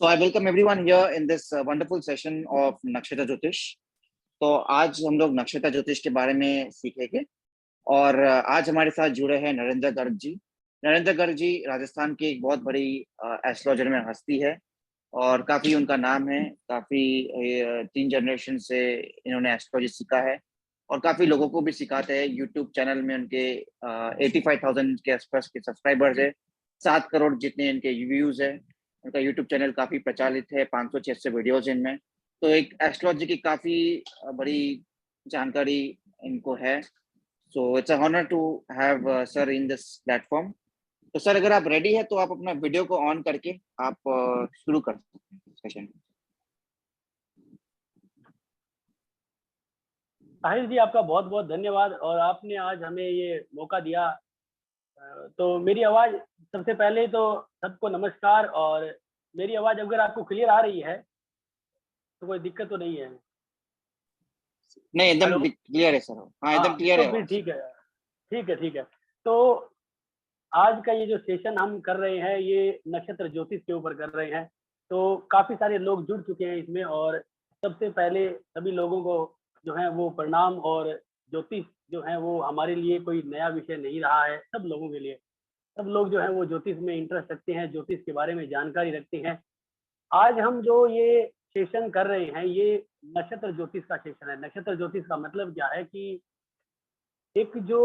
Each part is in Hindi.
So I welcome everyone here in this wonderful session of नक्षत्र ज्योतिष। तो आज हम लोग नक्षत्र ज्योतिष के बारे में सीखेंगे और आज हमारे साथ जुड़े हैं नरेंद्र गर्ग जी। नरेंद्र गर्ग जी राजस्थान की एक बहुत बड़ी एस्ट्रोलॉजर में हस्ती है और काफी उनका नाम है। काफी 3 जनरेशन से इन्होंने एस्ट्रोलॉजी सीखा है और काफी लोगों को भी सिखाते हैं। यूट्यूब चैनल में उनके 85,000 के आसपास के सब्सक्राइबर्स है, 7 करोड़ जितने इनके व्यूज है। उनका यूट्यूब चैनल काफी प्रचलित है, 500-600 वीडियोज इनमें। तो एक एस्ट्रोलॉजी की काफी बड़ी जानकारी इनको है। So it's a honour to have sir in this platform. तो सर अगर आप रेडी है तो आप अपना वीडियो को ऑन करके आप शुरू कर सकते हैं सेशन। साहिल जी, आपका बहुत बहुत धन्यवाद और आपने आज हमें ये मौका दिया। तो मेरी आवाज, सबसे पहले तो सबको नमस्कार। और मेरी आवाज अगर आपको क्लियर आ रही है तो कोई दिक्कत तो नहीं है? नहीं, एकदम हेलो। क्लियर है सर। हाँ, एकदम क्लियर तो है फिर आवाज। ठीक है, ठीक है, ठीक है। तो आज का ये जो सेशन हम कर रहे हैं ये नक्षत्र ज्योतिष के ऊपर कर रहे हैं। तो काफी सारे लोग जुड़ चुके हैं इसमें और सबसे पहले सभी लोगों को जो है वो प्रणाम। और ज्योतिष जो है वो हमारे लिए कोई नया विषय नहीं रहा है, सब लोगों के लिए। सब लोग जो है वो ज्योतिष में इंटरेस्ट रखते हैं, ज्योतिष के बारे में जानकारी रखते हैं। आज हम जो ये सेशन कर रहे हैं ये नक्षत्र ज्योतिष का सेशन है। नक्षत्र ज्योतिष का मतलब क्या है कि एक जो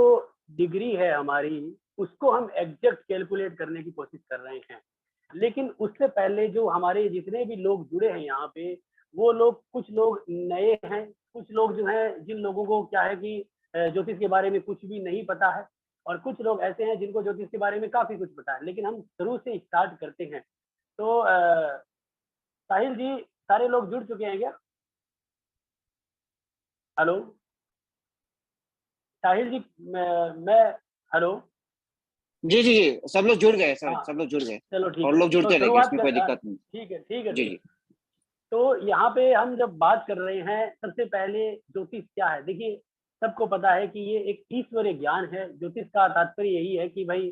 डिग्री है हमारी, उसको हम एग्जैक्ट कैलकुलेट करने की कोशिश कर रहे हैं। लेकिन उससे पहले जो हमारे जितने भी लोग जुड़े हैं यहाँ पे, वो लोग, कुछ लोग नए हैं, कुछ लोग जो हैं जिन लोगों को क्या है कि ज्योतिष के बारे में कुछ भी नहीं पता है, और कुछ लोग ऐसे हैं जिनको ज्योतिष के बारे में काफी कुछ पता है। लेकिन हम शुरू से स्टार्ट करते हैं। तो साहिल जी, सारे लोग जुड़ चुके हैं क्या? हेलो साहिल जी, मैं हेलो। जी जी जी, सब लोग जुड़ गए सर, हाँ, सब लोग जुड़ गए चलो ठीक और है। लोग तो जुड़ते रहेंगे, शुरुआत इसमें कोई कर, दिक्कत नहीं। ठीक है, ठीक है, जी ठीक है। जी। तो यहाँ पे हम जब बात कर रहे हैं, सबसे पहले ज्योतिष क्या है? देखिए, सबको पता है कि ये एक ईश्वरीय ज्ञान है। ज्योतिष का तात्पर्य यही है कि भाई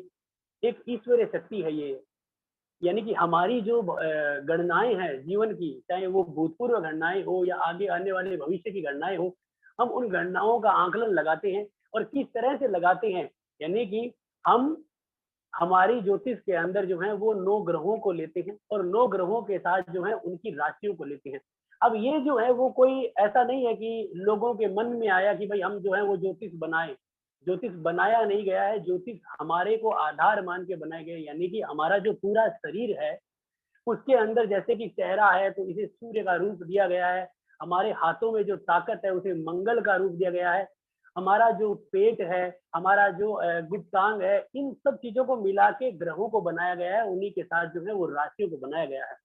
एक ईश्वरीय शक्ति है ये। यानी कि हमारी जो गणनाएं हैं जीवन की, चाहे वो भूतपूर्व गणनाएं हो या आगे आने वाले भविष्य की गणनाएं हो, हम उन गणनाओं का आंकलन लगाते हैं। और किस तरह से लगाते हैं? यानी कि हम हमारी ज्योतिष के अंदर जो है वो 9 ग्रहों को लेते हैं और 9 ग्रहों के साथ जो है उनकी राशियों को लेते हैं। अब ये जो है वो कोई ऐसा नहीं है कि लोगों के मन में आया कि भाई हम जो है वो ज्योतिष बनाएं। ज्योतिष बनाया नहीं गया है, ज्योतिष हमारे को आधार मान के बनाए गए। यानी कि हमारा जो पूरा शरीर है उसके अंदर, जैसे कि चेहरा है तो इसे सूर्य का रूप दिया गया है। हमारे हाथों में जो ताकत है उसे मंगल का रूप दिया गया है। हमारा जो पेट है, हमारा जो गुप्तांग है, इन सब चीजों को मिला के ग्रहों को बनाया गया है। उन्हीं के साथ जो है वो राशियों को बनाया गया है।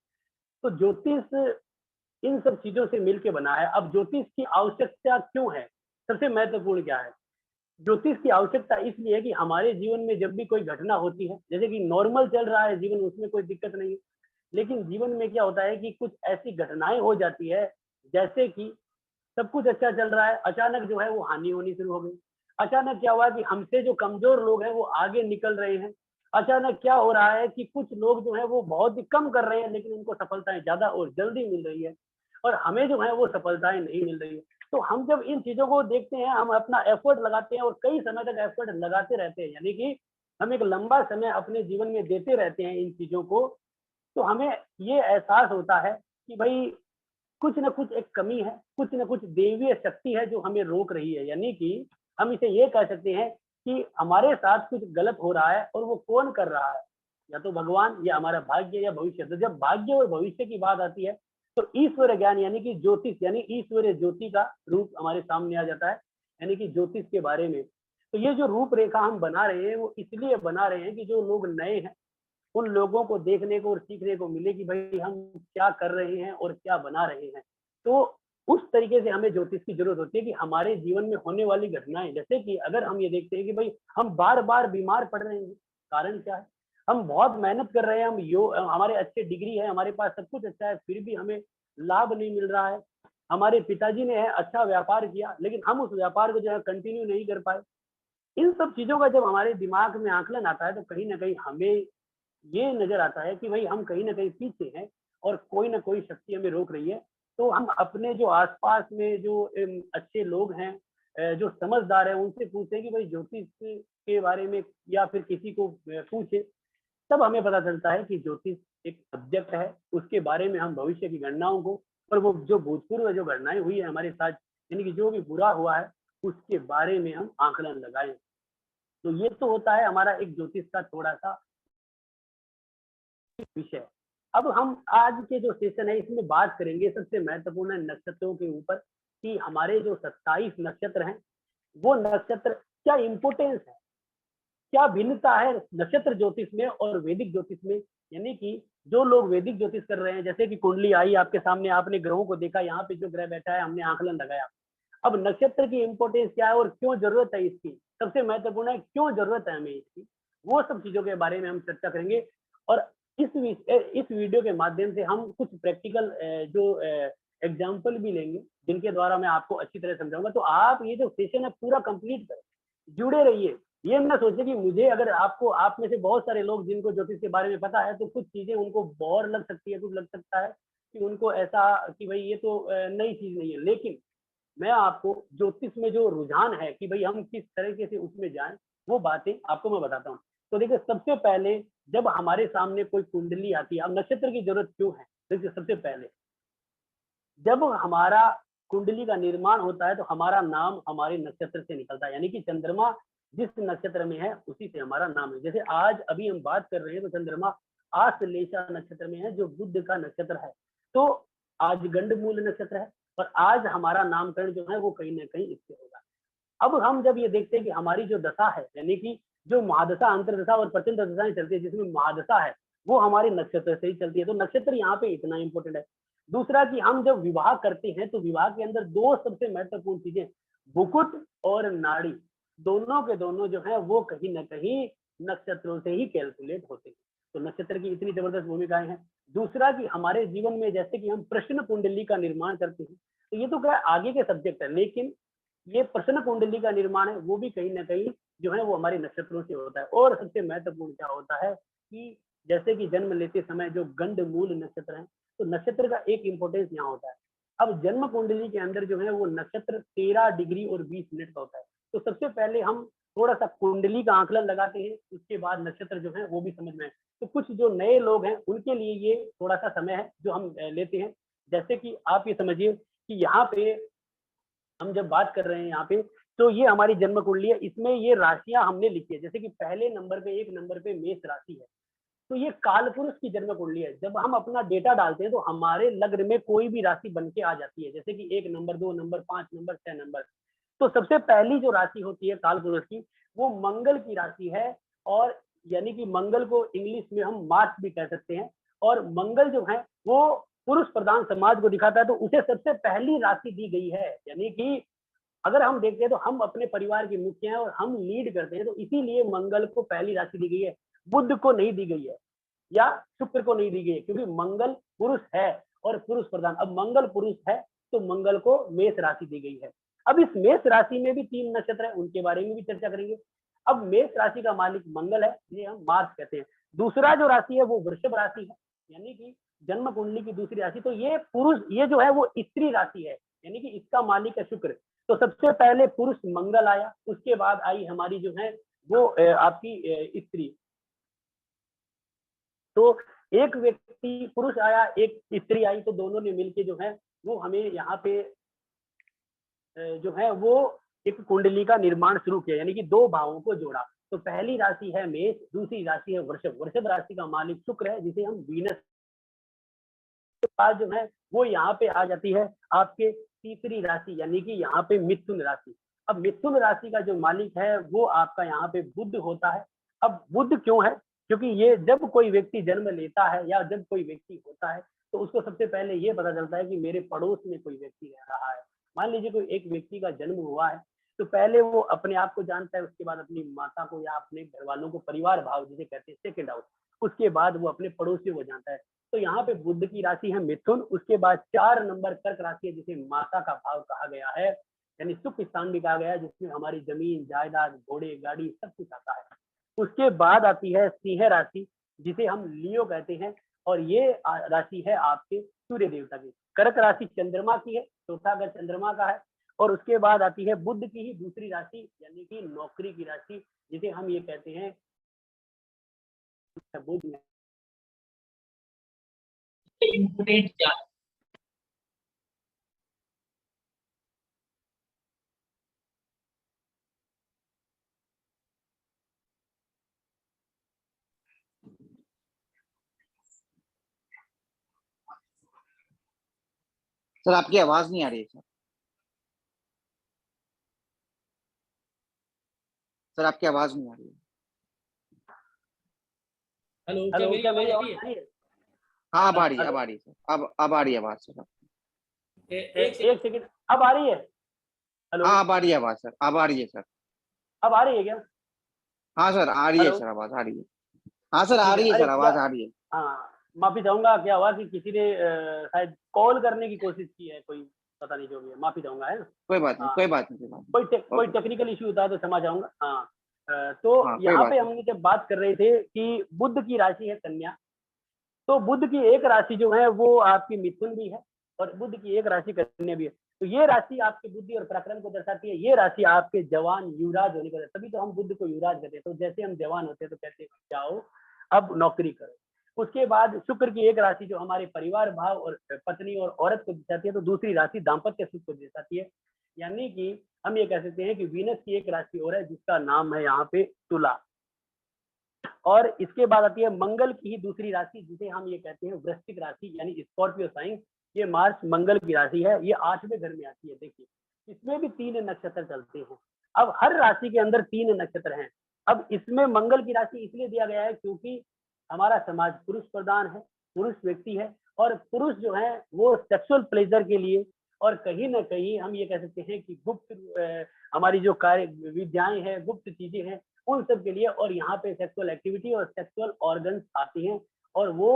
तो ज्योतिष इन सब चीजों से मिलके बना है। अब ज्योतिष की आवश्यकता क्यों है? सबसे महत्वपूर्ण क्या है? ज्योतिष की आवश्यकता इसलिए है कि हमारे जीवन में जब भी कोई घटना होती है, जैसे कि नॉर्मल चल रहा है जीवन, उसमें कोई दिक्कत नहीं है। लेकिन जीवन में क्या होता है कि कुछ ऐसी घटनाएं हो जाती है, जैसे कि सब कुछ अच्छा चल रहा है, अचानक जो है वो हानि होनी शुरू हो गई। अचानक क्या हुआ कि हमसे जो कमजोर लोग हैं वो आगे निकल रहे हैं। अचानक क्या हो रहा है कि कुछ लोग जो है वो बहुत ही कम कर रहे हैं, लेकिन उनको सफलताएं ज्यादा और जल्दी मिल रही है, और हमें जो है वो सफलताएं नहीं मिल रही है। तो हम जब इन चीजों को देखते हैं, हम अपना एफर्ट लगाते हैं और कई समय तक एफर्ट लगाते रहते हैं, यानी कि हम एक लंबा समय अपने जीवन में देते रहते हैं इन चीजों को। तो हमें ये एहसास होता है कि भाई कुछ ना कुछ एक कमी है, कुछ ना कुछ देवीय शक्ति है जो हमें रोक रही है। यानी कि हम इसे ये कह सकते हैं कि हमारे साथ कुछ गलत हो रहा है, और वो कौन कर रहा है? या तो भगवान, या हमारा भाग्य, या भविष्य। तो जब भाग्य और भविष्य की बात आती है तो ईश्वर ज्ञान यानी कि ज्योतिष, यानी ईश्वरीय ज्योति का रूप हमारे सामने आ जाता है, यानी कि ज्योतिष के बारे में। तो ये जो रूपरेखा हम बना रहे हैं वो इसलिए बना रहे हैं कि जो लोग नए हैं उन लोगों को देखने को और सीखने को मिले कि भाई हम क्या कर रहे हैं और क्या बना रहे हैं। तो उस तरीके से हमें ज्योतिष की जरूरत होती है कि हमारे जीवन में होने वाली घटनाएं, जैसे कि अगर हम ये देखते हैं कि भाई हम बार बार बीमार पड़ रहे हैं, कारण क्या है? हम बहुत मेहनत कर रहे हैं, हमारे अच्छे डिग्री है, हमारे पास सब कुछ अच्छा है, फिर भी हमें लाभ नहीं मिल रहा है। हमारे पिताजी ने है अच्छा व्यापार किया, लेकिन हम उस व्यापार को जो है कंटिन्यू नहीं कर पाए। इन सब चीजों का जब हमारे दिमाग में आकलन आता है तो कहीं ना कहीं हमें ये नजर आता है कि भाई हम कहीं ना कहीं पीछे हैं, और कोई ना कोई शक्ति हमें रोक रही है, तो हम अपने जो आसपास में जो अच्छे लोग हैं, जो समझदार है, उनसे पूछे कि भाई ज्योतिष के बारे में, या फिर किसी को पूछे, तब हमें पता चलता है कि ज्योतिष एक सब्जेक्ट है। उसके बारे में हम भविष्य की गणनाओं को, और वो जो भूतपूर्व जो घटनाएं हुई है हमारे साथ, यानी कि जो भी बुरा हुआ है, उसके बारे में हम आकलन लगाएं। तो ये तो होता है हमारा एक ज्योतिष का थोड़ा सा विषय। अब हम आज के जो सेशन है इसमें बात करेंगे सबसे महत्वपूर्ण नक्षत्रों के ऊपर, कि हमारे जो 27 नक्षत्र हैं, वो नक्षत्र क्या इम्पोर्टेंस है, क्या भिन्नता है नक्षत्र ज्योतिष में और वैदिक ज्योतिष में। यानी कि जो लोग वैदिक ज्योतिष कर रहे हैं, जैसे कि कुंडली आई आपके सामने, आपने ग्रहों को देखा, यहाँ पे जो ग्रह बैठा है हमने आकलन लगाया। अब नक्षत्र की इम्पोर्टेंस क्या है और क्यों जरूरत है इसकी, सबसे महत्वपूर्ण है क्यों जरूरत है हमें इसकी, वो सब चीजों के बारे में हम चर्चा करेंगे। और इस वीडियो के माध्यम से हम कुछ प्रैक्टिकल जो एग्जाम्पल भी लेंगे, जिनके द्वारा मैं आपको अच्छी तरह समझाऊंगा। तो आप ये जो सेशन है पूरा कंप्लीट करें, जुड़े रहिए। ये ना सोचे कि मुझे, अगर आपको, आप में से बहुत सारे लोग जिनको ज्योतिष के बारे में पता है, तो कुछ चीजें उनको बोर लग सकती है, कुछ लग सकता है कि उनको ऐसा कि भाई ये तो नई चीज नहीं है। लेकिन मैं आपको ज्योतिष में जो रुझान है कि भाई हम किस तरीके से उसमें जाएं, वो बातें आपको मैं बताता हूँ। तो देखिए, सबसे पहले जब हमारे सामने कोई कुंडली आती है, अब नक्षत्र की जरूरत क्यों है, देखिए सबसे पहले जब हमारा कुंडली का निर्माण होता है तो हमारा नाम हमारे नक्षत्र से निकलता है, यानी कि चंद्रमा जिस नक्षत्र में है उसी से हमारा नाम है। जैसे आज अभी हम बात कर रहे हैं तो चंद्रमा आश्लेषा नक्षत्र में है, जो बुध का नक्षत्र है। तो आज गंडमूल नक्षत्र है, और आज हमारा नामकरण जो है वो कहीं ना कहीं इससे होगा। अब हम जब ये देखते हैं कि हमारी जो दशा है, यानी कि जो महादशा, अंतरदशा और प्रचंड दशाएं चलती है, जिसमें महादशा है वो हमारे नक्षत्र से ही चलती है, तो नक्षत्र यहाँ पे इतना इंपॉर्टेंट है। दूसरा कि हम जब विवाह करते हैं तो विवाह के अंदर दो सबसे महत्वपूर्ण चीजें, मुकुट और नाड़ी, दोनों के दोनों जो है वो कहीं ना कहीं नक्षत्रों से ही कैलकुलेट होते हैं। तो नक्षत्र की इतनी जबरदस्त भूमिकाएं हैं। दूसरा कि हमारे जीवन में जैसे कि हम प्रश्न कुंडली का निर्माण करते हैं, तो ये तो क्या आगे के सब्जेक्ट है, लेकिन ये प्रश्न कुंडली का निर्माण है वो भी कहीं ना कहीं जो है वो हमारे नक्षत्रों से होता है। और सबसे महत्वपूर्ण क्या होता है कि जैसे कि जन्म लेते समय जो गंड मूल नक्षत्र है, तो नक्षत्र का एक इंपॉर्टेंस यहाँ होता है। अब जन्म कुंडली के अंदर जो है वो नक्षत्र 13 डिग्री और 20 मिनट का होता है। तो सबसे पहले हम थोड़ा सा कुंडली का आकलन लगाते हैं, उसके बाद नक्षत्र जो है वो भी समझ में आए। तो कुछ जो नए लोग हैं उनके लिए ये थोड़ा सा समय है जो हम लेते हैं। जैसे कि आप ये समझिए कि यहाँ पे हम जब बात कर रहे हैं यहाँ पे, तो ये हमारी जन्म कुंडली है, इसमें ये राशियां हमने लिखी है। जैसे कि पहले नंबर पे, एक नंबर पे मेष राशि है, तो ये काल पुरुष की जन्म कुंडली है। जब हम अपना डेटा डालते हैं तो हमारे लग्न में कोई भी राशि बन के आ जाती है, जैसे कि 1 नंबर, 2 नंबर, 5 नंबर, 6 नंबर। तो सबसे पहली जो राशि होती है काल पुरुष की, वो मंगल की राशि है। और यानी कि मंगल को इंग्लिश में हम मार्स भी कह सकते हैं। और मंगल जो है वो पुरुष प्रधान समाज को दिखाता है, तो उसे सबसे पहली राशि दी गई है। यानी कि अगर हम देखते हैं तो हम अपने परिवार के मुख्य हैं और हम लीड करते हैं, तो इसीलिए मंगल को पहली राशि दी गई है, बुध को नहीं दी गई है या शुक्र को नहीं दी गई है, क्योंकि मंगल पुरुष है और पुरुष प्रधान। अब मंगल पुरुष है तो मंगल को मेष राशि दी गई है। अब इस मेष राशि में भी 3 नक्षत्र है, उनके बारे में भी चर्चा करेंगे। अब मेष राशि का मालिक मंगल है, जिसे हम मार्स कहते हैं। दूसरा जो राशि है वो वृषभ राशि है, यानी कि जन्म कुंडली की दूसरी राशि। तो ये पुरुष, ये जो है वो स्त्री राशि है, यानी कि इसका मालिक है शुक्र। तो सबसे पहले पुरुष मंगल आया, उसके बाद आई हमारी जो है वो आपकी स्त्री। तो एक व्यक्ति पुरुष आया, एक स्त्री आई, तो दोनों ने मिलके जो है वो हमें यहाँ पे जो है वो एक कुंडली का निर्माण शुरू किया, यानी कि 2 भावों को जोड़ा। तो पहली राशि है मेष, दूसरी राशि है वृषभ। वृषभ राशि का मालिक शुक्र है, जिसे हम वीनस, जो है वो यहाँ पे आ जाती है आपके तीसरी राशि, यानी कि यहाँ पे मिथुन राशि। अब मिथुन राशि का जो मालिक है वो आपका यहाँ पे बुध होता है। अब बुध क्यों है, क्योंकि ये जब कोई व्यक्ति जन्म लेता है या जब कोई व्यक्ति होता है तो उसको सबसे पहले ये पता चलता है कि मेरे पड़ोस में कोई व्यक्ति रह रहा है। मान लीजिए कोई एक व्यक्ति का जन्म हुआ है, तो पहले वो अपने आप को जानता है, उसके बाद अपनी माता को या अपने घर वालों को, परिवार भाव जिसे कहते हैं सेकेंड हाउस, उसके बाद वो अपने पड़ोसियों को जानता है। तो यहाँ पे बुध की राशि है मिथुन, उसके बाद 4 नंबर कर्क राशि है, जिसे माता का भाव कहा गया है, यानी सुख स्थान भी कहा गया है, जिसमें हमारी जमीन जायदाद, घोड़े गाड़ी सब कुछ आता है। उसके बाद आती है सिंह राशि, जिसे हम लियो कहते हैं, और ये राशि है आपके सूर्य देवता की। कर्क राशि चंद्रमा की है, चौथा घर चंद्रमा का है। और उसके बाद आती है बुध की ही दूसरी राशि यानी कि नौकरी की राशि, जिसे हम ये कहते हैं बुध में इम्पोर्टेंट क्या सर आपकी आवाज नहीं आ रही है सर। सर आपकी आवाज नहीं आ रही है। हेलो, क्या हेलो, मेरी क्या आवाज मेरी आ आवाज रही है? आ रही है? हाँ अब आ रही है, हेलो, अब आ रही है सर। अब आ रही है आवाज सर। एक एक सेकंड, अब आ रही है? हेलो, हाँ अब आ रही है आवाज सर, अब आ रही है सर। अब आ रही है क्या? हाँ सर आ रही है हेलो, सर, आवाज आ रही है। हाँ सर आ ठीक है। रही है अरे सर, क्या, आवाज आ रही है। हाँ, माफी चाहूंगा। क्या हुआ कि किसी ने शायद कॉल करने की कोशिश की है, कोई पता नहीं जो भी है, माफी चाहूंगा, है ना? कोई बात नहीं, हाँ, कोई बात नहीं, कोई बात नहीं। कोई ओके। टेक्निकल इशू होता है तो क्षमा चाहूंगा। हाँ, तो हाँ कोई यहाँ बात पे नहीं। हम जब बात कर रहे थे कि बुध की राशि है कन्या, तो बुध की एक राशि जो है वो आपकी मिथुन भी है और बुध की एक राशि कन्या भी है। तो ये राशि आपकी बुद्धि और पराक्रम को दर्शाती है, ये राशि आपके जवान युवराज होने को दर्शाती है। तभी तो हम बुध को युवराज कहते हैं। तो जैसे हम जवान होते हैं तो कहते हैं जाओ अब नौकरी करो। उसके बाद शुक्र की एक राशि जो हमारे परिवार भाव और पत्नी और औरत को दर्शाती है, तो दूसरी राशि दाम्पत्य सुख को दर्शाती है। यानी कि हम ये कह सकते हैं कि वीनस की एक राशि और है जिसका नाम है यहाँ पे तुला। और इसके बाद आती है मंगल की ही दूसरी राशि जिसे हम ये कहते हैं वृश्चिक राशि यानी स्कॉर्पियो साइन। ये मार्च मंगल की राशि है, ये 8वें घर में आती है। देखिए इसमें भी 3 नक्षत्र चलते हैं। अब हर राशि के अंदर 3 नक्षत्र हैं। अब इसमें मंगल की राशि इसलिए दिया गया है क्योंकि हमारा समाज पुरुष प्रधान है, पुरुष व्यक्ति है और पुरुष जो है वो सेक्सुअल प्लेजर के लिए और कहीं ना कहीं हम ये कह सकते हैं कि गुप्त हमारी जो कार्य विद्याएं हैं, गुप्त चीजें हैं, उन सब के लिए। और यहाँ पे सेक्सुअल एक्टिविटी और सेक्सुअल ऑर्गन्स आती हैं और वो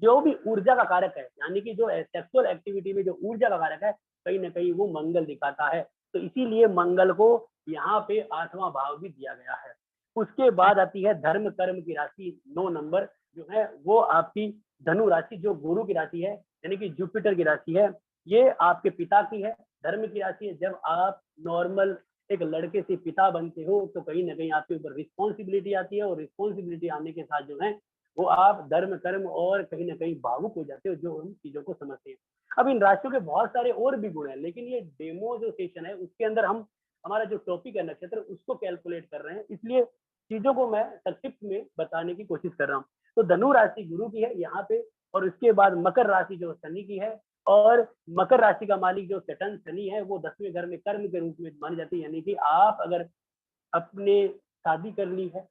जो भी ऊर्जा का कारक है यानी कि जो सेक्सुअल एक्टिविटी में जो ऊर्जा का कारक है कहीं ना कहीं वो मंगल दिखाता है। तो इसीलिए मंगल को यहाँ पे 8वां भाव भी दिया गया है। उसके बाद आती है धर्म कर्म की राशि 9 नंबर जो है वो आपकी धनु राशि जो गुरु की राशि है यानी कि जुपिटर की राशि है। ये आपके पिता की है, धर्म की राशि है। जब आप नॉर्मल एक लड़के से पिता बनते हो तो कहीं ना कहीं आपके ऊपर रिस्पॉन्सिबिलिटी आती है और रिस्पॉन्सिबिलिटी आने के साथ जो है वो आप धर्म कर्म और कहीं ना कहीं भावुक हो जाते हो जो हम चीजों को समझते हैं। अब इन राशियों के बहुत सारे और भी गुण हैं लेकिन ये डेमो जो सेशन है उसके अंदर हम हमारा जो टॉपिक है नक्षत्र उसको कैलकुलेट कर रहे हैं, इसलिए चीजों को मैं संक्षिप्त में बताने की कोशिश कर रहा हूँ। तो धनु राशि गुरु की है यहाँ पे और उसके बाद मकर राशि जो शनि की है और मकर राशि का मालिक जो सैटर्न शनि है वो 10वें घर में कर्म के रूप में मानी जाती है। यानी कि आप अगर अपने शादी कर ली है,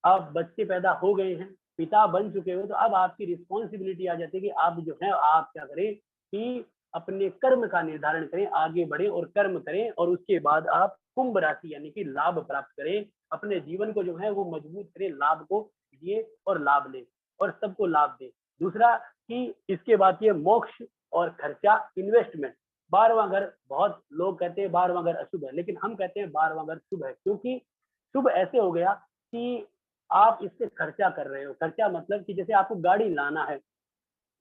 आप बच्चे पैदा हो गए हैं, पिता बन चुके हो, तो अब आपकी रिस्पॉन्सिबिलिटी आ जाती है कि आप जो है आप क्या करें कि अपने कर्म का निर्धारण करें, आगे बढ़े और कर्म करें और उसके बाद आप कुंभ राशि यानी कि लाभ प्राप्त करें, अपने जीवन को जो है वो मजबूत करें, लाभ को दिए और लाभ ले और सबको लाभ दे। दूसरा कि इसके बाद ये मोक्ष और खर्चा इन्वेस्टमेंट। 12वां घर बहुत लोग कहते हैं 12वां घर अशुभ है लेकिन हम कहते हैं 12वां घर शुभ है क्योंकि शुभ ऐसे हो गया कि आप इससे खर्चा कर रहे हो। खर्चा मतलब कि जैसे आपको गाड़ी लाना है,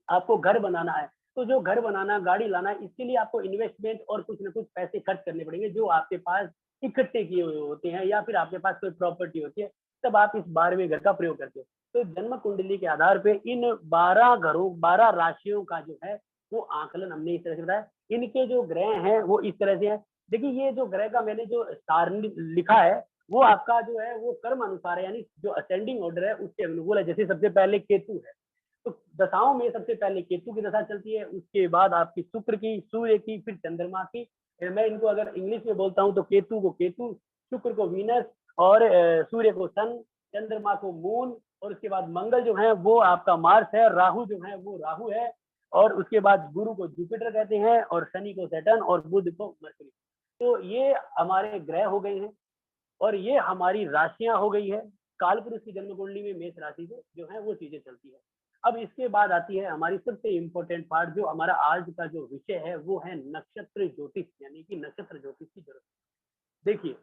आपको घर बनाना है, तो जो घर बनाना गाड़ी लाना है इसके लिए आपको इन्वेस्टमेंट और कुछ ना कुछ पैसे खर्च करने पड़ेंगे जो आपके पास इकट्ठे किए हुए होते हैं या फिर आपके पास कोई प्रॉपर्टी होती है तब आप इस 12वें घर का प्रयोग करते हो। तो जन्म कुंडली के आधार पे इन 12 घरों 12 राशियों का जो है वो आकलन हमने इस तरह से बताया। इनके जो ग्रह हैं वो इस तरह से है। देखिए ये जो ग्रह का मैंने जो सारणी लिखा है वो आपका जो है वो कर्म अनुसार है यानी जो असेंडिंग ऑर्डर है उसके अनुकूल है। जैसे सबसे पहले केतु है तो दशाओं में सबसे पहले केतु की दशा चलती है, उसके बाद आपकी शुक्र की, सूर्य की, फिर चंद्रमा की। मैं इनको अगर इंग्लिश में बोलता हूँ तो केतु को केतु, शुक्र को वीनस और सूर्य को सन, चंद्रमा को मून और उसके बाद मंगल जो है वो आपका मार्स है, राहु जो है वो राहु है और उसके बाद गुरु को जुपिटर कहते हैं और शनि को सैटर्न और बुध को मरकरी। तो ये हमारे ग्रह हो गए हैं और ये हमारी राशियां हो गई है। काल पुरुष की जन्म कुंडली में मेष राशि से जो है वो चीजें चलती है। अब इसके बाद आती है हमारी सबसे इंपॉर्टेंट पार्ट जो हमारा आज का जो विषय है वो है नक्षत्र ज्योतिष यानी कि नक्षत्र ज्योतिष की जरूरत। देखिए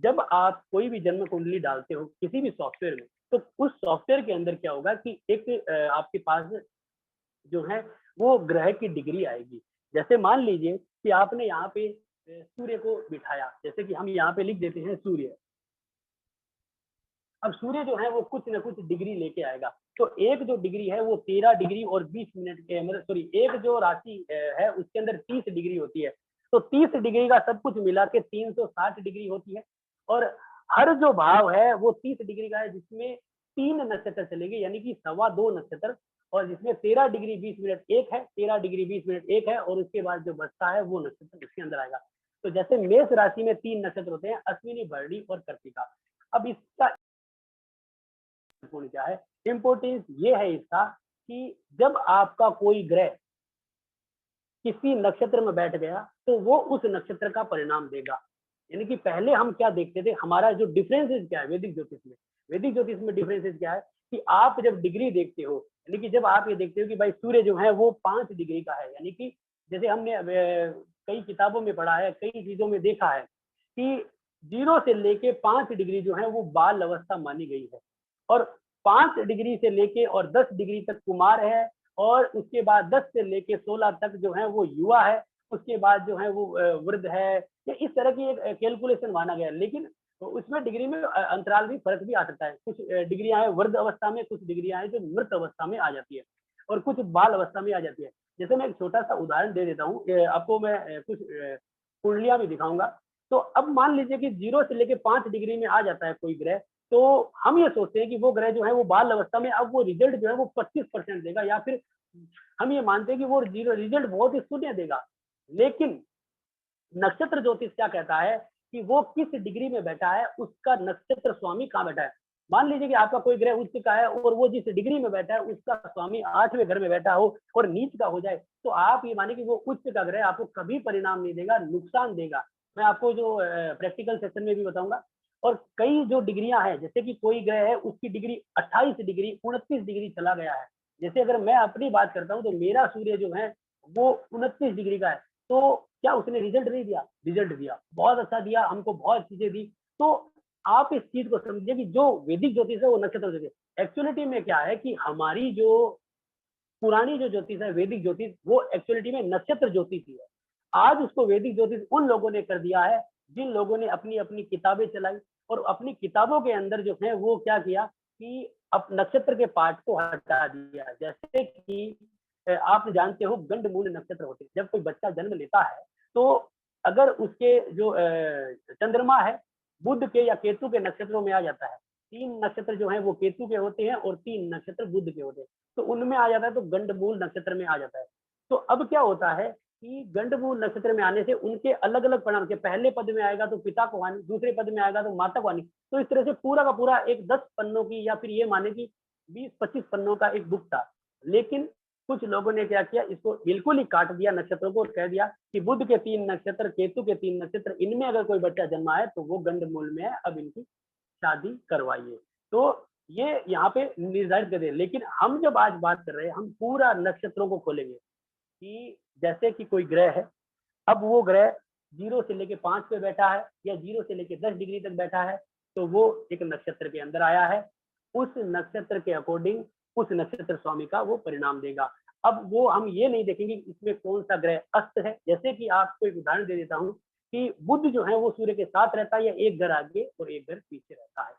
जब आप कोई भी जन्म कुंडली डालते हो किसी भी सॉफ्टवेयर में तो उस सॉफ्टवेयर के अंदर क्या होगा कि एक आपके पास जो है वो ग्रह की डिग्री आएगी। जैसे मान लीजिए कि आपने यहाँ पे सूर्य को बिठाया, जैसे कि हम यहाँ पे लिख देते हैं सूर्य। अब सूर्य जो है वो कुछ ना कुछ डिग्री लेके आएगा। तो एक जो डिग्री है वो 13 डिग्री और 20 मिनट के, मतलब सॉरी, एक जो राशि है उसके अंदर 30 डिग्री होती है। तो 30 डिग्री का सब कुछ मिला के 360 डिग्री होती है। और हर जो भाव है वो 30 डिग्री का है, जिसमें 3 नक्षत्र चलेंगे, यानी कि 2.25 नक्षत्र। और जिसमें 13 डिग्री 20 मिनट एक है, 13 डिग्री 20 मिनट एक है, और उसके बाद जो बचता है वो नक्षत्र उसके अंदर आएगा। तो जैसे मेष राशि में 3 नक्षत्र होते हैं, अश्विनी, भरणी और कृत्तिका। अब इसका क्या है, इम्पोर्टेंस ये है इसका कि जब आपका कोई ग्रह किसी नक्षत्र में बैठ गया तो वो उस नक्षत्र का परिणाम देगा। यानी कि पहले हम क्या देखते थे, हमारा जो डिफरेंसेस क्या है वैदिक ज्योतिष में, वैदिक ज्योतिष में डिफरेंसेस क्या है कि आप जब डिग्री देखते हो, यानी कि जब आप ये देखते हो कि भाई सूर्य जो है वो 5 डिग्री का है, यानी कि जैसे हमने कई किताबों में पढ़ा है, कई चीजों में देखा है कि 0 से लेके 5 डिग्री जो है वो बाल अवस्था मानी गई है। और 5 डिग्री से लेके और 10 डिग्री तक कुमार है, और उसके बाद 10 से लेके 16 तक जो है वो युवा है, उसके बाद जो है वो वृद्ध है। या इस तरह की एक कैलकुलेशन माना गया। लेकिन तो उसमें डिग्री में अंतराल भी फर्क भी आ सकता है। कुछ डिग्रियां हैं वृद्ध अवस्था में, कुछ डिग्रियां हैं जो मृत अवस्था में आ जाती है, और कुछ बाल अवस्था में आ जाती है। जैसे मैं एक छोटा सा उदाहरण दे देता हूँ, आपको मैं कुछ कुंडलियां भी दिखाऊंगा। तो अब मान लीजिए कि 0 से लेके 5 डिग्री में आ जाता है कोई ग्रह, तो हम ये सोचते हैं कि वो ग्रह जो है वो बाल अवस्था में, अब वो रिजल्ट जो है वो 25% देगा, या फिर हम ये मानते हैं कि वो रिजल्ट बहुत ही शून्य देगा। लेकिन नक्षत्र ज्योतिष क्या कहता है कि वो किस डिग्री में बैठा है, उसका नक्षत्र स्वामी कहाँ बैठा है। मान लीजिए कि आपका कोई ग्रह उच्च का है और वो जिस डिग्री में बैठा है उसका स्वामी 8वें घर में बैठा हो और नीच का हो जाए, तो आप ये माने कि वो उच्च का ग्रह आपको कभी परिणाम नहीं देगा, नुकसान देगा। मैं आपको जो प्रैक्टिकल सेक्शन में भी बताऊंगा। और कई जो डिग्रियां हैं, जैसे कि कोई ग्रह है उसकी डिग्री 28 डिग्री 29 डिग्री चला गया है। जैसे अगर मैं अपनी बात करता हूँ तो मेरा सूर्य जो है वो 29 डिग्री का है। तो क्या उसने रिजल्ट नहीं दिया? रिजल्ट दिया, बहुत अच्छा दिया, हमको बहुत चीजें दी। तो आप इस चीज को समझिए कि जो वैदिक ज्योतिष है वो नक्षत्र ज्योतिष, एक्चुअलिटी में क्या है कि हमारी जो पुरानी जो ज्योतिष है वैदिक ज्योतिष, वो एक्चुअलिटी में नक्षत्र ज्योतिष ही है। आज उसको वैदिक ज्योतिष उन लोगों ने कर दिया है जिन लोगों ने अपनी अपनी किताबें चलाई, और अपनी किताबों के अंदर जो है वो क्या किया कि अब नक्षत्र के पार्ट को हटा दिया। जैसे कि आप जानते हो गंडमूल नक्षत्र होते हैं। जब कोई बच्चा जन्म लेता है तो अगर उसके जो चंद्रमा है बुध के या केतु के नक्षत्रों में आ जाता है, 3 नक्षत्र जो है वो केतु के होते हैं और 3 नक्षत्र बुध के होते हैं, तो उनमें आ जाता है, तो गंडमूल नक्षत्र में आ जाता है। तो अब क्या होता है कि गंडमूल नक्षत्र में आने से उनके अलग अलग परिणाम के, पहले पद में आएगा तो पिता को हानि, दूसरे पद में आएगा तो माता को हानि। तो इस तरह से पूरा का पूरा एक 10 पन्नों की, या फिर ये माने कि 20-25 पन्नों का एक बुक था। लेकिन कुछ लोगों ने क्या किया, इसको बिल्कुल ही काट दिया नक्षत्रों को, और कह दिया कि बुध के 3 नक्षत्र, केतु के 3 नक्षत्र, इनमें अगर कोई बच्चा जन्मा है तो वो गंडमूल में है, अब इनकी शादी करवाइए। तो ये यहाँ पे निर्धारित कर दिया। लेकिन हम जब आज बात कर रहे हैं, हम पूरा नक्षत्रों को खोलेंगे कि जैसे कि कोई ग्रह है, अब वो ग्रह 0 से लेके 5 पे बैठा है या 0 से लेके 10 डिग्री तक बैठा है, तो वो एक नक्षत्र के अंदर आया है। उस नक्षत्र के अकॉर्डिंग उस नक्षत्र स्वामी का वो परिणाम देगा। अब वो हम ये नहीं देखेंगे कि इसमें कौन सा ग्रह अस्त है। जैसे कि आपको एक उदाहरण दे देता हूँ कि बुध जो है वो सूर्य के साथ रहता है, या एक घर आगे और एक घर पीछे रहता है।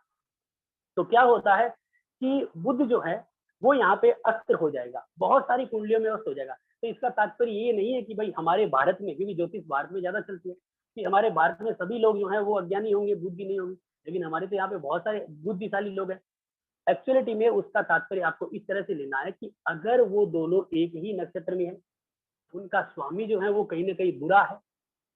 तो क्या होता है कि बुध जो है वो यहाँ पे अस्त हो जाएगा, बहुत सारी कुंडलियों में अस्त हो जाएगा। तो इसका तात्पर्य ये नहीं है कि भाई हमारे भारत में, क्योंकि ज्योतिष भारत में ज्यादा चलती है, कि हमारे भारत में सभी लोग जो है वो अज्ञानी होंगे, बुद्धि नहीं होंगे। लेकिन हमारे तो यहाँ पे बहुत सारे बुद्धिशाली लोग हैं। एक्चुअलिटी में उसका तात्पर्य आपको इस तरह से लेना है कि अगर वो दोनों एक ही नक्षत्र में है, उनका स्वामी जो है वो कहीं ना कहीं बुरा है,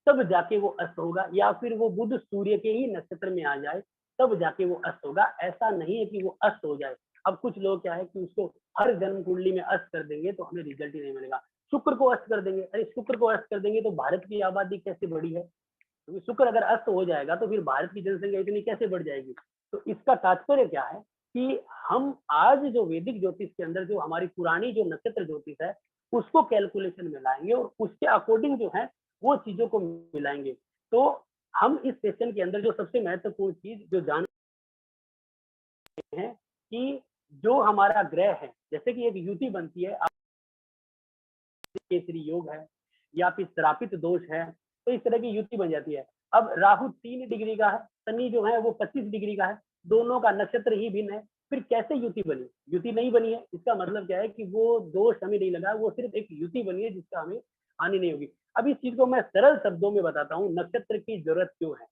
तब जाके वो अस्त होगा। या फिर वो बुध सूर्य के ही नक्षत्र में आ जाए, तब जाके वो अस्त होगा। ऐसा नहीं है कि वो अस्त हो जाए। अब कुछ लोग क्या है कि उसको हर जन्म कुंडली में अस्त कर देंगे तो हमें रिजल्ट ही नहीं मिलेगा। शुक्र को अस्त कर देंगे, अरे शुक्र को अस्त कर देंगे तो भारत की आबादी कैसे बढ़ी है? क्योंकि शुक्र अगर अस्त हो जाएगा तो फिर भारत की जनसंख्या इतनी कैसे बढ़ जाएगी? तो इसका तात्पर्य क्या है कि हम आज जो वैदिक ज्योतिष के अंदर जो हमारी पुरानी जो नक्षत्र ज्योतिष है उसको कैलकुलेशन में लाएंगे, और उसके अकॉर्डिंग जो है वो चीजों को मिलाएंगे। तो हम इस सेशन के अंदर जो सबसे महत्वपूर्ण चीज जो जान हैं कि जो हमारा ग्रह है, जैसे कि एक युति बनती है, केसरी योग है या फिर श्रापित दोष है, तो इस तरह की युति बन जाती है। अब राहु 3 डिग्री का है, शनि जो है वो 25 डिग्री का है, दोनों का नक्षत्र ही भिन्न है, फिर कैसे युति बनी? युति नहीं बनी है, इसका मतलब क्या है कि वो दोष हमें नहीं लगा, वो सिर्फ एक युति बनी है जिसका हमें हानि नहीं होगी। अब इस चीज को मैं सरल शब्दों में बताता हूँ, नक्षत्र की जरूरत क्यों है,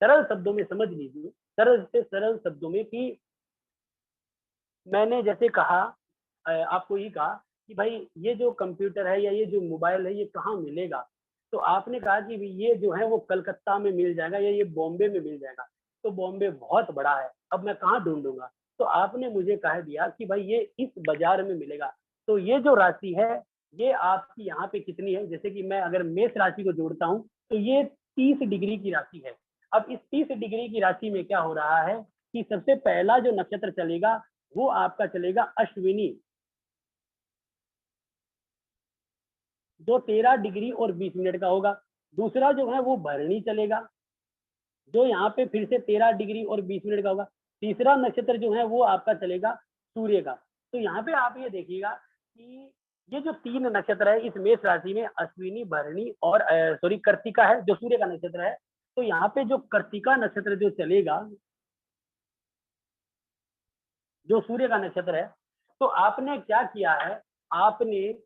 सरल शब्दों में समझ लीजिए, सरल से सरल शब्दों में कि मैंने जैसे कहा, आपको ये कहा कि भाई ये जो कंप्यूटर है या ये जो मोबाइल है ये कहाँ मिलेगा, तो आपने कहा कि ये जो है वो कलकत्ता में मिल जाएगा या ये बॉम्बे में मिल जाएगा, तो बॉम्बे बहुत बड़ा है, अब मैं कहाँ ढूंढूंगा? तो आपने मुझे कह दिया कि भाई ये इस बाजार में मिलेगा। तो ये जो राशि है ये आपकी यहाँ पे कितनी है, जैसे कि मैं अगर मेष राशि को जोड़ता हूँ तो ये 30 डिग्री की राशि है। अब इस 30 डिग्री की राशि में क्या हो रहा है कि सबसे पहला जो नक्षत्र चलेगा वो आपका चलेगा अश्विनी, जो 13 डिग्री और 20 मिनट का होगा। दूसरा जो है वो भरणी चलेगा, जो यहाँ पे फिर से 13 डिग्री और 20 मिनट का होगा। तीसरा नक्षत्र जो है वो आपका चलेगा सूर्य का। तो यहाँ पे आप ये देखिएगा कि ये जो 3 नक्षत्र है इस मेष राशि में, अश्विनी, भरणी और सॉरी कृत्तिका है जो सूर्य का नक्षत्र है। तो यहाँ पे जो कृत्तिका नक्षत्र जो चलेगा, जो सूर्य का नक्षत्र है, तो आपने क्या किया है, आपने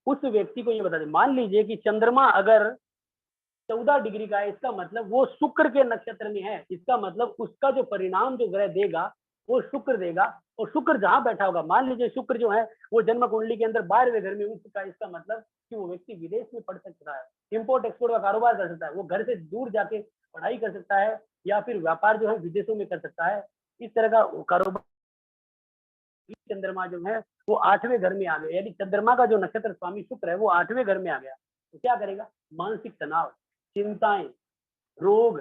उस व्यक्ति को ये बता दें, मान लीजिए कि चंद्रमा अगर 14 डिग्री का है, इसका मतलब वो शुक्र के नक्षत्र में है, इसका मतलब उसका जो परिणाम जो ग्रह देगा वो शुक्र देगा। और शुक्र जहां बैठा होगा, मान लीजिए शुक्र जो है वो जन्म कुंडली के अंदर 12वें घर में उच्च का, इसका मतलब कि वो व्यक्ति विदेश में पढ़ सकता है, इम्पोर्ट एक्सपोर्ट का कारोबार कर सकता है, वो घर से दूर जाके पढ़ाई कर सकता है या फिर व्यापार जो है विदेशों में कर सकता है, इस तरह का कारोबार। चंद्रमा जो है वो 8वें घर में आ गया, यानी चंद्रमा का जो नक्षत्र स्वामी शुक्र है वो 8वें घर में आ गया, तो क्या करेगा? मानसिक तनाव, चिंताएं, रोग,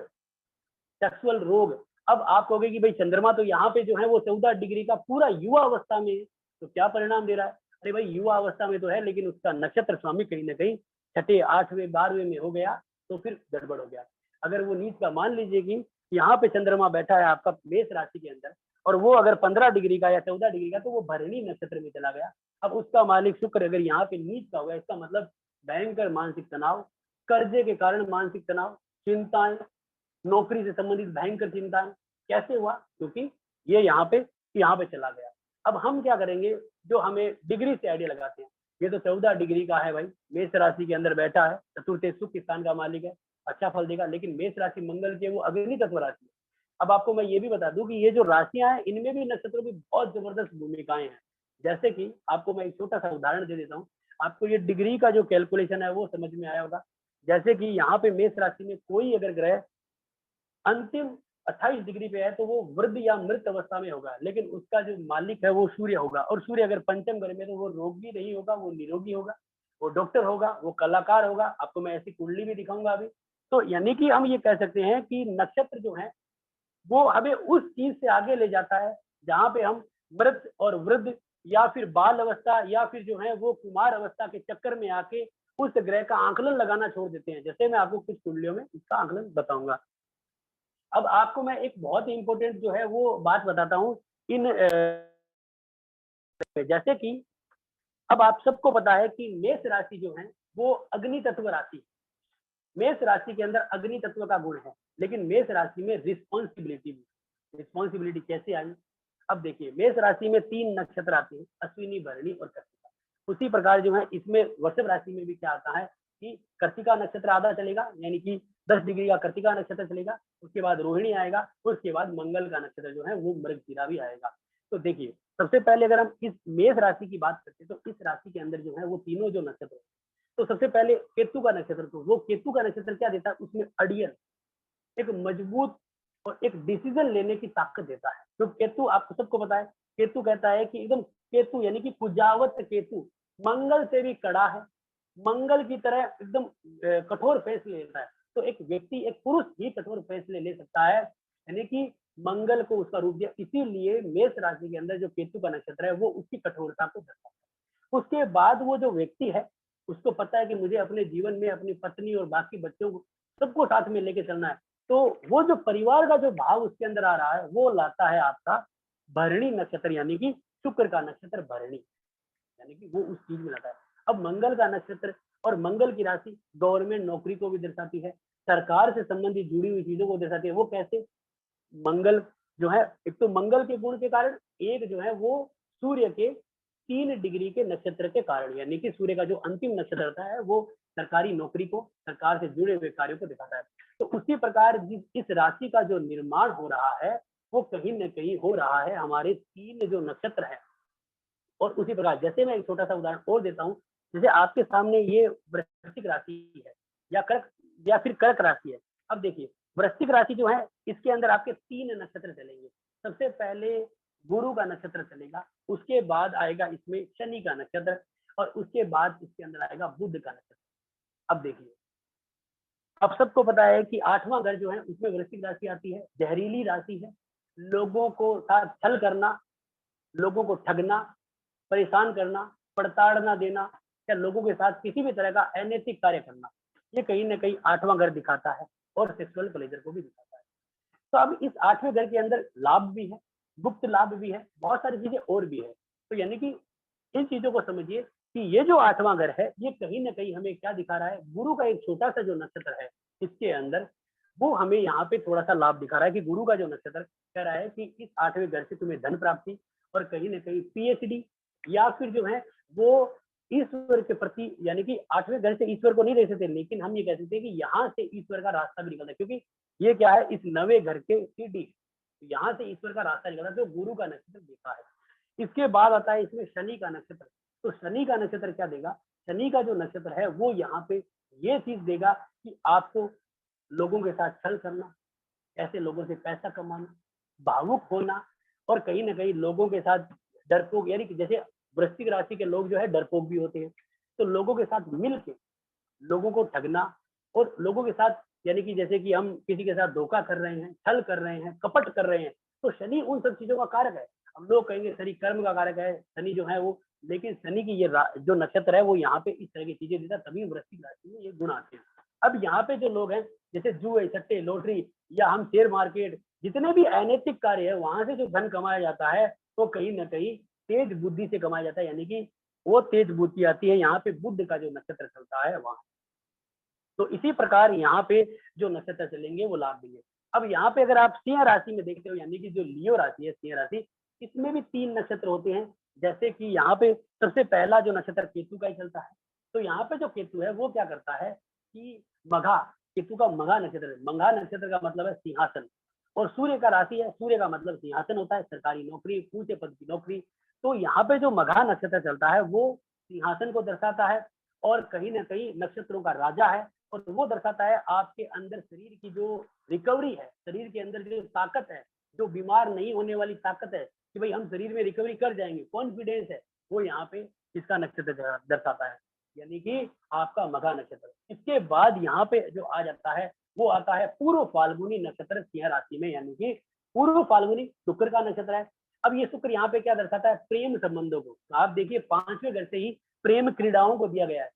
सेक्सुअल रोग। अब आप कहोगे कि भाई चंद्रमा तो यहाँ पे जो है वो 14 डिग्री का पूरा युवा अवस्था में है, तो क्या परिणाम दे रहा है? अरे भाई युवा अवस्था में तो है, लेकिन उसका नक्षत्र स्वामी कहीं ना कहीं 6ठे, 8वें, 12वें में हो गया, तो फिर गड़बड़ हो गया। अगर वो नीच का, मान लीजिए कि यहाँ पे चंद्रमा बैठा है आपका मेष राशि के अंदर, और वो अगर 15 डिग्री का या 14 डिग्री का, तो वो भरणी नक्षत्र में चला गया। अब उसका मालिक शुक्र अगर यहाँ पे नीच का होगा, इसका मतलब भयंकर मानसिक तनाव, कर्जे के कारण मानसिक तनाव, चिंताएं, नौकरी से संबंधित भयंकर चिंताएं। कैसे हुआ? क्योंकि ये यहाँ पे चला गया। अब हम क्या करेंगे, जो हमें डिग्री से आइडिया लगाते हैं, ये तो 14 डिग्री का है भाई, मेष राशि के अंदर बैठा है, चतुर्थ सुख स्थान का मालिक है, अच्छा फल देगा, लेकिन मेष राशि मंगल की वो अग्नि तत्व राशि है। अब आपको मैं ये भी बता दूं कि ये जो राशियां हैं इनमें भी नक्षत्रों की बहुत जबरदस्त भूमिकाएं हैं। जैसे कि आपको मैं एक छोटा सा उदाहरण दे देता हूँ, आपको ये डिग्री का जो कैलकुलेशन है वो समझ में आया होगा। जैसे कि यहाँ पे मेष राशि में कोई अगर ग्रह अंतिम 28 डिग्री पे है तो वो वृद्ध या मृत अवस्था में होगा, लेकिन उसका जो मालिक है वो सूर्य होगा, और सूर्य अगर पंचम घर में तो वो रोगी नहीं होगा, वो निरोगी होगा, वो डॉक्टर होगा, वो कलाकार होगा। आपको मैं ऐसी कुंडली भी दिखाऊंगा अभी। तो यानी कि हम ये कह सकते हैं कि नक्षत्र जो है वो हमें उस चीज से आगे ले जाता है जहां पे हम मृत और वृद्ध या फिर बाल अवस्था या फिर जो है वो कुमार अवस्था के चक्कर में आके उस ग्रह का आंकलन लगाना छोड़ देते हैं। जैसे मैं आपको कुछ कुंडलियों में इसका आंकलन बताऊंगा। अब आपको मैं एक बहुत ही इंपॉर्टेंट जो है वो बात बताता हूँ इन जैसे कि अब आप सबको पता है कि मेष राशि जो है वो अग्नि तत्व राशि, मेष राशि के अंदर अग्नि तत्व का गुण है, लेकिन मेष राशि में रिस्पॉन्सिबिलिटी कैसे आई? अब देखिए मेष राशि में 3 नक्षत्र आते हैं, अश्विनी, भरणी और कृत्तिका। उसी प्रकार जो है इसमें वृषभ राशि में भी क्या आता है कि कृत्तिका नक्षत्र आधा चलेगा, यानी कि 10 डिग्री का कृत्तिका नक्षत्र चलेगा, उसके बाद रोहिणी आएगा, उसके बाद मंगल का नक्षत्र जो है वो मृगशिरा भी आएगा। तो देखिए सबसे पहले अगर हम इस मेष राशि की बात करते हैं तो इस राशि के अंदर जो है वो तीनों जो नक्षत्र, तो सबसे पहले केतु का नक्षत्र, तो वो केतु का नक्षत्र क्या देता है? उसमें अड़ियल, एक मजबूत और एक डिसीजन लेने की ताकत देता है। तो केतु आपको सबको पता है, केतु कहता है कि एकदम केतु यानी कि कुजावत केतु, मंगल से भी कड़ा है, मंगल की तरह एकदम कठोर फैसले लेता है। तो एक व्यक्ति, एक पुरुष ही कठोर फैसले ले सकता है, यानी कि मंगल को उसका रूप दिया। इसीलिए मेष राशि के अंदर जो केतु का नक्षत्र है वो उसकी कठोरता को दर्शाता है। उसके बाद वो जो व्यक्ति है उसको पता है कि मुझे अपने जीवन में अपनी पत्नी और बाकी बच्चों को सबको साथ में लेके चलना है, तो वो जो परिवार का जो भाव उसके अंदर आ रहा है वो लाता है आपका भरणी नक्षत्र यानी कि शुक्र का नक्षत्र भरणी, यानी कि वो उस चीज में आता है। अब मंगल का नक्षत्र और मंगल की राशि गवर्नमेंट नौकरी को भी दर्शाती है, सरकार से संबंधित जुड़ी हुई चीजों को दर्शाती है। वो कैसे? मंगल जो है, एक तो मंगल के गुण के कारण, एक जो है वो सूर्य के 3 डिग्री के नक्षत्र के कारण, यानी कि सूर्य का जो अंतिम नक्षत्र होता है वो सरकारी नौकरी को, सरकार से जुड़े हुए कार्यों को दिखाता है। तो उसी प्रकार इस राशि का जो निर्माण हो रहा है वो कहीं न कहीं हो रहा है हमारे 3 जो नक्षत्र है। और उसी प्रकार जैसे मैं एक छोटा सा उदाहरण और देता हूँ, जैसे आपके सामने ये वृश्चिक राशि है या फिर कर्क राशि है। अब देखिए वृश्चिक राशि जो है इसके अंदर आपके 3 नक्षत्र चलेंगे। सबसे पहले गुरु का नक्षत्र चलेगा, उसके बाद आएगा इसमें शनि का नक्षत्र और उसके बाद इसके अंदर आएगा बुध का नक्षत्र। अब देखिए, अब सबको पता है कि 8वां घर जो है उसमें वृश्चिक राशि आती है, जहरीली राशि है, लोगों को साथ छल करना, लोगों को ठगना, परेशान करना, प्रताड़ना देना या लोगों के साथ किसी भी तरह का अनैतिक कार्य करना, ये कहीं ना कहीं 8वां घर दिखाता है और सेक्सुअल प्लेजर को भी दिखाता है। तो अब इस 8वें घर के अंदर लाभ भी है, गुप्त लाभ भी है, बहुत सारी चीजें और भी है। तो यानी कि इन चीजों को समझिए कि ये जो 8वां घर है ये कहीं ना कहीं हमें क्या दिखा रहा है, गुरु का एक छोटा सा जो नक्षत्र है इसके अंदर वो हमें यहाँ पे थोड़ा सा लाभ दिखा रहा है कि गुरु का जो नक्षत्र कह रहा है कि इस 8वें घर से तुम्हें धन प्राप्ति और कहीं ना कहीं पीएचडी या फिर जो है वो ईश्वर के प्रति, यानी कि 8वें घर से ईश्वर को नहीं देख सकते, लेकिन हम ये कह सकते हैं कि यहाँ से ईश्वर का रास्ता भी निकलता है, क्योंकि ये क्या है, इस 9वें घर के सीढ़ी, यहाँ से ईश्वर का रास्ता निकलता है जो गुरु का नक्षत्र देखा है। इसके बाद आता है इसमें शनि का नक्षत्र। तो शनि का नक्षत्र क्या देगा? शनि का जो नक्षत्र है वो यहाँ पे ये चीज देगा कि आपको लोगों के साथ छल करना, ऐसे लोगों से पैसा कमाना, भावुक होना और कहीं ना कहीं लोगों के साथ डरपोक, यानी कि जैसे वृश्चिक राशि के लोग जो है डरपोक भी होते हैं, तो लोगों के साथ मिलके लोगों को ठगना और लोगों के साथ, यानी कि जैसे कि हम किसी के साथ धोखा कर रहे हैं, छल कर रहे हैं, कपट कर रहे हैं, तो शनि उन सब चीजों का कारक है। हम लोग कहेंगे शनि कर्म का कारक है, शनि जो है वो, लेकिन शनि की ये जो नक्षत्र है वो यहाँ पे इस तरह की चीजें देता है, तभी वृश्चिक राशि में ये गुण आते हैं। अब यहाँ पे जो लोग हैं जैसे जुए, सट्टे, लॉटरी या हम शेयर मार्केट, जितने भी अनैतिक कार्य है वहां से जो धन कमाया जाता है वो कहीं ना कहीं तेज बुद्धि से कमाया जाता है, यानी कि वो तेज बुद्धि आती है यहाँ पे बुध का जो नक्षत्र चलता है वहां। तो इसी प्रकार यहाँ पे जो नक्षत्र चलेंगे वो लाभ देंगे। अब यहाँ पे अगर आप सिंह राशि में देखते हो, यानी कि जो लियो राशि है सिंह राशि, इसमें भी 3 नक्षत्र होते हैं। जैसे कि यहाँ पे सबसे पहला जो नक्षत्र केतु का ही चलता है। तो यहाँ पे जो केतु है वो क्या करता है कि मघा, केतु का मघा नक्षत्र है। मघा नक्षत्र का मतलब है सिंहासन, और सूर्य का राशि है, सूर्य का मतलब सिंहासन होता है, सरकारी नौकरी, ऊंचे पद की नौकरी। तो यहाँ पे जो मघा नक्षत्र चलता है वो सिंहासन को दर्शाता है और कहीं ना कहीं नक्षत्रों का राजा है, और वो दर्शाता है आपके अंदर शरीर की जो रिकवरी है, शरीर के अंदर जो ताकत है, जो बीमार नहीं होने वाली ताकत है कि भाई हम शरीर में रिकवरी कर जाएंगे, कॉन्फिडेंस है, वो यहाँ पे इसका नक्षत्र दर्शाता है, यानी कि आपका मघा नक्षत्र। इसके बाद यहाँ पे जो आ जाता है वो आता है पूर्व फाल्गुनी नक्षत्र सिंह राशि में, यानी कि पूर्व फाल्गुनी शुक्र का नक्षत्र है। अब ये शुक्र यहाँ पे क्या दर्शाता है? प्रेम संबंधों को। तो आप देखिए 5वें घर से ही प्रेम क्रीड़ाओं को दिया गया है,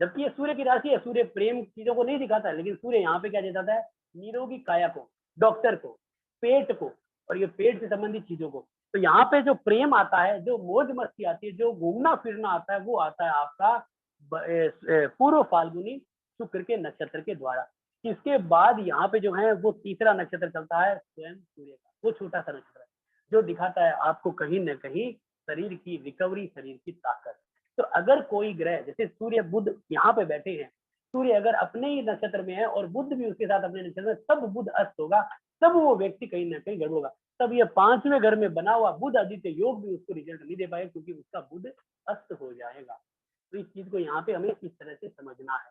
जबकि ये सूर्य की राशि है, सूर्य प्रेम चीजों को नहीं दिखाता है, लेकिन सूर्य यहाँ पे क्या दिखाता है? निरोगी काया को, डॉक्टर को, पेट को, और ये पेट से संबंधित चीजों को। तो यहाँ पे जो प्रेम आता है, जो मौज मस्ती आती है, जो घूमना फिरना आता है, वो आता है आपका पूर्व फाल्गुनी शुक्र के नक्षत्र के द्वारा। इसके बाद यहाँ पे जो है वो तीसरा नक्षत्र चलता है स्वयं सूर्य का, वो छोटा सा नक्षत्र है जो दिखाता है आपको कहीं न कहीं शरीर की रिकवरी, शरीर की ताकत। तो अगर कोई ग्रह जैसे सूर्य बुध यहाँ पे बैठे हैं, सूर्य अगर अपने ही नक्षत्र में है और बुध भी उसके साथ अपने नक्षत्र में, तब बुध अस्त होगा, तब वो व्यक्ति कहीं ना कहीं गड़बड़ होगा। तब ये 5वें घर में बना हुआ बुध आदित्य योग भी उसको रिजल्ट नहीं दे पाएगा, क्योंकि उसका बुध अस्त हो जाएगा। तो इस चीज को यहाँ पे हमें इस तरह से समझना है।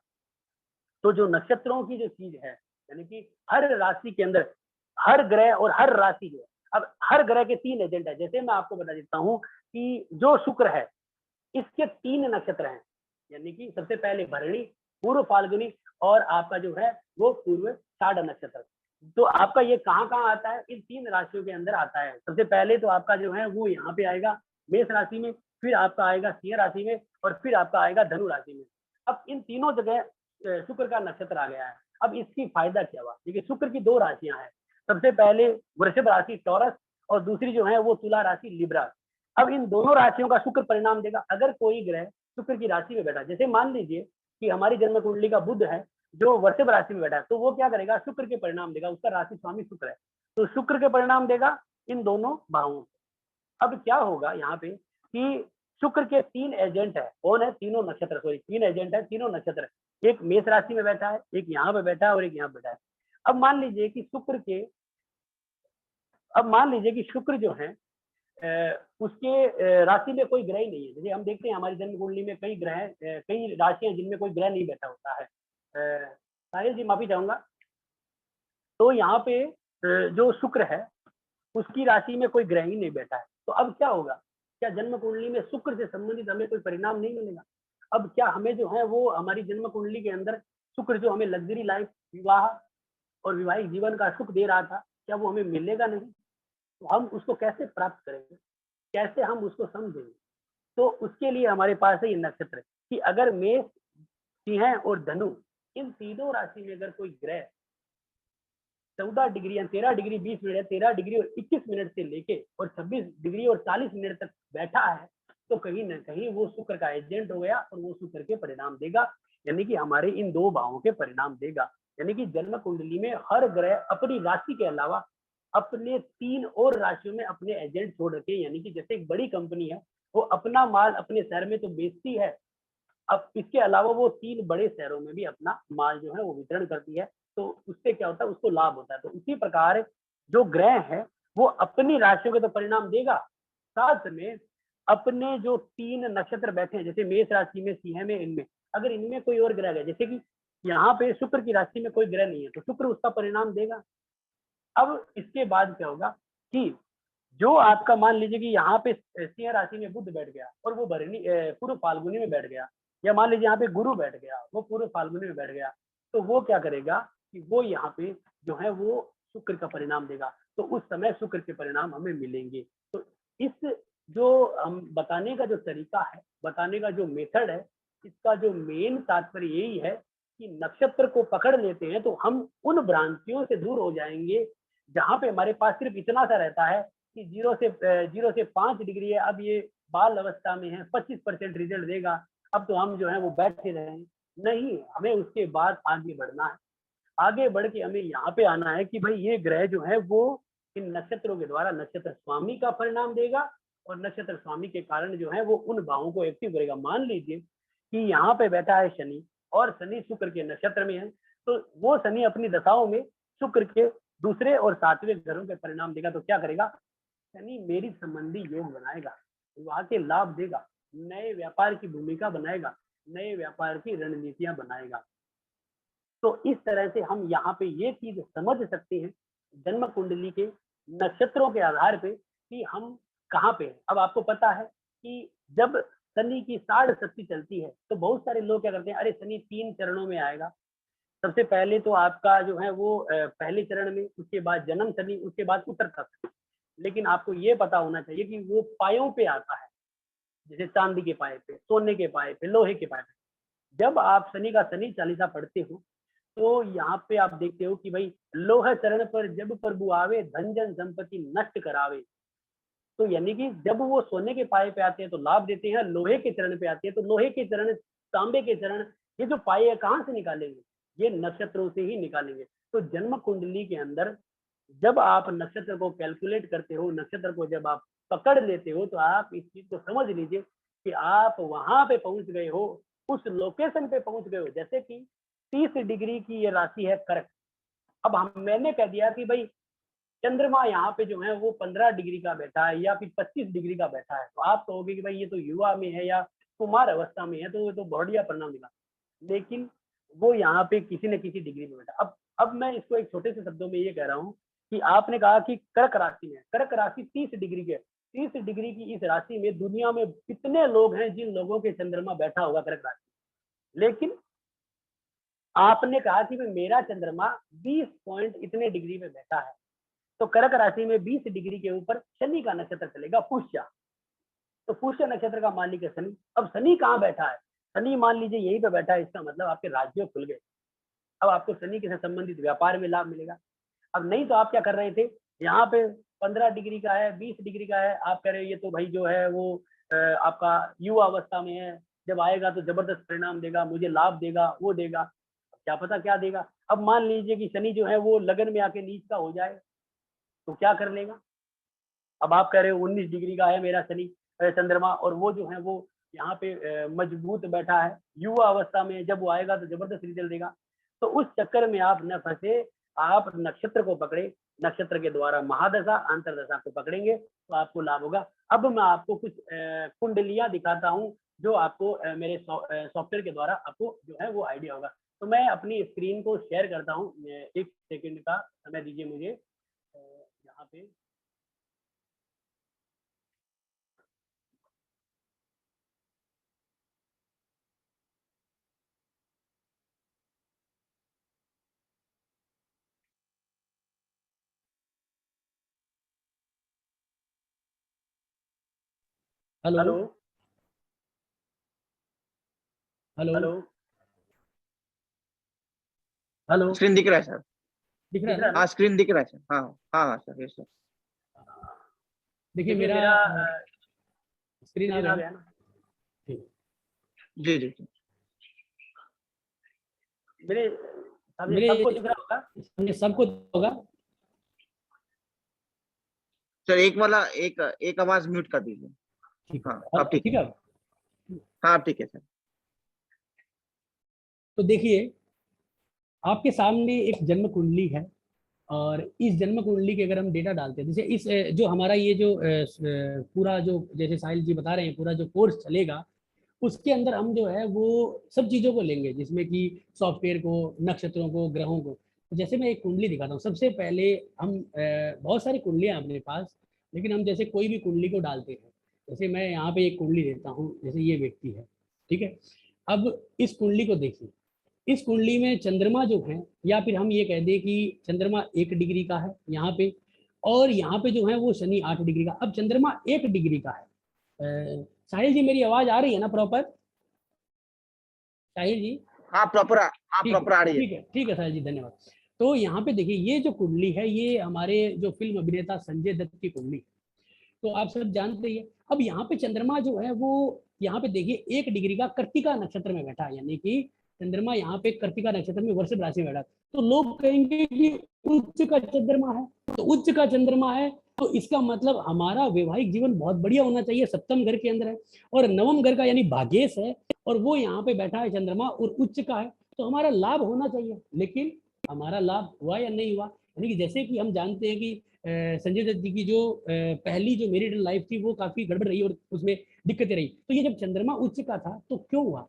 तो जो नक्षत्रों की जो चीज है, यानी कि हर राशि के अंदर हर ग्रह और हर राशि जो है, अब हर ग्रह के 3 एजेंट है। जैसे मैं आपको बता देता हूँ कि जो शुक्र है इसके 3 नक्षत्र हैं, यानी कि सबसे पहले भरणी, पूर्व फाल्गुनी और आपका जो है वो पूर्व षाढ़ नक्षत्र। तो आपका ये कहाँ कहाँ आता है? इन 3 राशियों के अंदर आता है। सबसे पहले तो आपका जो है वो यहाँ पे आएगा मेष राशि में, फिर आपका आएगा सिंह राशि में और फिर आपका आएगा धनु राशि में। अब इन तीनों जगह शुक्र का नक्षत्र आ गया है। अब इसकी फायदा क्या हुआ? देखिए शुक्र की 2 राशियां हैं। सबसे पहले वृषभ राशि टॉरस और दूसरी जो है वो तुला राशि लिब्रा। अब इन दोनों राशियों का शुक्र परिणाम देगा। अगर कोई ग्रह शुक्र की राशि में बैठा, जैसे मान लीजिए कि हमारी जन्म कुंडली का बुध है जो वृषभ राशि में बैठा है, तो वो क्या करेगा, शुक्र के परिणाम देगा। उसका राशि स्वामी शुक्र है, तो शुक्र के परिणाम देगा इन दोनों भावों। अब क्या होगा यहाँ पे कि शुक्र के 3 एजेंट है। कौन है? तीनों नक्षत्र, सॉरी 3 एजेंट है, तीनों नक्षत्र। एक मेष राशि में बैठा है, एक यहाँ पे बैठा है और एक यहाँ पे बैठा है। अब मान लीजिए कि शुक्र जो है उसके राशि में कोई ग्रह ही नहीं है। जैसे हम देखते हैं हमारी जन्म कुंडली में कई ग्रह कई राशियां जिनमें कोई ग्रह नहीं बैठा होता है। साहिल जी माफी चाहूंगा। तो यहाँ पे जो शुक्र है उसकी राशि में कोई ग्रह ही नहीं बैठा है। तो अब क्या होगा, क्या जन्म कुंडली में शुक्र से संबंधित हमें कोई परिणाम नहीं मिलेगा? अब क्या हमें जो है वो हमारी जन्म कुंडली के अंदर शुक्र जो हमें लग्जरी लाइफ, विवाह और वैवाहिक जीवन का सुख दे रहा था, क्या वो हमें मिलेगा नहीं? तो हम उसको कैसे प्राप्त करेंगे, कैसे हम उसको समझेंगे? तो उसके लिए हमारे पास है ये नक्षत्र कि अगर मेष, सिंह और धनु इन तीनों राशि में अगर कोई ग्रह 14 डिग्री या 13 डिग्री 20 मिनट, 13 डिग्री और 21 मिनट से लेके और 26 डिग्री और 40 मिनट तक बैठा है, तो कहीं ना कहीं वो शुक्र का एजेंट हो गया और वो शुक्र के परिणाम देगा, यानी कि हमारे इन दो भावों के परिणाम देगा। यानी कि जन्म कुंडली में हर ग्रह अपनी राशि के अलावा अपने 3 और राशियों में अपने एजेंट छोड़ रखे। यानी कि जैसे एक बड़ी कंपनी है, वो अपना माल अपने शहर में तो बेचती है, अब इसके अलावा वो 3 बड़े शहरों में भी अपना माल जो है वो वितरण करती है, तो उससे क्या होता है, उसको लाभ होता है। तो उसी प्रकार जो ग्रह है वो अपनी राशियों के तो परिणाम देगा, साथ में अपने जो 3 नक्षत्र बैठे हैं, जैसे मेष राशि में, सिंह में, इनमें अगर इनमें कोई और ग्रह है, जैसे कि यहाँ पे शुक्र की राशि में कोई ग्रह नहीं है, तो शुक्र उसका परिणाम देगा। अब इसके बाद क्या होगा कि जो आपका मान लीजिए कि यहाँ पे सिंह राशि में बुध बैठ गया और वो भरणी पूर्व फाल्गुनी में बैठ गया, या मान लीजिए यहाँ पे गुरु बैठ गया, वो पूर्व फाल्गुनी में बैठ गया, तो वो क्या करेगा कि वो यहाँ पे जो है वो शुक्र का परिणाम देगा। तो उस समय शुक्र के परिणाम हमें मिलेंगे। तो इस जो हम बताने का जो तरीका है, बताने का जो मेथड है, इसका जो मेन तात्पर्य यही है कि नक्षत्र को पकड़ लेते हैं तो हम उन भ्रांतियों से दूर हो जाएंगे जहां पे हमारे पास सिर्फ इतना सा रहता है कि 0 से 5 डिग्री है, अब ये बाल अवस्था में है, 25% रिजल्ट देगा, अब तो हम जो है वो बैठे रहें। नहीं, हमें उसके बाद आगे बढ़ना है। आगे बढ़ के हमें यहाँ पे आना है कि भाई ये ग्रह जो है वो इन नक्षत्रों के द्वारा नक्षत्र स्वामी का परिणाम देगा और नक्षत्र स्वामी के कारण जो है वो उन भावों को एक्टिव करेगा। मान लीजिए कि यहाँ पे बैठा है शनि और शनि शुक्र के नक्षत्र में है, तो वो शनि अपनी दशाओं में शुक्र के दूसरे और 7वें घरों के परिणाम देगा। तो क्या करेगा, शनि मेरी संबंधी योग बनाएगा, विवाह के लाभ देगा, नए व्यापार की भूमिका बनाएगा, नए व्यापार की रणनीतियां बनाएगा। तो इस तरह से हम यहाँ पे ये चीज समझ सकते हैं जन्म कुंडली के नक्षत्रों के आधार पे कि हम कहाँ पे हैं। अब आपको पता है कि जब शनि की साढ़ शक्ति चलती है तो बहुत सारे लोग क्या करते हैं, अरे शनि 3 चरणों में आएगा। सबसे पहले तो आपका जो है वो पहले चरण में, उसके बाद जन्म शनि, उसके बाद उत्तर तक। लेकिन आपको ये पता होना चाहिए कि वो पायों पे आता है, जैसे चांदी के पाए पे, सोने के पाए पे, लोहे के पाए पे। जब आप शनि का शनि चालीसा पढ़ते हो तो यहाँ पे आप देखते हो कि भाई लोह चरण पर जब प्रभु आवे, धन जन संपत्ति नष्ट करावे। तो यानी कि जब वो सोने के पाए पे आते हैं तो लाभ देते हैं, लोहे के चरण पे आते हैं तो लोहे के चरण, तांबे के चरण, ये जो पाए है कहाँ से निकालेंगे, ये नक्षत्रों से ही निकालेंगे। तो जन्म कुंडली के अंदर जब आप नक्षत्र को कैलकुलेट करते हो, नक्षत्र को जब आप पकड़ लेते हो, तो आप इस चीज को समझ लीजिए कि आप वहां पे पहुंच गए हो, उस लोकेशन पे पहुंच गए हो। जैसे कि 30 डिग्री की ये राशि है कर्क। अब मैंने कह दिया कि भाई चंद्रमा यहाँ पे जो है वो 15 डिग्री का बैठा है या फिर 25 डिग्री का बैठा है, तो आप कहोगे कि भाई ये तो युवा में है या कुमार अवस्था में है, तो वो तो बढ़िया परिणाम मिला। लेकिन वो यहाँ पे किसी न किसी डिग्री में बैठा। अब मैं इसको एक छोटे से शब्दों में ये कह रहा हूँ कि आपने कहा कि कर्क राशि में, कर्क राशि 30 डिग्री के, 30 डिग्री की इस राशि में दुनिया में कितने लोग हैं जिन लोगों के चंद्रमा बैठा होगा कर्क राशि। लेकिन आपने कहा कि मेरा चंद्रमा 20 पॉइंट इतने डिग्री में बैठा है, तो कर्क राशि में 20 डिग्री के ऊपर शनि का नक्षत्र चलेगा, पुष्य। तो पुष्य नक्षत्र का मालिक है शनि। अब शनि कहाँ बैठा है, शनि मान लीजिए यहीं पे बैठा है, इसका मतलब आपके राज्य खुल गए। अब आपको शनि के साथ संबंधित व्यापार में लाभ मिलेगा। अब नहीं तो आप क्या कर रहे थे, यहाँ पे 15 डिग्री का है, 20 डिग्री का है, आप कह रहे हैं ये तो भाई जो है वो आपका युवा अवस्था में है, जब आएगा तो जबरदस्त परिणाम देगा, मुझे लाभ देगा, वो देगा, क्या पता क्या देगा। अब मान लीजिए कि शनि जो है वो लगन में आके नीच का हो जाए, तो क्या कर लेगा। अब आप कह रहे हो 19 डिग्री का है मेरा शनि चंद्रमा, और वो जो है वो यहाँ पे मजबूत बैठा है युवा अवस्था में, जब वो आएगा तो जबरदस्त रिजल्ट देगा। तो उस चक्कर में आप न फंसे, आप नक्षत्र को पकड़े, नक्षत्र के द्वारा महादशा अंतरदशा को पकड़ेंगे तो आपको लाभ होगा। अब मैं आपको कुछ कुंडलियां दिखाता हूँ जो आपको मेरे सॉफ्टवेयर के द्वारा आपको जो है वो आइडिया होगा। तो मैं अपनी स्क्रीन को शेयर करता हूँ, 1 सेकंड का समय दीजिए मुझे। यहाँ पे hello hello hello hello hello. Screen दिख रहा है सर? दिख रहा दिख है रहा ना? है ना? हाँ स्क्रीन दिख रहा है सर। हाँ हाँ हाँ सर, यस सर। देखिए देखिए मेरा मेरा स्क्रीन आ स्क्रीन आ गया। गया ना। ठीक। जी जी जी। मेरे सामने मेरे सबको दिख रहा होगा। सामने सबको होगा। सर एक वाला एक एक आवाज म्यूट कर दीजिए। ठीक हाँ है, अब ठीक ठीक है। है। हाँ अब ठीक है सर। तो देखिए आपके सामने एक जन्म कुंडली है, और इस जन्म कुंडली के अगर हम डेटा डालते हैं, जैसे इस जो हमारा ये जो पूरा जो जैसे साहिल जी बता रहे हैं पूरा जो कोर्स चलेगा, उसके अंदर हम जो है वो सब चीज़ों को लेंगे, जिसमें कि सॉफ्टवेयर को, नक्षत्रों को, ग्रहों को। तो जैसे मैं एक कुंडली दिखाता हूँ। सबसे पहले हम बहुत सारी कुंडलियाँ हैं अपने पास, लेकिन हम जैसे कोई भी कुंडली को डालते हैं, जैसे मैं यहाँ पे एक कुंडली देता हूँ, जैसे ये व्यक्ति है, ठीक है। अब इस कुंडली को देखिए, इस कुंडली में चंद्रमा जो है, या फिर हम ये कह दें कि चंद्रमा 1 डिग्री का है यहाँ पे, और यहाँ पे जो है वो शनि 8 डिग्री का। अब चंद्रमा 1 डिग्री का है। साहिल जी मेरी आवाज आ रही है ना प्रॉपर? साहिल जी? हाँ प्रॉपर, हाँ ठीक है, प्रॉपर आ रही है। ठीक है, ठीक है साहिल जी, धन्यवाद। तो यहाँ पे देखिए ये जो कुंडली है, ये हमारे जो फिल्म अभिनेता संजय दत्त की कुंडली, तो आप सब जानते ही है। अब यहाँ पे चंद्रमा जो है वो, यहाँ पे देखिए 1 डिग्री का कृत्तिका नक्षत्र में बैठा है, यानी कि चंद्रमा यहाँ पे कृत्तिका नक्षत्र में वृषभ राशि में बैठा है। तो लोग कहेंगे कि उच्च का चंद्रमा है, तो उच्च का चंद्रमा है तो इसका मतलब हमारा वैवाहिक जीवन बहुत बढ़िया होना चाहिए, सप्तम घर के अंदर है, और नवम घर का यानी भाग्येश है, और वो यहाँ पे बैठा है चंद्रमा और उच्च का है, तो हमारा लाभ होना चाहिए। लेकिन हमारा लाभ हुआ या नहीं हुआ? यानी कि जैसे कि हम जानते हैं कि संजय दत्त जी की जो पहली जो मैरिड लाइफ थी वो काफी गड़बड़ रही और उसमें दिक्कतें रही। तो ये जब चंद्रमा उच्च का था तो क्यों हुआ?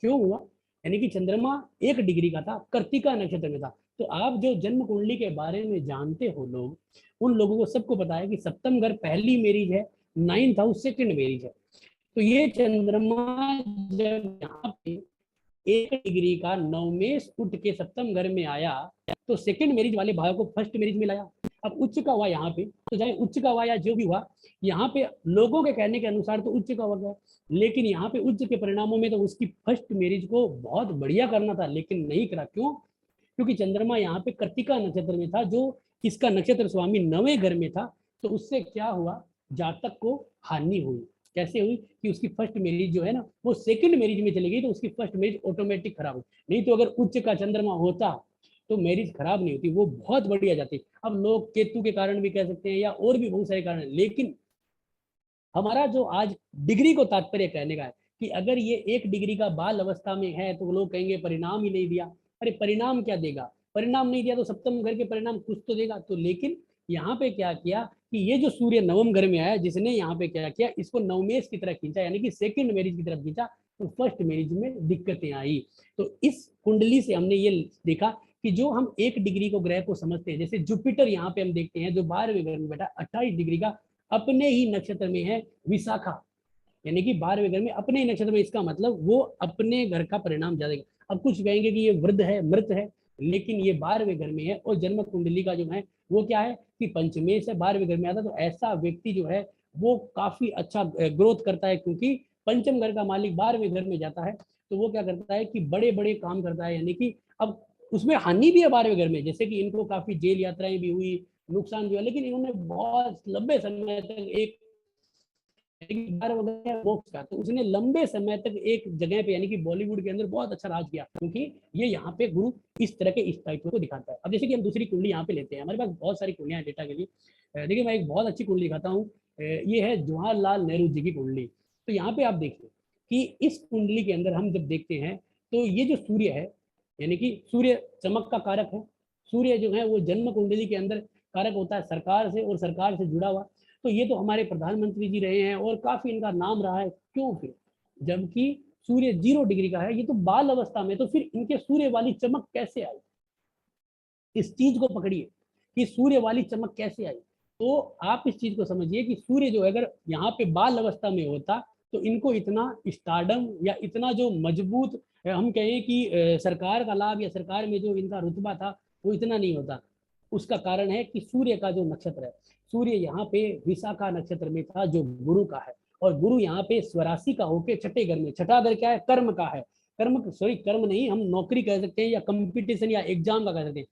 क्यों हुआ? यानी कि चंद्रमा 1 डिग्री का था, कृत्तिका नक्षत्र में था। तो आप जो जन्म कुंडली के बारे में जानते हो लोग, उन लोगों को सबको पता है कि सप्तम घर पहली मैरिज है, 9th हाउस सेकंड मैरिज है। तो ये चंद्रमा जब यहाँ पे 1 डिग्री का नवमेश उठ के सप्तम घर में आया, तो सेकंड मैरिज वाले भाव को फर्स्ट मैरिज में लाया। अब उच्च का हुआ यहाँ पे, तो चाहे उच्च का हुआ या जो भी हुआ, यहाँ पे लोगों के कहने के अनुसार तो उच्च का हो गया, लेकिन यहाँ पे उच्च के परिणामों में तो उसकी फर्स्ट मैरिज को बहुत बढ़िया करना था, लेकिन नहीं करा। क्यों? क्योंकि चंद्रमा यहाँ पे कृत्तिका नक्षत्र में था, जो इसका नक्षत्र स्वामी 9वें घर में था। तो उससे क्या हुआ, जातक को हानि हुई। कैसे हुई? कि उसकी फर्स्ट मैरिज जो है ना वो सेकंड मैरिज में चली गई, तो उसकी फर्स्ट मैरिज ऑटोमेटिक खराब हुई। नहीं तो अगर उच्च का चंद्रमा होता तो मैरिज खराब नहीं होती, वो बहुत बढ़िया जाती। अब लोग केतु के कारण भी कह सकते हैं या और भी बहुत सारे कारण, लेकिन हमारा जो आज डिग्री को तात्पर्य कहने का है कि अगर ये 1 डिग्री का बाल अवस्था में है तो लोग कहेंगे परिणाम ही नहीं दिया। अरे परिणाम क्या देगा? परिणाम नहीं दिया तो सप्तम घर के परिणाम कुछ तो देगा। तो लेकिन यहाँ पे क्या किया कि ये जो सूर्य नवम घर में आया, जिसने यहाँ पे क्या किया, इसको नवमेश की तरफ खींचा, यानी कि सेकंड मैरिज की तरफ खींचा, तो फर्स्ट मैरिज में दिक्कतें आई। तो इस कुंडली से हमने ये देखा कि जो हम 1 डिग्री को ग्रह को समझते हैं, जैसे जुपिटर यहाँ पे हम देखते हैं जो 12वें घर में बैठा 28 डिग्री का, अपने ही नक्षत्र में है विशाखा, यानी कि 12वें घर में अपने ही नक्षत्र में, इसका मतलब वो अपने घर का परिणाम ज्यादा। अब कुछ कहेंगे कि ये वृद्ध है, मृत है, लेकिन ये 12वें घर में है, और जन्म कुंडली का जो है वो क्या है कि पंचमेश है, 12वें घर में आता। तो ऐसा व्यक्ति जो है वो काफी अच्छा ग्रोथ करता है, क्योंकि पंचम घर का मालिक 12वें घर में जाता है, तो वो क्या करता है कि बड़े बड़े काम करता है। यानी कि अब उसमें हानि भी है 12वें घर में, जैसे कि इनको काफी जेल यात्राएं भी हुई, नुकसान जो है, लेकिन इन्होंने बहुत लंबे समय तक एक बार वगैरह मोक्ष का, तो उसने लंबे समय तक एक जगह पे यानी कि बॉलीवुड के अंदर बहुत अच्छा राज किया, क्योंकि ये यहाँ पे गुरु इस तरह के इस टाइप को दिखाता है। अब जैसे कि हम दूसरी कुंडली यहाँ पे लेते हैं, हमारे पास बहुत सारी कुंडलियां हैं डेटा के लिए। देखिए मैं एक बहुत अच्छी कुंडली दिखाता हूँ, ये है जवाहरलाल नेहरू जी की कुंडली। तो यहाँ पे आप देखिए कि इस कुंडली के अंदर हम जब देखते हैं तो ये जो सूर्य है, यानी कि सूर्य चमक का कारक है। सूर्य जो है वो जन्म कुंडली के अंदर कारक होता है सरकार से, और सरकार से जुड़ा हुआ। तो ये तो हमारे प्रधानमंत्री जी रहे हैं और काफी इनका नाम रहा है, क्यों फिर जबकि सूर्य 0 डिग्री का है, ये तो बाल अवस्था में, तो फिर इनके सूर्य वाली चमक कैसे आई? इस चीज को पकड़िए कि सूर्य वाली चमक कैसे आई। तो आप इस चीज को समझिए कि सूर्य जो अगर यहाँ पे बाल अवस्था में होता तो इनको इतना स्टारडम या इतना जो मजबूत हम कहें कि सरकार का लाभ या सरकार में जो इनका रुतबा था वो इतना नहीं होता। उसका कारण है कि सूर्य का जो नक्षत्र है, सूर्य यहाँ पे विशाखा नक्षत्र में था जो गुरु का है, और गुरु यहाँ पे स्वराशि का होके छठे घर में, छठा घर क्या है? कर्म का है। कर्म सॉरी कर्म नहीं, हम नौकरी कह सकते हैं या कंपटीशन या एग्जाम का कह सकते हैं।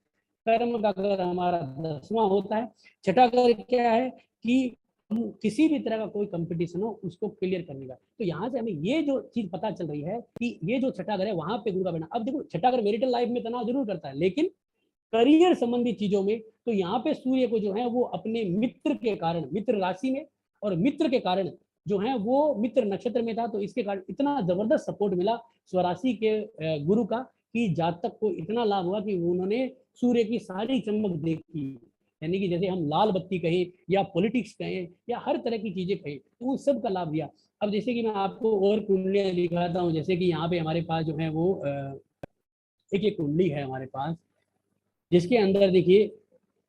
कर्म का घर हमारा 10वां होता है। छठा घर क्या है कि किसी भी तरह का कोई कंपटीशन हो उसको क्लियर करने का। तो यहाँ से हमें ये जो चीज पता चल रही है कि ये जो छठा घर है वहां पे गुरु का बैठना। अब देखो छठा घर मैरिटल लाइफ में तनाव जरूर करता है, लेकिन करियर संबंधी चीजों में तो यहाँ पे सूर्य को जो है वो अपने मित्र के कारण, मित्र राशि में और मित्र के कारण जो है वो मित्र नक्षत्र में था, तो इसके कारण इतना जबरदस्त सपोर्ट मिला स्वराशि के गुरु का कि जातक को इतना लाभ हुआ कि उन्होंने सूर्य की सारी चमक देखी। यानी कि जैसे हम लाल बत्ती कहें या पॉलिटिक्स कहें या हर तरह की चीजें कहें तो उस सब का लाभ दिया। अब जैसे कि मैं आपको और कुंडलियां दिखाता हूँ, जैसे कि यहाँ पे हमारे पास जो है वो एक कुंडली है हमारे पास, जिसके अंदर देखिए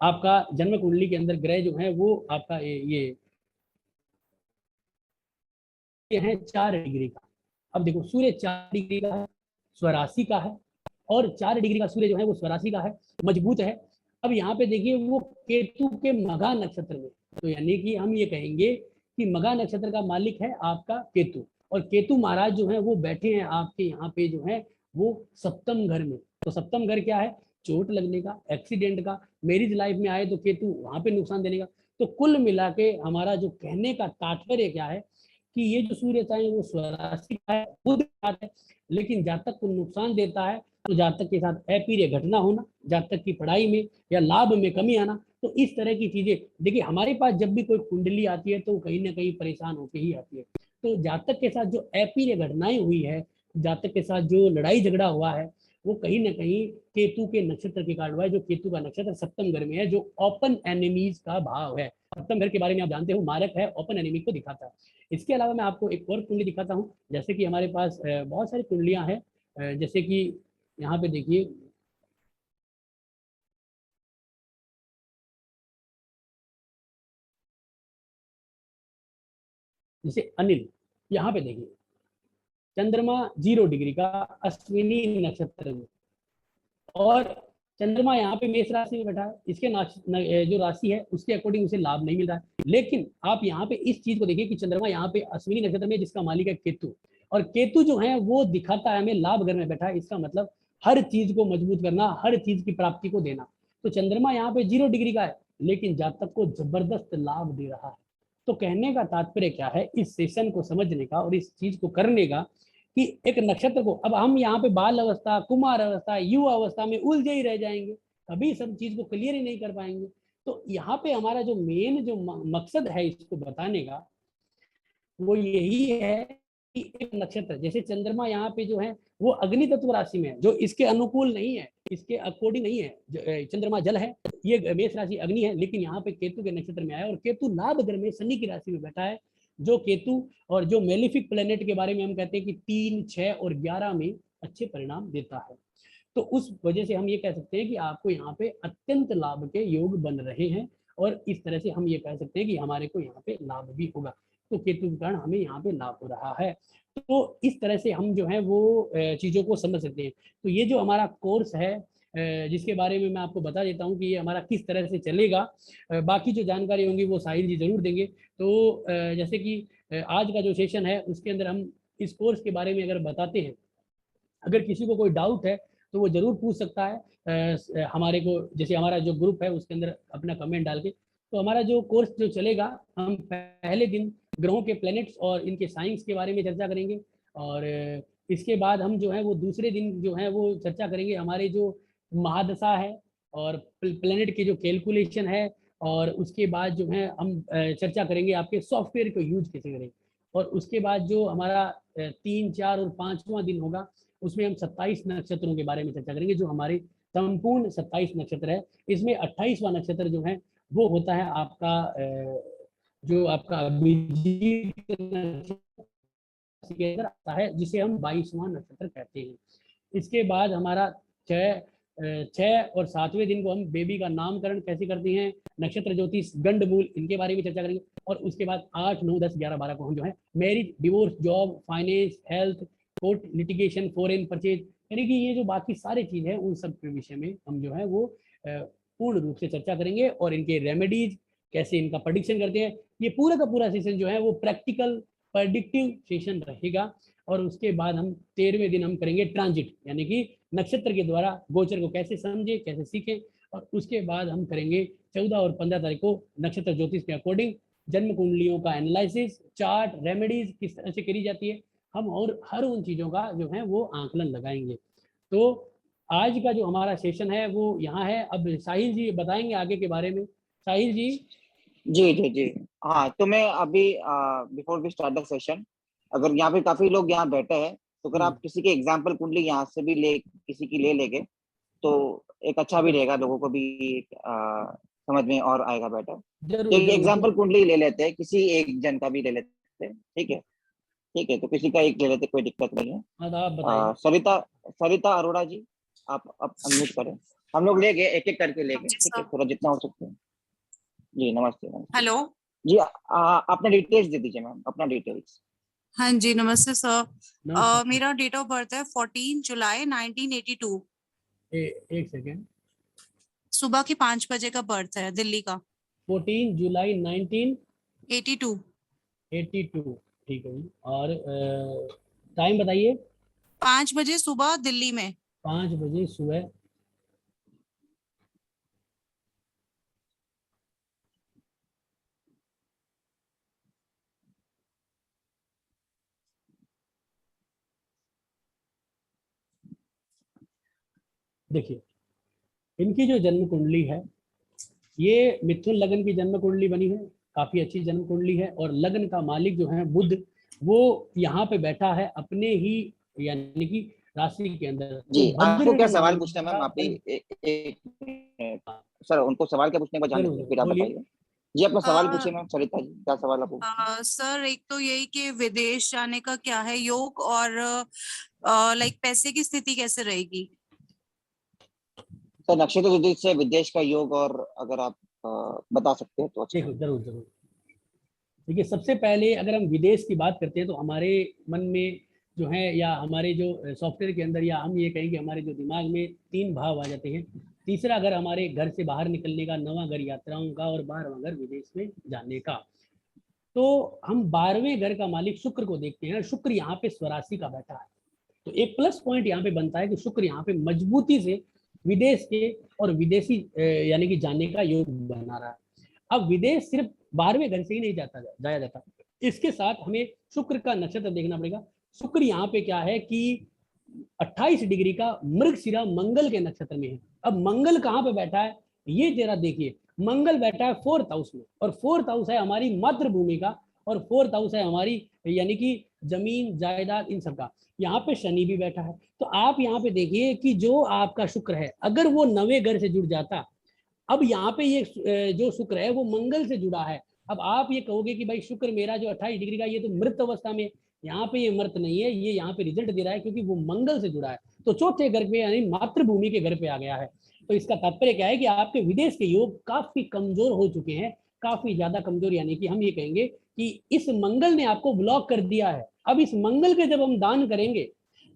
आपका जन्म कुंडली के अंदर ग्रह जो है वो आपका ये है 4 डिग्री का। अब देखो सूर्य 4 डिग्री का है, स्वराशि का है, और 4 डिग्री का सूर्य जो है वो स्वराशि का है, मजबूत है। अब यहाँ पे देखिए वो केतु के मघा नक्षत्र में, तो यानी कि हम ये कहेंगे कि मघा नक्षत्र का मालिक है आपका केतु, और केतु महाराज जो है वो बैठे हैं आपके यहाँ पे जो है वो सप्तम घर में। तो सप्तम घर क्या है? चोट लगने का, एक्सीडेंट का, मैरिज लाइफ में आए तो केतु वहां पे नुकसान देने का। तो कुल मिला के हमारा जो कहने का तात्पर्य क्या है कि ये जो सूर्य चाहे वो स्वराशि का है, बुध का है, लेकिन जातक को नुकसान देता है। तो जातक के साथ अप्रिय घटना होना, जातक की पढ़ाई में या लाभ में कमी आना, तो इस तरह की चीजें देखिए हमारे पास जब भी कोई कुंडली आती है तो कहीं ना कहीं परेशान होकर ही आती है। तो जातक के साथ जो अप्रिय घटनाएं हुई है, जातक के साथ जो लड़ाई झगड़ा हुआ है, वो कहीं ना कहीं केतु के नक्षत्र के कारण हुआ है। जो केतु का नक्षत्र सप्तम घर में है, जो ओपन एनिमीज का भाव है। सप्तम घर के बारे में आप जानते हो मारक है, ओपन एनिमी को दिखाता है। इसके अलावा मैं आपको एक और कुंडली दिखाता हूँ, जैसे कि हमारे पास बहुत सारी कुंडलियां हैं, जैसे कि यहाँ पे देखिए जैसे अनिल, यहाँ पे देखिए चंद्रमा 0 डिग्री का अश्विनी नक्षत्र में, और चंद्रमा यहाँ पे मेष राशि में बैठा है। इसके जो राशि है उसके अकॉर्डिंग उसे लाभ नहीं मिल रहा है। लेकिन आप यहाँ पे इस चीज को देखिए कि चंद्रमा यहाँ पे अश्विनी नक्षत्र में, जिसका मालिक है केतु, और केतु जो है वो दिखाता है हमें लाभ घर में बैठा है। इसका मतलब हर चीज को मजबूत करना, हर चीज की प्राप्ति को देना। तो चंद्रमा यहाँ पे 0 डिग्री का है, लेकिन जातक को जबरदस्त लाभ दे रहा है। तो कहने का तात्पर्य क्या है इस सेशन को समझने का और इस चीज को करने का, कि एक नक्षत्र को, अब हम यहाँ पे बाल अवस्था, कुमार अवस्था, युवा अवस्था में उलझे ही रह जाएंगे, कभी सब चीज को क्लियर ही नहीं कर पाएंगे। तो यहाँ पे हमारा जो मेन जो मकसद है इसको बताने का वो यही है कि एक नक्षत्र जैसे चंद्रमा यहाँ पे जो है वो अग्नि तत्व राशि में है, जो इसके अनुकूल नहीं है, इसके अकॉर्डिंग नहीं है। चंद्रमा जल है, ये मेष राशि अग्नि है, लेकिन यहाँ पे केतु के नक्षत्र में आया, और केतु लाभ घर में शनि की राशि में बैठा है। जो केतु और जो मेलिफिक प्लेनेट के बारे में हम कहते हैं कि 3, 6 और 11 में अच्छे परिणाम देता है। तो उस वजह से हम ये कह सकते हैं कि आपको यहाँ पे अत्यंत लाभ के योग बन रहे हैं, और इस तरह से हम ये कह सकते हैं कि हमारे को यहाँ पे लाभ भी होगा। तो केतु के कारण हमें यहाँ पे लाभ हो रहा है। तो इस तरह से हम जो है वो चीज़ों को समझ सकते हैं। तो ये जो हमारा कोर्स है जिसके बारे में मैं आपको बता देता हूँ कि ये हमारा किस तरह से चलेगा, बाकी जो जानकारी होंगी वो साहिल जी जरूर देंगे। तो जैसे कि आज का जो सेशन है उसके अंदर हम इस कोर्स के बारे में अगर बताते हैं, अगर किसी को कोई डाउट है तो वो जरूर पूछ सकता है हमारे को, जैसे हमारा जो ग्रुप है उसके अंदर अपना कमेंट डाल के। तो हमारा जो कोर्स जो चलेगा, हम पहले दिन ग्रहों के प्लैनेट्स और इनके साइंस के बारे में चर्चा करेंगे, और इसके बाद हम जो है वो दूसरे दिन जो है वो चर्चा करेंगे हमारे जो महादशा है और प्लैनेट के जो कैलकुलेशन है, और उसके बाद जो है हम चर्चा करेंगे आपके सॉफ्टवेयर को यूज कैसे करें। और उसके बाद जो हमारा 3, 4 और 5वां दिन होगा, उसमें हम 27 नक्षत्रों के बारे में चर्चा करेंगे, जो हमारे संपूर्ण 27 नक्षत्र है। इसमें 28वां नक्षत्र जो है वो होता है आपका जो आपका अभिजीत के अंदर आता है, जिसे हम 22वां नक्षत्र कहते हैं। इसके बाद हमारा 6 और 7वें दिन को हम बेबी का नामकरण कैसे करते हैं, नक्षत्र ज्योतिष, गंडमूल, इनके बारे में चर्चा करेंगे। और उसके बाद 8, 9, 10, 11, 12 को हम जो है marriage, divorce, job, finance, health, court, litigation, foreign purchase, यानी कि ये जो बाकी सारे चीज है उन सब के विषय में हम जो है वो पूर्ण रूप से चर्चा करेंगे, और इनके रेमेडीज कैसे इनका प्रेडिक्शन करते हैं। ये पूरा का पूरा सेशन जो है वो प्रैक्टिकल प्रेडिक्टिव सेशन रहेगा। और उसके बाद हम 13वें दिन हम करेंगे ट्रांजिट, यानी कि नक्षत्र के द्वारा गोचर को कैसे समझे, कैसे सीखें। और उसके बाद हम करेंगे 14 और 15 तारीख को नक्षत्र ज्योतिष के अकॉर्डिंग जन्म कुंडलियों का एनालिसिस, चार्ट, रेमेडीज किस तरह से करी जाती है हम, और हर उन चीजों का जो है वो आंकलन लगाएंगे। तो आज का जो हमारा सेशन है वो यहाँ है। अब साहिल जी बताएंगे आगे के बारे में। साहिल जी। जी जी जी। हाँ, तो मैं अभी before we start the session, अगर यहाँ पे काफी लोग यहाँ बैठे हैं, तो अगर आप किसी के एग्जाम्पल कुंडली यहाँ से भी ले, किसी की ले लेंगे तो एक अच्छा भी रहेगा, लोगों को भी समझ में और आएगा बेटर। तो एग्जाम्पल कुंडली ले लेते हैं, किसी एक जन का भी ले लेते हैं, ठीक है? ठीक है, तो किसी का एक ले लेते, कोई दिक्कत नहीं है। सरिता अरोड़ा जी, आप अनम्यूट करें। हम लोग ले गए, एक एक करके ले गए, ठीक है, थोड़ा जितना हो सकता है। जी नमस्ते। हेलो जी, अपना डिटेल्स दे दीजिए मैम, अपना डिटेल्स। हाँ जी, नमस्ते सर। मेरा डेट ऑफ बर्थ है 14 जुलाई 1982। एक सेकेंड, सुबह के 5 बजे का बर्थ है, दिल्ली का। 14 जुलाई 1982। ठीक है। और टाइम बताइए। 5 बजे सुबह, दिल्ली में। 5 बजे सुबह। देखिए, इनकी जो जन्म कुंडली है ये मिथुन लग्न की जन्म कुंडली बनी है, काफी अच्छी जन्म कुंडली है। और लग्न का मालिक जो है बुध, वो यहाँ पे बैठा है अपने ही यानी कि राशि के अंदर। जी, आपको क्या सवाल पूछना है मैम? आप सर उनको सवाल क्या पूछने को जानते, फिर आप बताइए। जी, अपना सवाल पूछिए मैम। सरिता जी, क्या सवाल आपको? सर एक तो यही कि विदेश जाने का क्या है योग, और लाइक पैसे की स्थिति कैसे रहेगी? सर नक्षत्र ज्योतिष से विदेश का योग, और अगर आप बता सकते हैं तो अच्छा। जरूर जरूर। देखिए, सबसे पहले अगर हम विदेश की बात करते हैं तो हमारे मन में जो है, या हमारे जो सॉफ्टवेयर के अंदर, या हम ये कहेंगे हमारे जो दिमाग में 3 भाव आ जाते हैं। तीसरा घर हमारे घर से बाहर निकलने का, 9वां घर यात्राओं का, और 12वां घर विदेश में जाने का। तो हम 12वें घर का मालिक शुक्र को देखते हैं। शुक्र यहाँ पे स्वराशि का बैठा है, तो एक प्लस पॉइंट यहाँ पे बनता है कि शुक्र यहाँ पे मजबूती से विदेश के और विदेशी यानी कि जाने का योग बना रहा है। अब विदेश सिर्फ 12वें घर से ही नहीं जाया जाता, इसके साथ हमें शुक्र का नक्षत्र देखना पड़ेगा। शुक्र यहाँ पे क्या है कि 28 डिग्री का मृगशिरा मंगल के नक्षत्र में है। अब मंगल कहाँ पे बैठा है ये जरा देखिए। मंगल बैठा है 4th हाउस में, और 4th हाउस है हमारी मातृभूमि का, और 4th हाउस है हमारी यानी कि जमीन जायदाद इन सब का। यहाँ पे शनि भी बैठा है। तो आप यहाँ पे देखिए कि जो आपका शुक्र है, अगर वो 9वें घर से जुड़ जाता, अब यहाँ पे ये जो शुक्र है वो मंगल से जुड़ा है। अब आप ये कहोगे कि भाई शुक्र मेरा जो 28 डिग्री का ये तो मृत अवस्था में, यहाँ पे ये मृत नहीं है, ये यहाँ पे रिजल्ट दे रहा है क्योंकि वो मंगल से जुड़ा है। तो 4थे घर पे यानी मातृभूमि के घर पे आ गया है। तो इसका तात्पर्य क्या है कि आपके विदेश के योग काफी कमजोर हो चुके हैं, काफी ज्यादा कमजोर, यानी कि हम ये कहेंगे कि इस मंगल ने आपको ब्लॉक कर दिया है। अब इस मंगल के जब हम दान करेंगे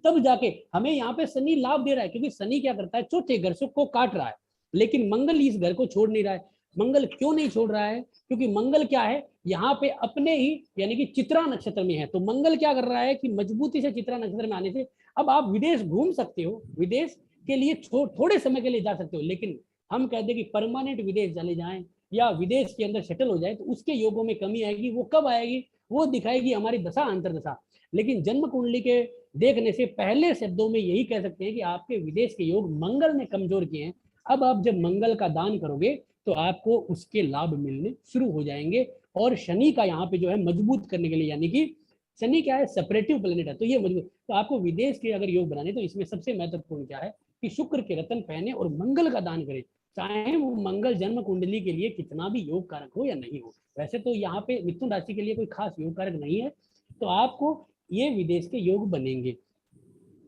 तब जाके हमें यहाँ पे शनि लाभ दे रहा है, क्योंकि शनि क्या करता है, 4थे घर को काट रहा है, लेकिन मंगल इस घर को छोड़ नहीं रहा है। मंगल क्यों नहीं छोड़ रहा है? क्योंकि मंगल क्या है, यहाँ पे अपने ही यानी कि चित्रा नक्षत्र में है। तो मंगल क्या कर रहा है कि मजबूती से चित्रा नक्षत्र में आने से अब आप विदेश घूम सकते हो। विदेश के लिए थोड़े समय के लिए जा सकते हो, लेकिन हम कहते हैं कि परमानेंट विदेश चले जाएं या विदेश के अंदर सेटल हो जाए तो उसके योगों में कमी आएगी। वो कब आएगी? वो दिखाएगी हमारी दशा अंतरदशा। लेकिन जन्म कुंडली के देखने से पहले शब्दों में यही कह सकते हैं कि आपके विदेश के योग मंगल ने कमजोर किए हैं। अब आप जब मंगल का दान करोगे तो आपको उसके लाभ मिलने शुरू हो जाएंगे। और शनि का यहाँ पे जो है मजबूत करने के लिए, यानी कि शनि क्या है, सेपरेटिव प्लेनेट है, तो ये मजबूत, तो आपको विदेश के अगर योग बनाने तो इसमें सबसे महत्वपूर्ण क्या है कि शुक्र के रत्न पहने और मंगल का दान करें, चाहे वो मंगल जन्म कुंडली के लिए कितना भी योग कारक हो या नहीं हो। वैसे तो यहाँ पे मिथुन राशि के लिए कोई खास योग कारक नहीं है, तो आपको ये विदेश के योग बनेंगे।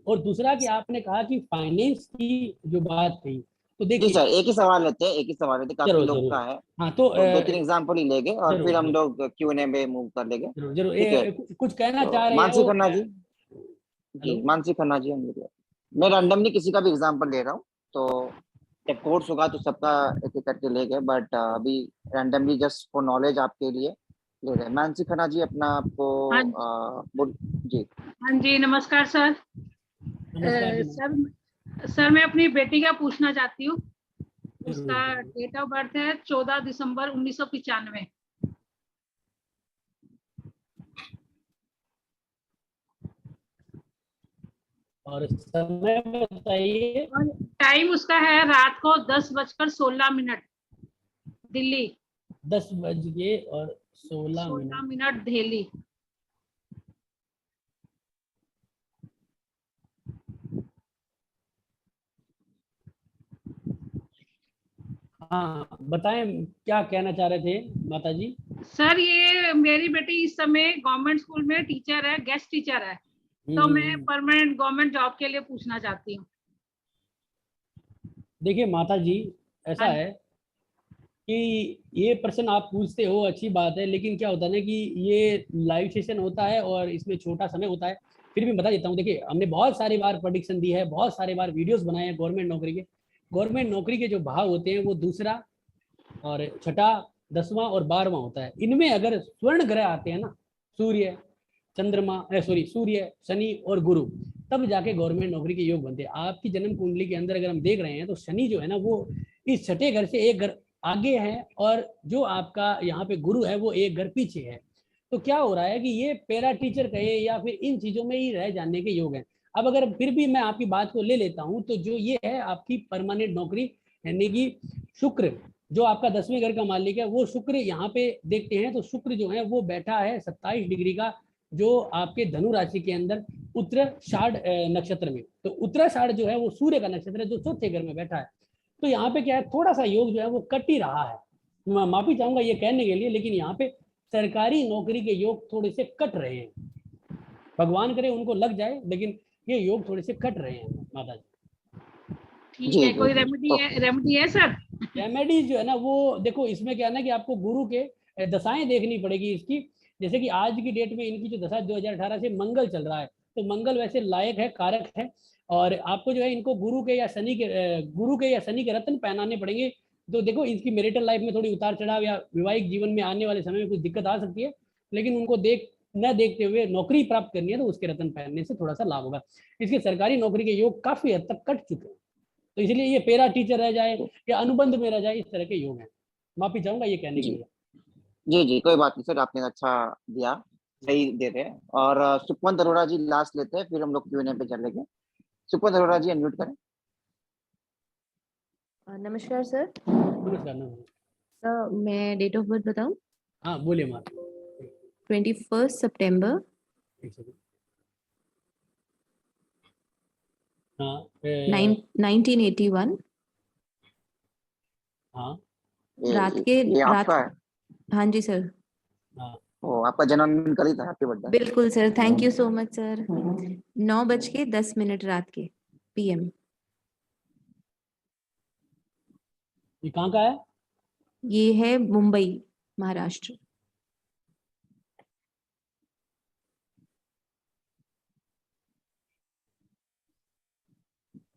और दूसरा कि आपने कहा कि फाइनेंस की जो बात थी, तो जी देखिए, सर, एक ही सवाल लेते हैं, एक ही सवाल लेते हैं, काफी जरूर लोग जरूर, का है, हाँ तो तो दो तीन एग्जाम्पल ही लेंगे और जरूर फिर हम जरूर लोग Q&A में मूव कर लेंगे। जरूर जरूर ठीक है, कुछ कहना तो चाह रहे मानसी हो? खन्ना जी। जी, हेलो, मानसी खन्ना जी, हम लोग, मैं रैंडमली किसी का भी एग्जाम्पल ले रहा हूँ, तो जब कोर्स होगा तो सबका एक एक करके लेंगे, बट अभी रैंडमली जस्ट फॉर नॉलेज आपके लिए ले रहे हैं। मानसी खन्ना जी, अपना आपको हाँ बोल जी। हाँ जी, नमस्कार सर। नमस्कार जी। सर मैं अपनी बेटी का पूछना चाहती हूँ। जरूर उसका जरूर। डेट ऑफ बर्थ है 14 दिसंबर 1995। और समय बताइए। और टाइम उसका है रात को 10:16 दिल्ली, 10:16 दिल्ली। हाँ बताएं, क्या कहना चाह रहे थे माता जी? सर ये मेरी बेटी इस समय गवर्नमेंट स्कूल में टीचर है, गेस्ट टीचर है, तो मैं परमानेंट गवर्नमेंट जॉब के लिए पूछना चाहती हूँ। देखिए माता जी, ऐसा हाँ है कि ये प्रश्न आप पूछते हो, अच्छी बात है, लेकिन क्या होता है ना कि ये लाइव सेशन होता है और इसमें छोटा समय होता है। फिर भी बता देता हूँ, देखिए हमने बहुत सारी बार प्रेडिक्शन दी है, बहुत सारे बार वीडियोस बनाए हैं गवर्नमेंट नौकरी के। गवर्नमेंट नौकरी के जो भाव होते हैं वो दूसरा और छठा, 10वां और 12वां होता है। इनमें अगर स्वर्ण ग्रह आते हैं ना, सूर्य, चंद्रमा, सॉरी सूर्य, शनि और गुरु, तब जाके गवर्नमेंट नौकरी के योग बनते हैं। आपकी जन्म कुंडली के अंदर अगर हम देख रहे हैं तो शनि जो है ना वो इस छठे घर से एक घर आगे है और जो आपका यहाँ पे गुरु है वो एक घर पीछे है। तो क्या हो रहा है कि ये पैरा टीचर कहे या फिर इन चीजों में ही रह जाने के योग हैं। अब अगर फिर भी मैं आपकी बात को ले लेता हूँ तो जो ये है आपकी परमानेंट नौकरी, यानी कि शुक्र जो आपका 10वें घर का मालिक है, वो शुक्र यहाँ पे देखते हैं तो शुक्र जो है वो बैठा है 27 डिग्री का, जो आपके धनु राशि के अंदर उत्तराषाढ़ नक्षत्र में। तो उत्तराषाढ़ जो है वो सूर्य का नक्षत्र है जो चौथे घर में बैठा है। तो यहाँ पे क्या है, थोड़ा सा योग जो है वो कट ही रहा है। मैं माफी चाहूंगा ये कहने के लिए, लेकिन यहाँ पे सरकारी नौकरी के योग थोड़े से कट रहे हैं। भगवान करे उनको लग जाए, लेकिन ये योग थोड़े से कट रहे हैं माता जी। ठीक जी है, जी कोई जी, रेमेडी है सर? रेमेडी जो है ना वो देखो, इसमें क्या है ना कि आपको गुरु के दशाएं देखनी पड़ेगी इसकी। जैसे कि आज की डेट में इनकी जो दशा 2018 से मंगल चल रहा है, तो मंगल वैसे लायक है, कारक है, और आपको जो है इनको गुरु के या शनि के रत्न पहनाने पड़ेंगे। तो देखो इसकी मैरिटल लाइफ में थोड़ी उतार चढ़ाव या वैवाहिक जीवन में आने वाले समय में कुछ दिक्कत आ सकती है, लेकिन उनको न देखते हुए नौकरी प्राप्त करनी है तो उसके रत्न पहनने से थोड़ा सा लाभ होगा। इसके सरकारी नौकरी के योग काफी हद तक कट चुके हैं, तो इसलिए ये पैरा टीचर रह जाए या अनुबंध में रह जाए, इस तरह के योग हैं। माफी चाहूंगा ये कहने के जी लिए। जी जी, कोई बात नहीं सर, आपने अच्छा दिया, सही दे रहे हैं। और सुखवंत अरोड़ा जी लास्ट लेते हैं, फिर हम लोग Q&A पे चलेंगे। सुखवंत अरोड़ा जी, अनम्यूट करें। नमस्कार सर। नमस्कार नमस्कार। मैं डेट ऑफ बर्थ बताऊं? हाँ बोलिए माता। 21 सितंबर एक सेकंड। हाँ 1981 हाँ रात के ये रात। आपका है? हाँ जी सर, हाँ। ओ, आपका जन्मदिन कल ही था, हैप्पी बर्थडे। बिल्कुल sir, thank you so much sir. 9:10 रात के PM। ये कहाँ का है? ये है मुंबई, महाराष्ट्र।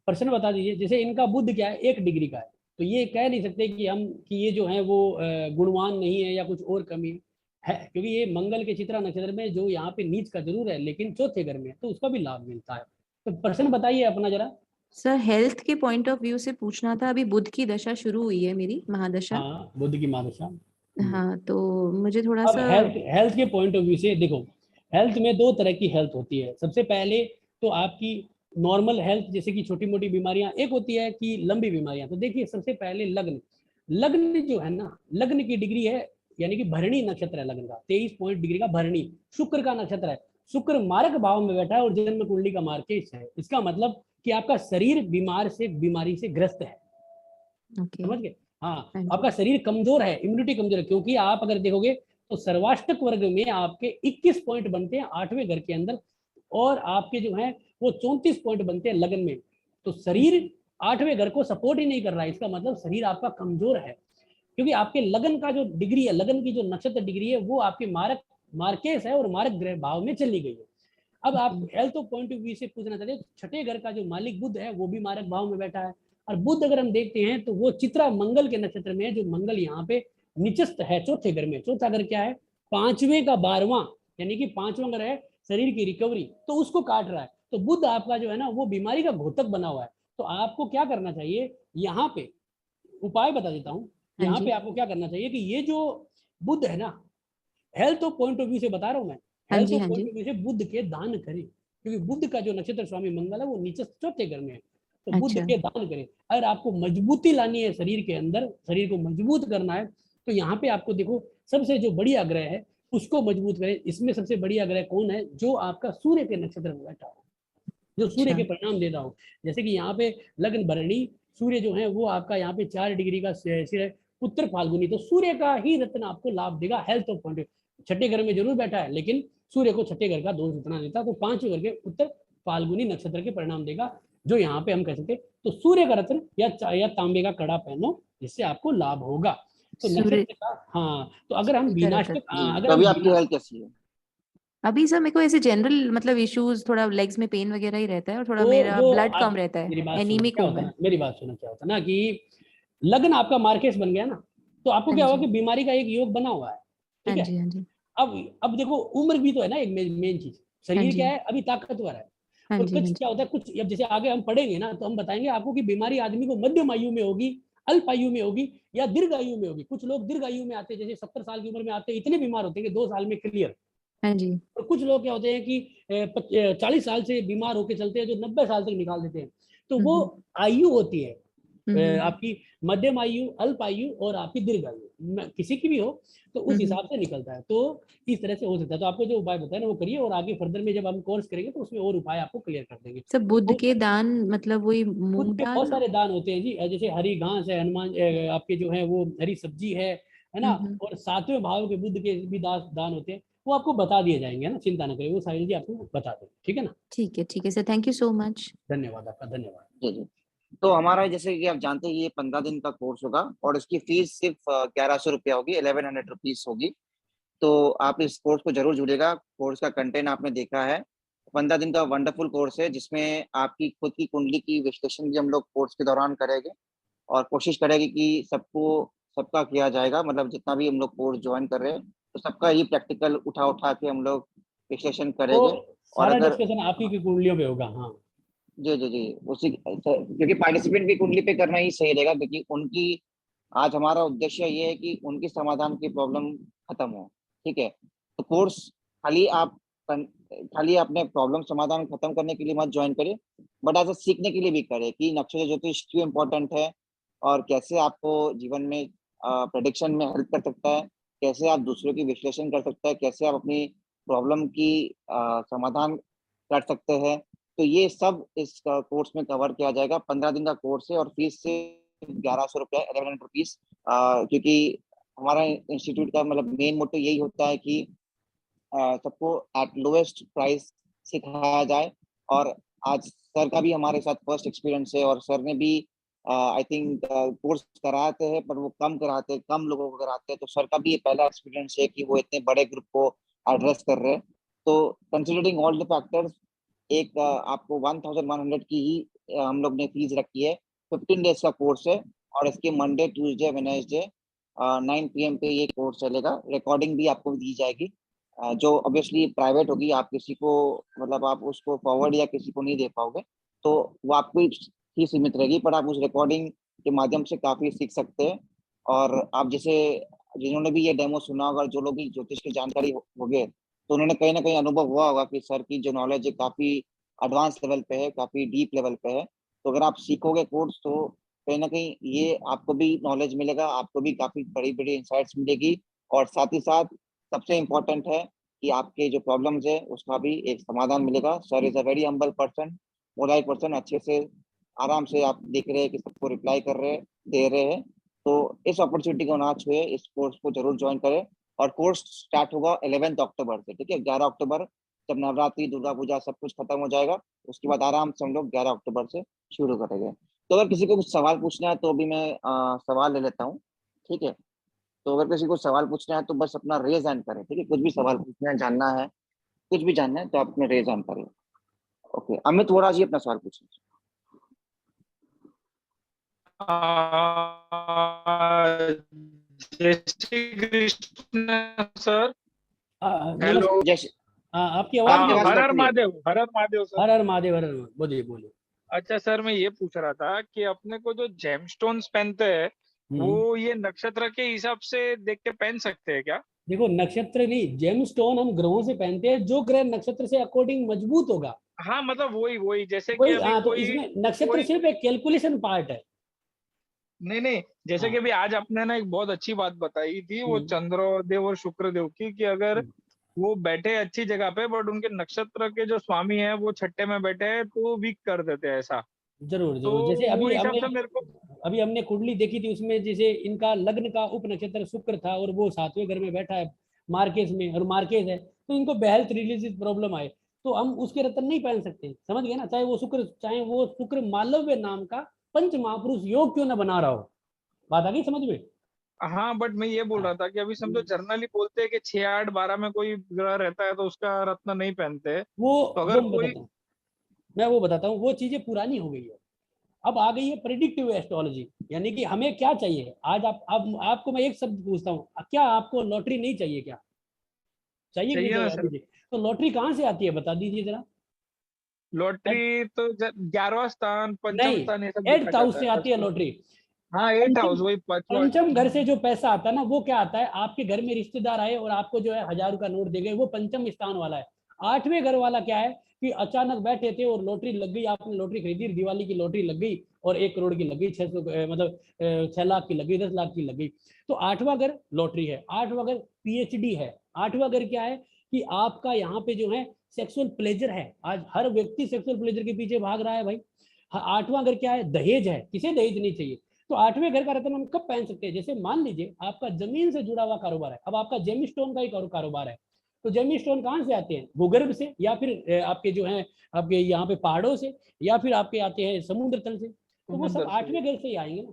प्रश्न बता दीजिए। जैसे इनका बुध क्या है, 1 डिग्री का है, तो ये कह नहीं सकते कि हम कि ये जो है वो गुणवान नहीं है या कुछ और कमी है, क्योंकि ये मंगल के चित्रा नक्षत्र में जो यहाँ पे नीच का जरूर है, लेकिन चौथे घर में है, तो उसका भी लाभ मिलता है। तो प्रश्न बताइए अपना जरा। सर हेल्थ के पॉइंट ऑफ व्यू से पूछना था, अभी बुध की दशा शुरू हुई है मेरी, महादशा। हाँ, बुध की महादशा। हाँ, तो मुझे थोड़ा अब सा हेल्थ के पॉइंट ऑफ व्यू से देखो, हेल्थ में दो तरह की हेल्थ होती है। सबसे पहले तो आपकी नॉर्मल हेल्थ, जैसे कि छोटी मोटी बीमारियां, एक होती है कि लंबी बीमारियां। तो देखिए, सबसे पहले लग्न, लग्न जो है ना, लग्न की डिग्री है, यानी कि भरणी नक्षत्र है लग्न का, 23 पॉइंट डिग्री का भरणी, शुक्र का नक्षत्र है। शुक्र मारक भाव में बैठा है और जन्म कुंडली का मार्केश है। इसका मतलब कि आपका शरीर बीमारी से ग्रस्त है। ओके। समझ गए? हाँ, हाँ जी। आपका शरीर कमजोर है, इम्यूनिटी कमजोर है, क्योंकि आप अगर देखोगे तो सर्वाष्टक वर्ग में आपके 21 पॉइंट बनते हैं 8वें घर के अंदर, और आपके जो है वो 34 पॉइंट बनते हैं लगन में। तो शरीर 8वें घर को सपोर्ट ही नहीं कर रहा है, इसका मतलब शरीर आपका कमजोर है, क्योंकि आपके लगन का जो डिग्री है, लगन की जो नक्षत्र डिग्री है, वो आपके मार्केश है और मारक ग्रह भाव में चली गई है। अब आप हेल्थ पॉइंट ऑफ व्यू से पूछना चाहते हैं, छठे घर का जो मालिक बुध है वो भी मारक भाव में बैठा है, और बुध अगर हम देखते हैं तो वो चित्रा मंगल के नक्षत्र में है, जो मंगल यहाँ पे निचस्त है चौथे घर में। चौथा घर क्या है? 5वें का 12वां, यानी कि 5वां घर है शरीर की रिकवरी, तो उसको काट रहा है। तो बुध आपका जो है ना, वो बीमारी का घोतक बना हुआ है। तो आपको क्या करना चाहिए यहाँ पे, उपाय बता देता हूँ। हाँ यहाँ जी। पे आपको क्या करना चाहिए कि ये जो बुध है ना, हेल्थ पॉइंट ऑफ व्यू से बता रहा हूँ मैं, हाँ हेल्थ जी। हाँ पॉइंट जी। ऑफ व्यू से बुध के दान करें, क्योंकि बुध का जो नक्षत्र स्वामी मंगल है वो नीचे चौथे घर में है। तो बुध अच्छा। के दान करें। अगर आपको मजबूती लानी है शरीर के अंदर, शरीर को मजबूत करना है, तो यहाँ पे आपको देखो, सबसे जो बढ़िया ग्रह है उसको मजबूत करें। इसमें सबसे बढ़िया ग्रह कौन है? जो आपका सूर्य के नक्षत्र में बैठा हो, जो सूर्य अच्छा। के परिणाम देता हो। जैसे कि यहाँ पे लग्न भरणी, सूर्य जो है वो आपका यहाँ पे 4 डिग्री का सिर है, उत्तर फाल्गुनी, तो सूर्य का ही रत्न आपको लाभ देगा हेल्थ ऑफ पॉइंट। छठे घर में जरूर बैठा है, लेकिन सूर्य को छठे घर का दोष इतना देता, तो 5वें घर के उत्तर फाल्गुनी नक्षत्र के परिणाम देगा, जो यहाँ पे हम कह सकते हैं। तो सूर्य का रत्न या तांबे का कड़ा पहनो, जिससे आपको लाभ होगा। तो सूर्य नक्षत्र का, हाँ, तो अगर हम सूर्य का रत्न। विनाशक, जी, अगर तो हम अभी आपकी हेल्थ कैसी है? अभी सर मेरे को ऐसे जनरल मतलब इश्यूज, थोड़ा लेग्स में पेन वगैरह ही रहता है, और थोड़ा तो मेरा वो ब्लड कम आप रहता मेरी है, बात सुनो, एनीमिक क्या हूँ होता है मैं। ना, मेरी बात सुनो, क्या होता है ना कि लगन आपका मार्केस बन गया ना, तो आपको हाँ क्या होगा जी। कि बीमारी का एक योग बना हुआ है। हाँ ठीक है? जी। हाँ जी। अब देखो, उम्र भी तो है ना एक मेन चीज। हाँ शरीर जी। क्या है? अभी ताकतवर है। हाँ और जी। हाँ कुछ जी। क्या होता है, कुछ अब जैसे आगे हम पढ़ेंगे ना, तो हम बताएंगे आपको कि बीमारी आदमी को मध्यम आयु में होगी, अल्प आयु में होगी, या दीर्घ आयु में होगी। कुछ लोग दीर्घ आयु में आते हैं, जैसे 70 साल की उम्र में आते हैं, इतने बीमार होते हैं कि 2 साल में क्लियर। हाँ जी। और कुछ लोग क्या होते हैं कि 40 साल से बीमार होकर चलते हैं, जो 90 साल तक निकाल देते हैं। तो वो आयु होती है आपकी मध्यम आयु, अल्प आयु और आपकी दीर्घ आयु, किसी की भी हो, तो उस हिसाब से निकलता है। तो इस तरह से हो सकता है। तो आपको जो उपाय बताया ना वो करिए, और आगे फर्दर में जब हम कोर्स करेंगे तो उसमें और उपाय आपको क्लियर कर देंगे। सब बुध तो के दान मतलब वही बुध मूंग के बहुत दाल। सारे दान होते हैं जी, जैसे हरी घास है, हनुमान आपके जो है वो हरी सब्जी है ना, और 7वें भाव के बुध के भी दान होते हैं, वो आपको बता दिए जाएंगे ना, चिंता न करिए, वो सारी चीजें आपको बता देंगे। ठीक है ना? ठीक है sir, thank you so much. धन्यवाद आपका, धन्यवाद। जी जी। तो हमारा जैसे कि आप जानते हैं ये 15 दिन का कोर्स होगा, और इसकी फीस सिर्फ 1100 रुपया होगी, 1100 रुपीज होगी। तो आप इस कोर्स को जरूर जुड़ेगा। कोर्स का कंटेंट आपने देखा है। 15 दिन का वंडरफुल कोर्स है, जिसमें आपकी खुद की कुंडली की विश्लेषण भी हम लोग कोर्स के दौरान करेंगे, और कोशिश करेंगे कि सबका किया जाएगा। मतलब जितना भी हम लोग कोर्स ज्वाइन कर रहे हैं, तो सबका ही प्रैक्टिकल उठा उठा के हम लोग विश्लेषण तो करेंगे। और सारा अगर डिस्कशन आप ही की कुंडलियों पे होगा। हाँ, जी जी जी, उसी क्योंकि पार्टिसिपेंट की कुंडली पे करना ही सही रहेगा, क्योंकि उनकी आज हमारा उद्देश्य ये है कि उनकी समाधान की प्रॉब्लम खत्म हो। ठीक है? तो कोर्स खाली आप खाली अपने प्रॉब्लम समाधान खत्म करने के लिए मत ज्वाइन करें, बट ऐसा सीखने के लिए भी करें कि नक्षत्र ज्योतिष क्यों इम्पोर्टेंट है, और कैसे आपको जीवन में प्रेडिक्शन में हेल्प कर सकता है, कैसे आप दूसरों की विश्लेषण कर सकते हैं, कैसे आप अपनी प्रॉब्लम की समाधान कर सकते हैं। तो ये सब इस कोर्स में कवर किया जाएगा। 15 दिन का कोर्स है, और फीस से 1100 रुपया, 1100 रुपीज, क्योंकि हमारा इंस्टीट्यूट का मतलब मेन मोटो यही होता है कि सबको एट लोएस्ट प्राइस सिखाया जाए। और आज सर का भी हमारे साथ फर्स्ट एक्सपीरियंस है, और सर ने भी आई थिंक कोर्स कराते हैं, पर वो कम कराते हैं, कम लोगों को कराते हैं। तो सर का भी ये पहला एक्सपीरियंस है कि वो इतने बड़े ग्रुप को एड्रेस कर रहे हैं। तो कंसिडरिंग ऑल द फैक्टर्स, एक आपको 1100 की ही हम लोग ने फीस रखी है। 15 डेज का कोर्स है, और इसके मंडे, ट्यूसडे, वेडनेसडे 9 PM पे ये कोर्स चलेगा। रिकॉर्डिंग भी आपको दी जाएगी, जो ऑब्वियसली प्राइवेट होगी। आप किसी को मतलब आप उसको फॉरवर्ड या किसी को नहीं दे पाओगे, तो वो आपको ही सीमित रहेगी, पर आप उस रिकॉर्डिंग के माध्यम से काफी सीख सकते हैं। और आप जैसे जिन्होंने भी ये डेमो सुना होगा, जो लोग भी ज्योतिष की जानकारी हो गए, तो उन्होंने कहीं ना कहीं अनुभव हुआ होगा कि सर की जो नॉलेज है काफी एडवांस लेवल पे है, काफी डीप लेवल पे है। तो अगर आप सीखोगे कोर्स तो कहीं ना कहीं ये आपको भी नॉलेज मिलेगा, आपको भी काफी बड़ी बड़ी इंसाइट्स मिलेगी। और साथ ही साथ सबसे इम्पोर्टेंट है कि आपके जो प्रॉब्लम्स है उसका भी एक समाधान मिलेगा। Sir is a very humble person, polite person, अच्छे से आराम से आप देख रहे हैं कि सबको रिप्लाई कर रहे हैं, दे रहे हैं। तो इस अपॉर्चुनिटी को ना छुए, इस कोर्स को जरूर ज्वाइन करें। और कोर्स स्टार्ट होगा 11 अक्टूबर से, ठीक है। 11 अक्टूबर जब नवरात्रि दुर्गा पूजा सब कुछ खत्म हो जाएगा, उसके बाद आराम से हम लोग 11 अक्टूबर से शुरू करेंगे। तो अगर किसी को कुछ सवाल पूछना है तो अभी मैं सवाल ले लेता हूँ, ठीक है। तो अगर किसी को सवाल पूछना है तो बस अपना रेज हैंड करें, ठीक है। कुछ भी सवाल पूछना है, जानना है, कुछ भी जानना है तो आप अपने रेज हैंड करें। ओके, अमित वोरा जी अपना सवाल पूछिए। जय श्री कृष्ण सर। हेलो। नमस्ते। जय श्री- आपकी आवाज आपकी नहीं आ आवाज रही। हर हर कट रही है। महादेव, हर हर महादेव सर। हर हर महादेव, हर हर महादेव। बोलिए बोलिए। अच्छा सर, मैं ये पूछ रहा था कि अपने को जो जेमस्टोन्स पहनते हैं वो ये नक्षत्र के हिसाब से देख के पहन सकते हैं क्या? देखो, नक्षत्र नहीं, जेम स्टोन हम ग्रहों से पहनते हैं, जो ग्रह नक्षत्र से अकॉर्डिंग मजबूत होगा हाँ मतलब वही वही, जैसे कि वही। अभी हाँ, तो कोई इसमें नक्षत्र कोई सिर्फ एक कैलकुलेशन पार्ट है। नहीं नहीं, जैसे कि हाँ। अभी आज आपने ना एक बहुत अच्छी बात बताई थी वो हम्म, चंद्रदेव और शुक्रदेव की, कि अगर हम्म, वो बैठे अच्छी जगह पे बट उनके नक्षत्र के जो स्वामी है वो छठे में बैठे हैं तो वीक कर देते हैं ऐसा। जरूर तो जरूर। जैसे वो अभी हिसाब हमने से मेरे को। कुंडली देखी थी, उसमें जैसे इनका लग्न का उप नक्षत्र शुक्र था और वो 7वें घर में बैठा है मार्केस में, और मार्केस है, तो इनको हेल्थ रिलेटेड प्रॉब्लम आए तो हम उसके रत्न नहीं पहन सकते। समझ गए ना? चाहे वो शुक्र मालव्य नाम का पंच महापुरुष योग क्यों ना बना रहा हो। बात आ गई समझ में? हाँ बट मैं ये बोल हाँ। रहा था कि अभी समझो जर्नली बोलते हैं कि 6 8 12 में कोई ग्रह रहता है तो उसका रत्न नहीं पहनते। तो वो अगर मैं कोई। बताता हूँ, वो बताता हूँ। वो चीजें पुरानी हो गई है, अब आ गई है प्रेडिक्टिव एस्ट्रोलॉजी। यानी कि हमें क्या चाहिए आज? आप आपको मैं एक शब्द पूछता हूँ, क्या आपको लॉटरी नहीं चाहिए? क्या चाहिए कि नहीं चाहिए ना चाहिए सर। अभी? तो लॉटरी कहाँ से आती है बता दीजिए जरा। लॉटरी तो 11वां स्थान, पंचम नहीं, स्थान, ये सब देखा 8th हाउस जाता से है। आती है अच्छा। लॉटरी। हाँ 8 पंचम हाउस वही पांचवा। पंचम घर से जो पैसा आता है ना, वो क्या आता है? आपके घर में रिश्तेदार आए और आपको जो है 1000 का नोट दे गए, वो पंचम स्थान वाला है। 8वें घर वाला क्या है कि अचानक बैठे थे और लॉटरी लग गई, आपने लॉटरी खरीदी, दिवाली की लॉटरी लग गई और 1 करोड़ की लग गई, 600 मतलब 6 लाख की लग गई, 10 लाख की लग गई। तो 8वां घर लॉटरी है, 8वां घर पीएचडी है। 8वां घर क्या है कि आपका यहाँ पे जो है सेक्सुअल प्लेजर है। आज हर व्यक्ति सेक्सुअल प्लेजर के पीछे भाग रहा है भाई। 8वां घर क्या है? दहेज है। किसे दहेज नहीं चाहिए? तो 8वें घर का रत्न हम कब पहन सकते हैं? जैसे मान लीजिए आपका जमीन से जुड़ा हुआ कारोबार है, अब आपका जेमी स्टोन का ही कारोबार है, तो जेमी स्टोन कहाँ से आते हैं? भूगर्भ से, या फिर आपके जो है आपके यहाँ पे पहाड़ों से, या फिर आपके आते हैं समुद्र तल से। तो वो सब समुंदर से। 8वें घर से ही आएंगे ना।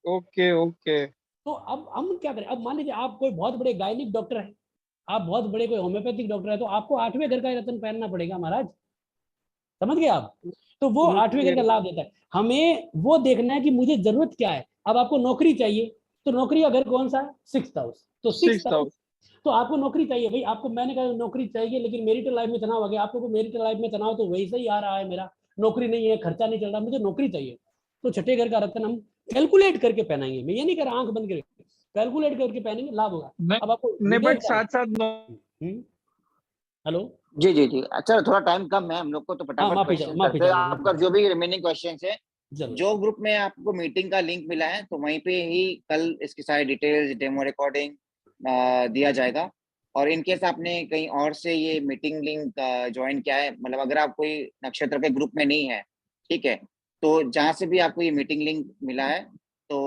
Okay okay. तो अब हम क्या करें? अब मान लीजिए आप कोई बहुत बड़े गायनिक डॉक्टर है, आप बहुत बड़े कोई होम्योपैथिक डॉक्टर है, तो आपको 8वें घर का ही रत्न पहनना पड़ेगा महाराज। समझ गए आप? तो वो 8वें ओके। घर का लाभ देता है। हमें वो देखना है कि मुझे जरूरत क्या है। अब आपको नौकरी चाहिए, तो नौकरी का घर कौन सा है? 6th house. तो 6th 6 हाउस, हाउस। तो आपको नौकरी चाहिए भाई। आपको मैंने कहा नौकरी चाहिए, लेकिन मेरिटल लाइफ में तनाव आ गया। आपको मेरिटल लाइफ में तनाव तो वैसे ही आ रहा है, मेरा नौकरी नहीं है, खर्चा नहीं चल रहा, मुझे नौकरी चाहिए। तो छठे घर का रत्न हम कैलकुलेट करके पहनाएंगे। मैं ये नहीं कह रहा आंख बंद करके, कैलकुलेट करके पहनेंगे, लाभ होगा। अब आपको नहीं विदेश बट जाना। साथ साथ हेलो। जी जी जी, अच्छा थोड़ा टाइम कम है हम लोग को, तो हाँ, फटाफट क्वेश्चन करते हैं। आपका जो भी रिमेनिंग क्वेश्चन है, जरूर। जो ग्रुप में आपको मीटिंग का लिंक मिला है तो वहीं पे ही कल इसकी सारी डिटेल्स, डेमो रिकॉर्डिंग दिया जाएगा। और इनकेस आपने कहीं और से ये मीटिंग लिंक ज्वाइन किया है, मतलब अगर आप कोई नक्षत्र के ग्रुप में नहीं है, ठीक है, तो जहाँ से भी आपको ये मीटिंग लिंक मिला है तो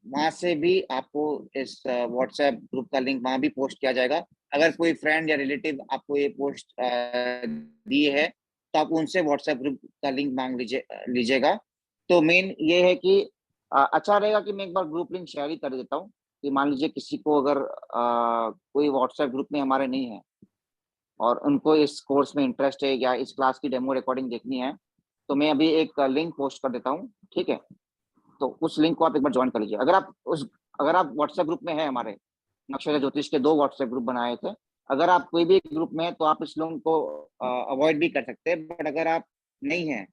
वहां से भी आपको इस व्हाट्सएप ग्रुप का लिंक वहां भी पोस्ट किया जाएगा। अगर कोई फ्रेंड या रिलेटिव आपको ये पोस्ट दिए है तो आप उनसे व्हाट्सएप ग्रुप का लिंक मांग लीजिएगा। तो मेन ये है कि अच्छा रहेगा कि मैं एक बार ग्रुप लिंक शेयर ही कर देता हूँ कि मान लीजिए किसी को अगर कोई व्हाट्सएप ग्रुप में हमारे नहीं है और उनको इस कोर्स में इंटरेस्ट है या इस क्लास की डेमो रिकॉर्डिंग देखनी है, तो मैं अभी एक लिंक पोस्ट कर देता हूँ, ठीक है। तो उस लिंक को आप एक बार ज्वाइन कर लीजिए। अगर आप व्हाट्सएप ग्रुप में है, हमारे नक्षत्र ज्योतिष के 2 व्हाट्सएप ग्रुप बनाए थे, अगर आप कोई भी ग्रुप में है तो आप इस लिंक को अवॉइड भी कर सकते हैं। बट अगर आप नहीं है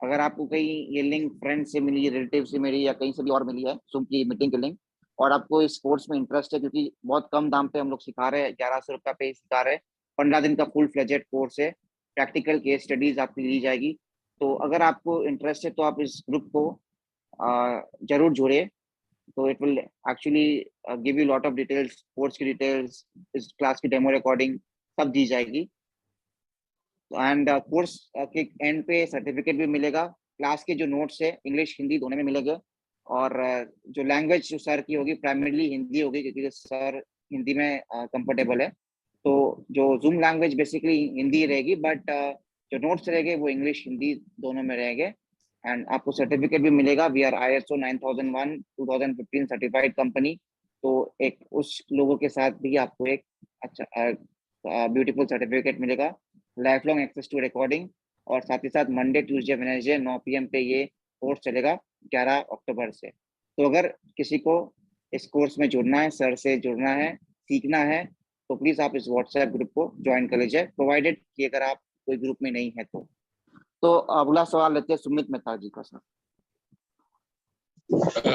अगर आपको कहीं ये लिंक फ्रेंड से मिली, रिलेटिव से मिली या कहीं से भी और मिली है Zoom की मीटिंग की लिंक, और आपको इस कोर्स में इंटरेस्ट है, क्योंकि बहुत कम दाम पे हम लोग सिखा रहे हैं, 1100 रुपया पे सिखा रहे हैं, 15 दिन का फुल फ्लेजेड कोर्स है, प्रैक्टिकल केस स्टडीज आपकी ली जाएगी। तो अगर आपको इंटरेस्ट है तो आप इस ग्रुप को जरूर जुड़े। तो it will actually give you lot of details, course की डिटेल्स, इस क्लास की डेमो रिकॉर्डिंग सब दी जाएगी। एंड कोर्स के एंड पे सर्टिफिकेट भी मिलेगा। क्लास के जो नोट्स है इंग्लिश हिंदी दोनों में मिलेंगे, और जो लैंग्वेज जो सर की होगी प्राइमरीली हिंदी होगी, क्योंकि सर हिंदी में कंफर्टेबल है। तो जो जूम लैंग्वेज बेसिकली हिंदी रहेगी, बट जो नोट्स रहेंगे वो इंग्लिश हिंदी दोनों में रहेंगे। एंड आपको सर्टिफिकेट भी मिलेगा। We are ISO 9001 2015 certified company. तो एक उस लोगों के साथ भी आपको एक अच्छा ब्यूटीफुल सर्टिफिकेट मिलेगा, life long access to recording, और साथ ही साथ मंडे ट्यूसडे वेडनेसडे 9 PM पे ये कोर्स चलेगा 11 अक्टूबर से। तो अगर किसी को इस कोर्स में जुड़ना है, सर से जुड़ना है, सीखना है, तो प्लीज आप इस व्हाट्सएप ग्रुप को ज्वाइन कर लीजिए, प्रोवाइडेड कि अगर आप कोई ग्रुप में नहीं है तो अगला सवाल लेते हैं सुमित मेहता जी का। Sir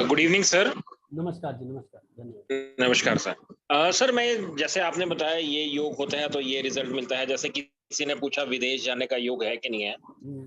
good evening sir. नमस्कार जी, नमस्कार, धन्यवाद। नमस्कार सर। सर मैं जैसे आपने बताया ये योग होता है तो ये रिजल्ट मिलता है, जैसे किसी ने पूछा विदेश जाने का योग है कि नहीं है,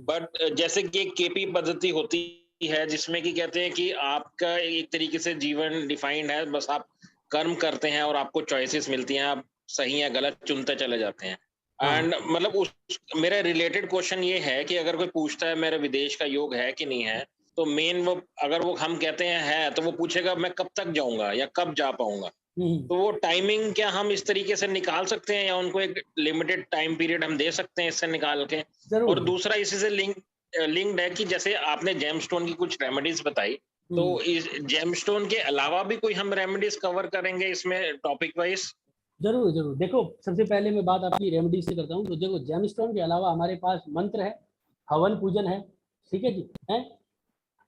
बट जैसे कि एक KP पद्धति होती है जिसमें कि कहते हैं कि आपका एक तरीके से जीवन डिफाइंड है, बस आप कर्म करते हैं और आपको चॉइसेस मिलती हैं, आप सही या गलत चुनते चले जाते हैं। एंड मतलब उस मेरा रिलेटेड क्वेश्चन ये है कि अगर कोई पूछता है मेरा विदेश का योग है कि नहीं है, तो मेन वो अगर वो हम कहते हैं है तो वो पूछेगा मैं कब तक जाऊंगा या कब जा पाऊंगा। तो वो टाइमिंग क्या हम इस तरीके से निकाल सकते हैं या उनको एक लिमिटेड टाइम पीरियड हम दे सकते हैं इससे निकाल के? और दूसरा इसी से लिंक्ड है कि जैसे आपने जेमस्टोन की कुछ रेमेडीज बताई, तो इस जेमस्टोन के अलावा भी कोई हम रेमेडीज कवर करेंगे इसमें टॉपिक वाइज? जरूर जरूर। देखो, सबसे पहले मैं बात आपकी रेमेडी से करता हूँ। तो देखो, जेमस्टोन के अलावा हमारे पास मंत्र है, हवन पूजन है, ठीक है जी, है।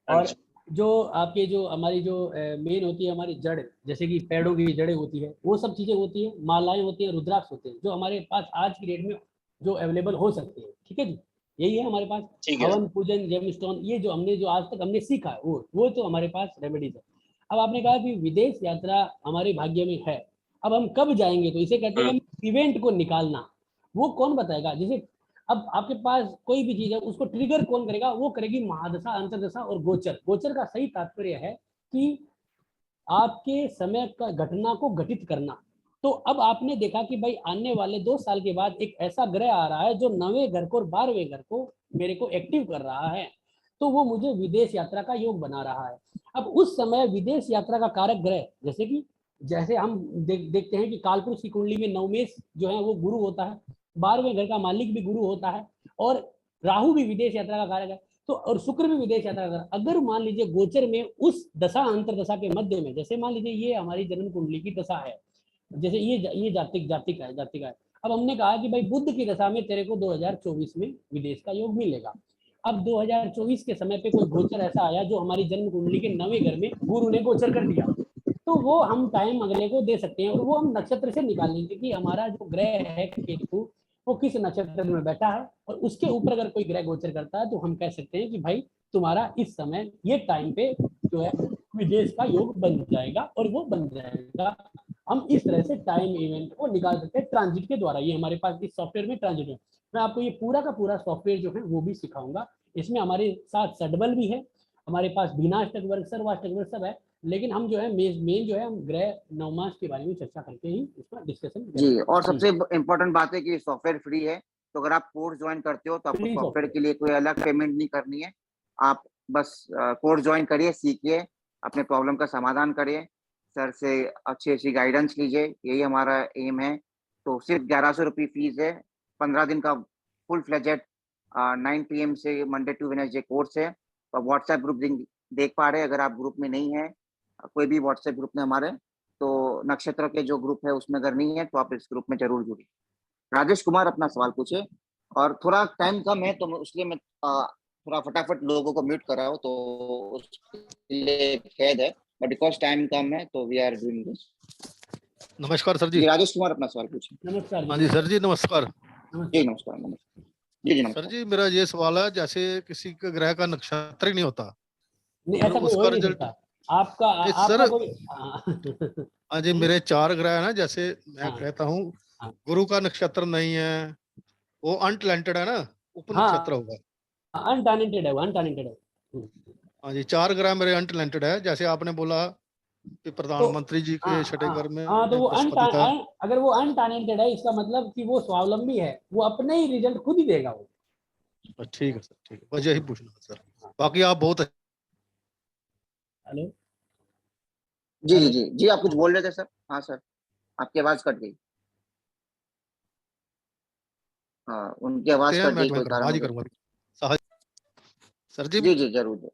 और जो आपके जो हमारी जो मेन होती है हमारी जड़, जैसे कि पेड़ों की जड़ें होती है, वो सब चीजें होती है, मालाएं होती है, रुद्राक्ष होते हैं, जो हमारे पास आज की डेट में जो अवेलेबल हो सकते हैं, ठीक है जी, यही है हमारे पास। हवन पूजन, जेमस्टोन, ये जो हमने जो आज तक हमने सीखा है वो तो हमारे पास रेमेडीज है। अब आपने कहा कि विदेश यात्रा हमारे भाग्य में है, अब हम कब जाएंगे, तो इसे कहते हैं इवेंट को निकालना। वो कौन बताएगा? जैसे अब आपके पास कोई भी चीज है, उसको ट्रिगर कौन करेगा? वो करेगी महादशा, अंतरदशा और गोचर। गोचर का सही तात्पर्य है कि आपके समय का घटना को घटित करना। तो अब आपने देखा कि भाई आने वाले 2 साल के बाद एक ऐसा ग्रह आ रहा है जो 9वें घर को और 12वें घर को मेरे को एक्टिव कर रहा है, तो वो मुझे विदेश यात्रा का योग बना रहा है। अब उस समय विदेश यात्रा का कारक ग्रह, जैसे हम देखते हैं कि कालपुरुष की कुंडली में नवमेश जो है वो गुरु होता है, 12वें घर का मालिक भी गुरु होता है, और राहु भी विदेश यात्रा का कारक है, तो और शुक्र भी विदेश यात्रा का कारक। अगर मान लीजिए गोचर में उस दशा अंतरदशा के मध्य में, जैसे मान लीजिए ये हमारी जन्म कुंडली की दशा है, जैसे ये जातिका है। अब हमने कहा कि भाई बुध की दशा में तेरे को 2024 में विदेश का योग मिलेगा। अब 2024 के समय पे कोई गोचर ऐसा आया जो हमारी जन्म कुंडली के 9वें घर में गुरु ने गोचर कर दिया, तो वो हम टाइम अगले को दे सकते हैं, और वो हम नक्षत्र से निकाल लेंगे कि हमारा जो ग्रह है केतु वो किस नक्षत्र में बैठा है, और उसके ऊपर अगर कोई ग्रह गोचर करता है तो हम कह सकते हैं कि भाई तुम्हारा इस समय ये टाइम पे जो है विदेश का योग बन जाएगा, और वो बन जाएगा। हम इस तरह से टाइम इवेंट को निकाल सकते हैं ट्रांजिट के द्वारा। ये हमारे पास इस सॉफ्टवेयर में ट्रांजिट है। मैं आपको ये पूरा का पूरा सॉफ्टवेयर जो है वो भी सिखाऊंगा। इसमें हमारे साथ सडबल भी है, हमारे पास बीनाष्टक वर्ग, सर्वाष्टक वर्ग सब है, लेकिन हम जो है मेन जो है हम ग्रह नवमास के बारे में चर्चा करके ही इसका डिस्कशन जी। और सबसे इम्पोर्टेंट बात है कि सॉफ्टवेयर फ्री है, तो अगर आप कोर्स ज्वाइन करते हो तो आपको सॉफ्टवेयर के लिए कोई अलग पेमेंट नहीं करनी है। आप बस कोर्स ज्वाइन करिए, सीखिए, अपने प्रॉब्लम का समाधान करिए, सर से अच्छी गाइडेंस लीजिए, यही हमारा एम है। तो सिर्फ 1100 रुपये फीस है, 15 दिन का फुल फ्लेजेड 9 PM से मंडे टू वेडनेसडे कोर्स है। तो व्हाट्सएप ग्रुप देख पा रहे हैं, अगर आप ग्रुप में नहीं है, कोई भी व्हाट्सएप ग्रुप में हमारे, तो नक्षत्र के जो ग्रुप है उसमें अगर नहीं है तो आप इस ग्रुप में जरूर जुड़िए। राजेश कुमार अपना सवाल पूछे, और थोड़ा टाइम कम है तो इसलिए मैं थोड़ा फटाफट लोगों को म्यूट कर रहा हूँ, तो उसके लिए खेद है, बट बिकॉज टाइम कम है तो वी आर डूइंग दिस। नमस्कार सर जी। राजेश कुमार अपना सवाल पूछे। नमस्कार। हाँ जी सर जी, नमस्कार। जी नमस्कार। जी जी सर नमस्कार। जी, मेरा ये सवाल है, जैसे किसी का ग्रह का नक्षत्र ही नहीं होता नहीं, और ऐसा कोई हो उसका ही नहीं रिजल्ट, सकता। आपका ये आपका सर, कोई हाँ हाँ जी, मेरे 4 ग्रह है ना, जैसे मैं हाँ कहता हूँ हाँ गुरु का नक्षत्र नहीं है, वो अनटैलेंटेड है ना, उप नक्षत्र हाँ, होगा। अनटैलेंटेड है वो, अनटैलेंटेड है। हाँ जी, 4 ग्रह मेरे अनटैलेंटेड है, जैसे आपने बोला कि तो प्रधानमंत्री जी हाँ के छठे हाँ घर में हाँ, तो वो बृहस्पति था। अगर वो अनटैलेंटेड है, इसका मतलब कि वो स्वावलंबी है, वो अपने ही रिजल्ट खुद ही देगा वो। ठीक है सर, ठीक है, बस यही पूछना था सर, बाकी आप बहुत हेलो जी जी हेलो। जी जी, आप कुछ बोल रहे थे सर? हाँ सर, आपकी आवाज कट गई। हाँ, उनकी आवाज अच्छे हैं, कट मैं गई, ज्वाइन कोई करूंगा, कारण आज ही होगा। करूंगा सहज। सर जी, जी जी जरूर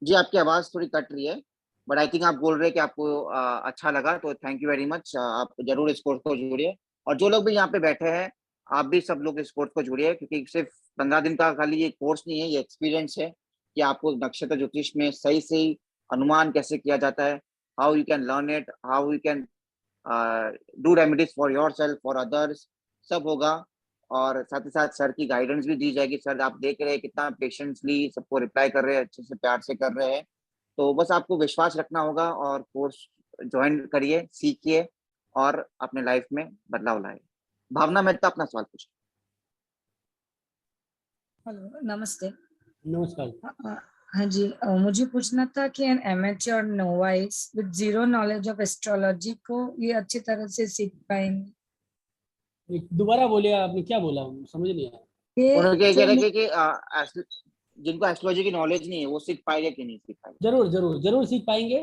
जी, आपकी आवाज थोड़ी कट रही है, बट आई थिंक आप बोल रहे हैं कि आपको अच्छा लगा, तो थैंक यू वेरी मच। आप जरूर इस कोर्स को जुड़िए, और जो लोग भी यहाँ पे बैठे हैं, आप भी सब लोग इस कोर्स को जुड़िए, क्योंकि सिर्फ 15 दिन का खाली ये कोर्स नहीं है, ये एक्सपीरियंस है कि आपको नक्षत्र ज्योतिष में सही सही अनुमान कैसे किया जाता है, how you can learn it, how you can do remedies for your self, for others, सब होगा। और साथ ही साथ सर की गाइडेंस भी दी जाएगी। सर आप देख रहे हैं कितना पेशेंटली सबको रिप्लाई कर रहे हैं, अच्छे से प्यार से कर रहे हैं। तो बस आपको विश्वास रखना होगा और कोर्स ज्वाइन करिए, सीखिए और अपने लाइफ में बदलाव लाए। भावना मेहता अपना सवाल पूछे। हेलो, नमस्ते। नमस्कार। हाँ जी, मुझे पूछना था कि N amateur novice with zero knowledge of astrology को ये अच्छी तरह से सीख पाएंगे? दोबारा बोलिए, आपने क्या बोला, समझ नहीं आया। उन्होंने कह जो रहे हैं कि जिनको एस्ट्रोलॉजी की नॉलेज नहीं है वो सीख पाएगा कि नहीं सीख पाएगा। जरूर जरूर जरूर सीख पाएंगे।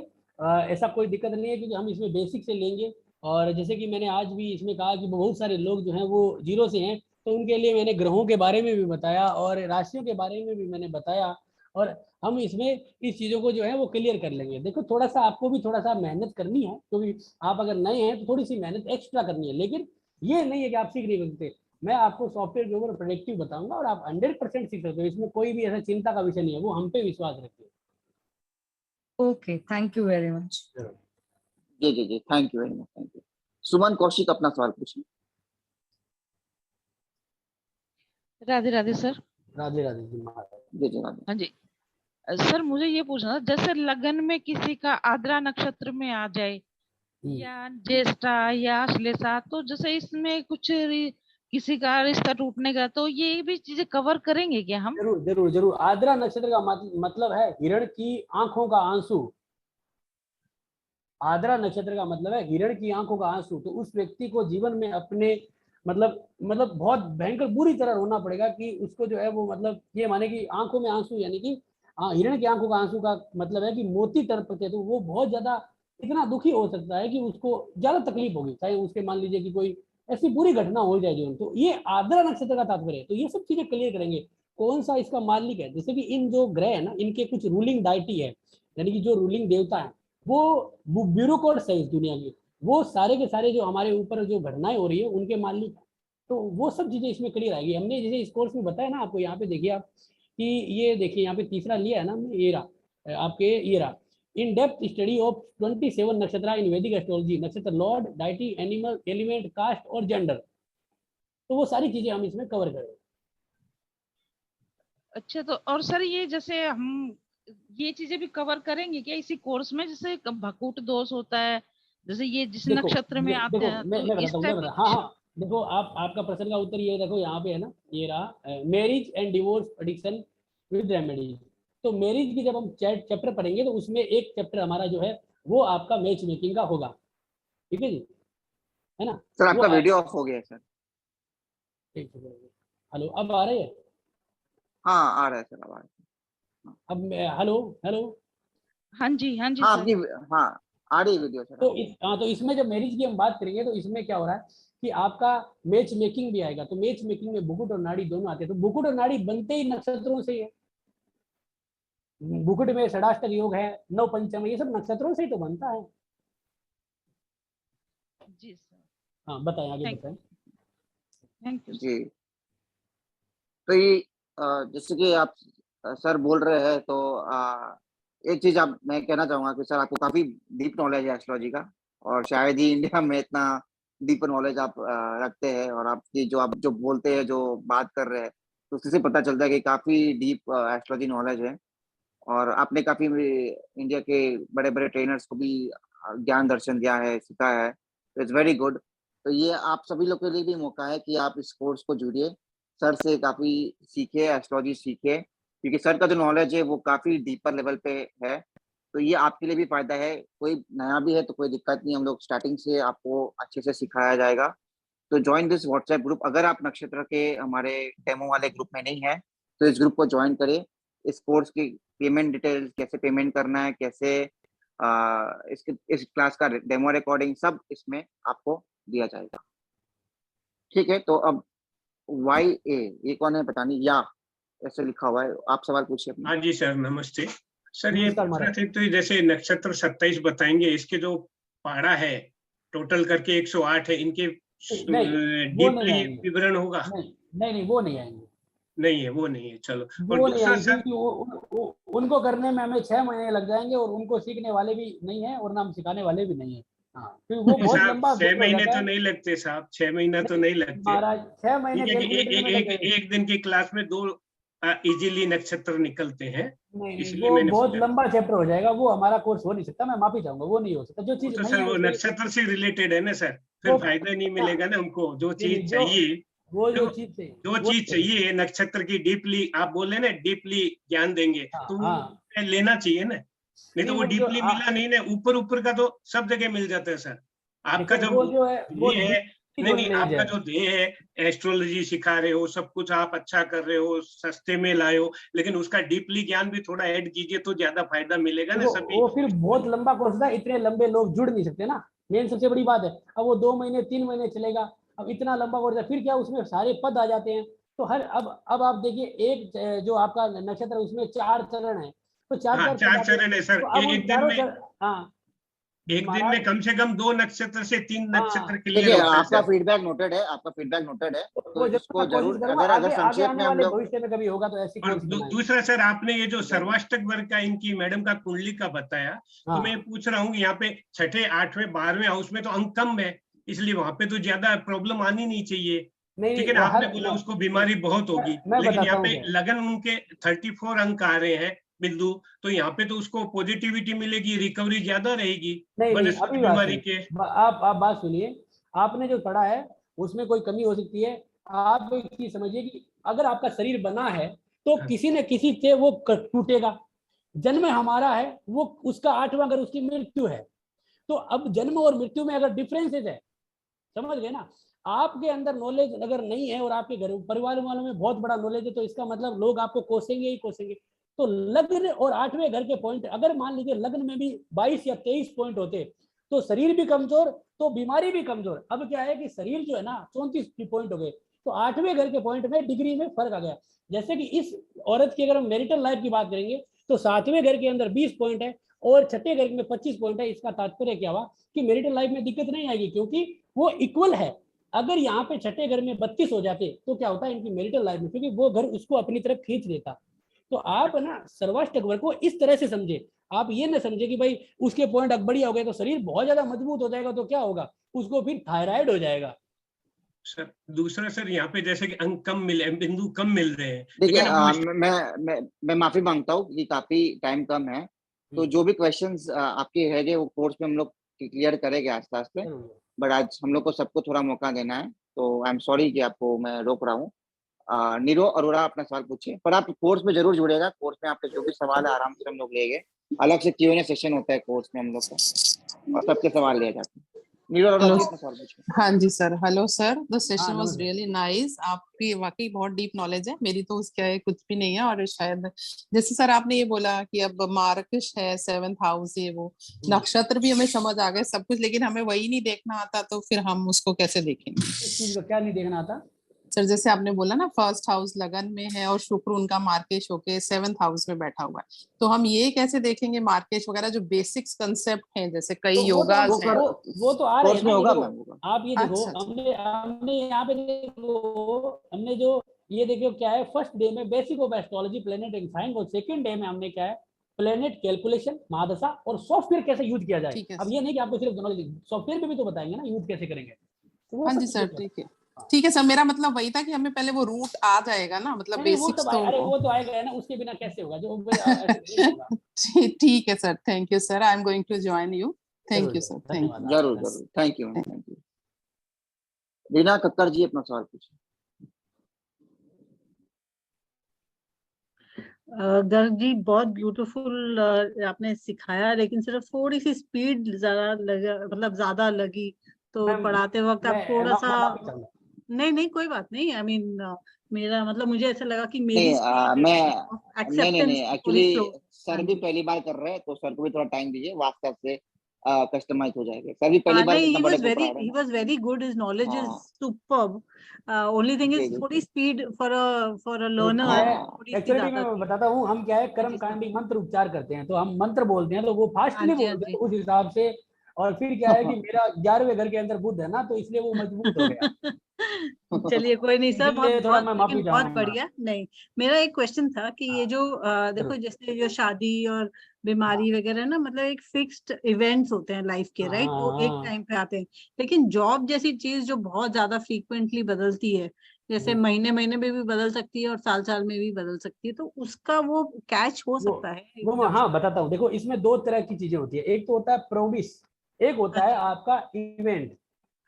ऐसा कोई दिक्कत नहीं है, क्योंकि हम इसमें बेसिक से लेंगे। और जैसे कि मैंने आज भी इसमें कहा कि बहुत सारे लोग जो हैं वो जीरो से हैं, तो उनके लिए मैंने ग्रहों के बारे में भी बताया और राशियों के बारे में भी मैंने बताया। और हम इसमें इस चीज़ों को जो है वो क्लियर कर लेंगे। देखो, थोड़ा सा आपको भी थोड़ा सा मेहनत करनी है, क्योंकि आप अगर नए हैं तो थोड़ी सी मेहनत एक्स्ट्रा करनी है, लेकिन ये नहीं है कि आप सीख नहीं सकते। मैं आपको सॉफ्टवेयर के ऊपर प्रोडक्टिव बताऊंगा और आप 100% सीख सकते हो, इसमें कोई भी ऐसा चिंता का विषय नहीं है, वो हम पे विश्वास रखिए। Okay, thank you very much. जी जी जी, thank you very much, thank you. Suman Kaushik अपना सवाल पूछिए। राधे राधे सर। राधे राधे जी महाराज। जी जी राधे। हाँ जी सर, मुझे ये पूछना था, जैसे लगन में किसी का आद्रा नक्षत्र में आ जाए या ज्येष्ठा या आश्लेषा, तो जैसे इसमें कुछ किसी का रिश्ता टूटने का, तो ये भी चीजें कवर करेंगे क्या हम? जरूर जरूर जरूर। आद्रा नक्षत्र का मतलब है हिरण की आंखों का आंसू। आद्रा नक्षत्र का मतलब है हिरण की आंखों का आंसू। तो उस व्यक्ति को जीवन में अपने मतलब बहुत भयंकर बुरी तरह रोना पड़ेगा कि उसको जो है वो मतलब ये माने कि आंखों में आंसू, यानी कि हिरण की आंखों का आंसू का मतलब है कि मोती तड़पते, तो वो बहुत ज्यादा इतना दुखी हो सकता है कि उसको ज्यादा तकलीफ होगी, चाहे उसके मान लीजिए कि कोई ऐसी बुरी घटना हो जाए जीवन। तो ये आद्रा नक्षत्र का तात्पर्य है। तो ये सब चीजें क्लियर करेंगे, कौन सा इसका मालिक है। जैसे कि इन जो ग्रह है ना, इनके कुछ रूलिंग डाइटी है, यानी कि जो रूलिंग देवता है वो ब्यूरोक्रेट्स है इस दुनिया की, वो सारे के सारे जो हमारे ऊपर जो घटनाएं हो रही है उनके मालिक। तो वो सब चीजें इसमें क्लियर आएगी। हमने जैसे इस कोर्स में बताया ना आपको, यहाँ पे देखिए आप कि ये देखिए यहाँ पे तीसरा लिया है ना हमने, ये रहा आपके, ये रहा इन डेप्थ स्टडी ऑफ 27 नक्षत्र इन Vedic astrology, nakshatra lord, deity, animal, element, caste और जेंडर। तो वो सारी चीजें हम इसमें कवर करेंगे। अच्छा, तो और सर ये जैसे हम ये चीजें भी कवर करेंगे क्या इसी कोर्स में? जैसे भकुट दोष होता है, जैसे ये जिस देखो नक्षत्र में आते देखो हैं, मैं तो बताता इस हूँ, टाइप का हाँ कुछ? हाँ। देखो आपका प्रश्न का उत्तर ये देखो, यहाँ पे है ना, ये रहा marriage and divorce prediction with remedies. तो मैरिज की जब हम चैप्टर पढ़ेंगे तो उसमें एक चैप्टर हमारा जो है वो आपका मैच मेकिंग का होगा। ठीक है जी, है ना। सर वो आपका वीडियो ऑफ हो गया है सर। हेलो, अब आ रही है? हाँ आ रहा है सर, अब आ रहा है। अब हेलो हेलो। हाँ जी हाँ सर। आपकी, हाँ आ रही वीडियो सर। तो इसमें जब मैरिज की हम बात करेंगे तो इसमें क्या हो रहा है कि आपका मैच मेकिंग भी आएगा। तो मैच मेकिंग में बुकुट और नाड़ी दोनों आते हैं। तो बुकुट और नाड़ी बनते ही नक्षत्रों से ही है। बुकुट में षडाष्टक योग है, नव पंचम, ये सब नक्षत्रों से ही तो बनता है। जी सर। हाँ बताएं, आगे बताएं। थैंक यू जी, तो ये जैसे कि आप सर बोल रहे हैं, तो एक चीज मैं कहना चाहूंगा कि सर आपको काफी डीप नॉलेज है एस्ट्रोलॉजी का, और शायद ही इंडिया में इतना डीपर नॉलेज आप रखते हैं, और आपकी जो बोलते हैं, जो बात कर रहे हैं, तो उससे पता चलता है कि काफी डीप एस्ट्रोलॉजी नॉलेज है। और आपने काफी इंडिया के बड़े बड़े ट्रेनर्स को भी ज्ञान दर्शन दिया है, सिखाया है, तो इट्स वेरी गुड। तो ये आप सभी लोग के लिए भी मौका है कि आप इस कोर्स को जुड़िए, सर से काफी सीखे, एस्ट्रोलॉजी सीखे, क्योंकि सर का जो नॉलेज है वो काफी डीपर लेवल पे है। तो ये आपके लिए भी फायदा है, कोई नया भी है तो कोई दिक्कत नहीं, हम लोग स्टार्टिंग से आपको अच्छे से सिखाया जाएगा। तो ज्वाइन दिस व्हाट्सएप ग्रुप। अगर आप नक्षत्र के हमारे डेमो वाले ग्रुप में नहीं है तो इस ग्रुप को ज्वाइन करें। इस कोर्स की पेमेंट डिटेल्स, कैसे पेमेंट करना है, कैसे इस क्लास का डेमो रिकॉर्डिंग, सब इसमें आपको दिया जाएगा। ठीक है, तो अब YA ये कौन है पता नहीं, या ऐसे लिखा हुआ है, आप सवाल पूछिए अपना। हाँ जी सर, नमस्ते सर। ये नमस्कार पूछ रहे महाराज। थे, तो जैसे नक्षत्र 27 बताएंगे, इसके जो पारा है टोटल करके 108 है, इनके नहीं, वो नहीं डीपली आएंगे। विवरण होगा? नहीं वो नहीं आएंगे, नहीं है, वो नहीं है। चलो, और वो नहीं दूसरा आएंगे, सर, क्योंकि उनको करने में हमें 6 महीने लग जाएंगे, और उनको सीखने वाले भी नहीं है और ना हम सिखाने वाले भी नहीं है। हाँ, क्योंकि वो बहुत साहब लंबा 6 हो महीने जाता तो है। नहीं लगते साहब, 6 महीना तो नहीं लगते। महाराज 6 महीने ठीक है कि कैलकुलेटर में लग जाएंगे। एक दिन की क्लास में 2 इजीली नक्षत्र निकलते हैं, नहीं, इसलिए वो मैंने बहुत पूछा। लंबा चैप्टर हो जाएगा, वो हमारा कोर्स हो नहीं सकता, मैं माफी चाहूंगा, वो नहीं हो सकता। जो वो चीज तो नहीं सर है वो उसके लिए नक्षत्र से रिलेटेड है ना सर, फिर वो फायदा नहीं मिलेगा ना हमको। जो नहीं, चीज चाहिए, वो जो जो चीज से जो चीज चाहिए नक्षत्र की डीपली, आप बोले ना डीपली ज्ञान देंगे, तो वो हाँ, लेना चाहिए ना। नहीं तो नहीं वो वो जो डीपली मिला नहीं ना, ऊपर ऊपर का तो सब जगह मिल जाता है सर। आपका सर जब वो जो है वो ये है, नहीं नहीं, नॉलेज आपका है। जो ध्येय है, एस्ट्रोलॉजी सिखा रहे हो, सब कुछ आप अच्छा कर रहे हो, सस्ते में लाए हो, लेकिन उसका डीपली ज्ञान भी थोड़ा ऐड कीजिए तो ज्यादा फायदा मिलेगा ना सभी। वो फिर बहुत लंबा कोर्स था, इतने लंबे लोग जुड़ नहीं सकते ना, मेन सबसे बड़ी बात है। अब वो 2 महीने 3 महीने चलेगा, अब इतना लंबा कोर्स है, फिर क्या उसमें सारे पद आ जाते हैं। तो हर अब आप देखिए, एक जो आपका नक्षत्र है उसमें 4 चरण है, तो 4 हाँ, 4 पद 4 आते हैं। चरण है सर। तो अब उन एक दिन चारों में चरण, हाँ एक दिन में कम से कम 2 नक्षत्र से 3 नक्षत्र ठीक क्लियर है, होता है आपका सर। फीडबैक नोटेड है, आपका फीडबैक नोटेड है। तो वो जब इसको मैं कोशिश जरूर, करूंगा, अगर आगे आगे संक्षेप आने में हम वाले लोग, भविष्य में कभी होगा तो ऐसी और कोर्स बनाएंगे। दूसरा सर, आपने ये जो सर्वाष्टक वर्ग का इनकी मैडम का कुंडली का बताया, तो मैं पूछ रहा हूँ, यहाँ पे 6ठे 8वें 12वें हाउस में तो अंक कम है, इसलिए वहां पे तो ज्यादा प्रॉब्लम आनी नहीं चाहिए। नहीं ठीक है ना, वो आपने बोला उसको बीमारी बहुत होगी, मैं लेकिन बताता यहाँ हूँ पे क्या। लगन उनके 34 अंक आ रहे हैं बिंदु, तो यहाँ पे तो उसको पॉजिटिविटी मिलेगी, रिकवरी ज्यादा रहेगी नहीं वनस्पति अभी बात बीमारी सुनिए, के। आप बात सुनिए, आपने जो पढ़ा है उसमें कोई कमी हो सकती है। आप एक चीज समझिए कि अगर आपका शरीर बना है तो किसी न किसी से वो टूटेगा। जन्म हमारा है, वो उसका 8वां, अगर उसकी मृत्यु है, तो अब जन्म और मृत्यु में अगर डिफरेंसेस है, समझ गए ना। आपके अंदर नॉलेज अगर नहीं है और आपके घर परिवार वालों में बहुत बड़ा नॉलेज है, तो इसका मतलब लोग आपको कोसेंगे ही कोसेंगे। तो लग्न और 8वें घर के पॉइंट, अगर मान लीजिए लग्न में भी 22 या 23 पॉइंट होते, तो शरीर भी कमजोर तो बीमारी भी कमजोर। अब क्या है कि शरीर जो है ना 34 पॉइंट हो गए, तो 8वें घर के पॉइंट में डिग्री में फर्क आ गया। जैसे कि इस औरत की अगर हम मैरिटल लाइफ की बात करेंगे तो 7वें घर के अंदर 20 पॉइंट है और 6ठे घर में 25 पॉइंट है। इसका तात्पर्य क्या हुआ कि मैरिटल लाइफ में दिक्कत नहीं आएगी, क्योंकि वो इक्वल है। अगर यहाँ पे 6ठे घर में 32 हो जाते तो क्या होता है इनकी मैरिटल लाइफ में, क्योंकि वो घर उसको अपनी तरफ खींच लेता। तो आप ना सर्वाष्टक वर्ग को इस तरह से समझे, आप ये ना समझे कि भाई उसके पॉइंट बढ़िया हो गए तो शरीर बहुत ज्यादा मजबूत हो जाएगा, तो क्या होगा उसको फिर थायराइड हो जाएगा। सर दूसरा सर, यहाँ पे जैसे कि अंक कम मिले, बिंदु कम मिल रहे हैं, देखिए लेकिन अब मैं माफी मांगता हूँ कि काफी टाइम कम है, तो जो भी क्वेश्चंस आपके रहेंगे वो कोर्स में हम लोग क्लियर करेंगे आस्ते आस्ते। बट आज हम लोग को सबको थोड़ा मौका देना है, तो आई एम सॉरी कि आपको मैं रोक रहा हूँ। नीरो अरोड़ा अपना सवाल पूछिए, पर आप कोर्स में जरूर जुड़ेगा। कोर्स में आपके जो भी सवाल है आराम से हम लोग लेंगे, अलग से Q&A सेशन होता है कोर्स में हम लोग का, और सबके सवाल लिए जाते हैं। नीरो अरोड़ा जी अपना सवाल पूछिए। हाँ जी sir, hello sir, the session was नमस्ते। Really nice. आपकी वाकई बहुत डीप नॉलेज है, मेरी तो उसका है कुछ भी नहीं है। और शायद जैसे सर आपने ये बोला कि अब मार्गश है 7th हाउस, ये वो नक्षत्र भी हमें समझ आ गए सब कुछ, लेकिन हमें वही नहीं देखना आता, तो फिर हम उसको कैसे देखेंगे? इस चीज को क्या नहीं देखना आता सर? जैसे आपने बोला ना 1st हाउस लगन में है और शुक्र उनका मार्केश होके 7th हाउस में बैठा हुआ है, तो हम ये कैसे देखेंगे मार्केश वगैरह, जो बेसिक्स कंसेप्ट हैं, जैसे कई तो योगास हैं वो तो आ रहे हैं ना। होगा देखो, आप ये देखो, हमने यहाँ पे देखो, हमने जो ये देखो क्या है, फर्स्ट डे में basic of astrology planet and sign, और सेकंड डे में हमने क्या है प्लेनेट कैलकुलेशन महादशा और सॉफ्टवेयर कैसे यूज किया जाए। अब ये नहीं कि आपको सिर्फ नॉलेज, सॉफ्टवेयर पे भी तो बताएंगे ना यूज कैसे करेंगे। वो हाँ सब जी सर, चीजें ठीक है। हाँ। ठीक है सर, मेरा मतलब वही था कि हमें पहले वो रूट आ जाएगा ना, मतलब नहीं वो बेसिक्स सब तो अरे वो तो आएगा है ना, उसके बिना कैसे होगा, जो ऐसे नहीं होगा। ठीक है sir, thank you sir, I am going to join you. Thank जरूर यू जरूर, सर, थैंक धन्यवाद यू। जरूर आपका। जरूर, thank you, thank you. Reena Kakkar ji अपना सवाल पूछिए। गर्ग जी बहुत ब्यूटीफुल आपने सिखाया, लेकिन सिर्फ थोड़ी सी स्पीड ज्यादा लगा, मतलब ज्यादा लगी, तो मैम पढ़ाते वक्त आप थोड़ा सा, मैं माफी चाहूंगा। नहीं नहीं कोई बात नहीं, आई मीन मेरा मतलब मुझे ऐसा लगा कि नहीं मेरी स्पीड मैं नहीं नहीं एक्सेप्टेंस नहीं, थोड़ी एक्चुअली स्लो। सर भी पहली बार कर रहे हैं, तो सर को भी थोड़ा टाइम दीजिए, वास्तव से कस्टमाइज हो जाएगा। सर भी पहली बार नहीं, इतना बड़े को पढ़ा रहे हैं he ना। was very good, his knowledge is हाँ superb, only thing ji is जी थोड़ी speed for a learner मैं थोड़ी सी एक्चुअली ज्यादा मैं थी। बताता हूँ, हम क्या है कर्म जी सर। कांडी मंत्र उपचार करते हैं, तो हम मंत्र बोलते हैं तो वो हाँ फास्टली जी हाँ बोलते जी। हैं उस हिसाब से। और फिर क्या है कि मेरा 11वें घर के अंदर बुद्ध है ना, तो इसलिए वो मजबूत हो गया। चलिए कोई नहीं सर, बहुत इसलिए थोड़ा बहुत मैं लेकिन माफी बहुत चाहूंगा। बढ़िया। नहीं, मेरा एक क्वेश्चन था कि ये जो देखो जरूर। जैसे जो शादी और बीमारी वगैरह ना, मतलब एक फिक्स्ड इवेंट्स होते हैं लाइफ के, राइट, वो एक हाँ टाइम पे आते हैं। लेकिन जॉब जैसी चीज जो बहुत ज्यादा फ्रीक्वेंटली बदलती है, जैसे महीने महीने में भी बदल सकती है और साल साल में भी बदल सकती है, तो उसका वो कैच हो सकता है वो मैं एकदम हाँ से? बताता हूँ। देखो इसमें दो तरह की चीजें होती है, एक तो होता है प्रोमिस, एक होता है अच्छा। आपका इवेंट।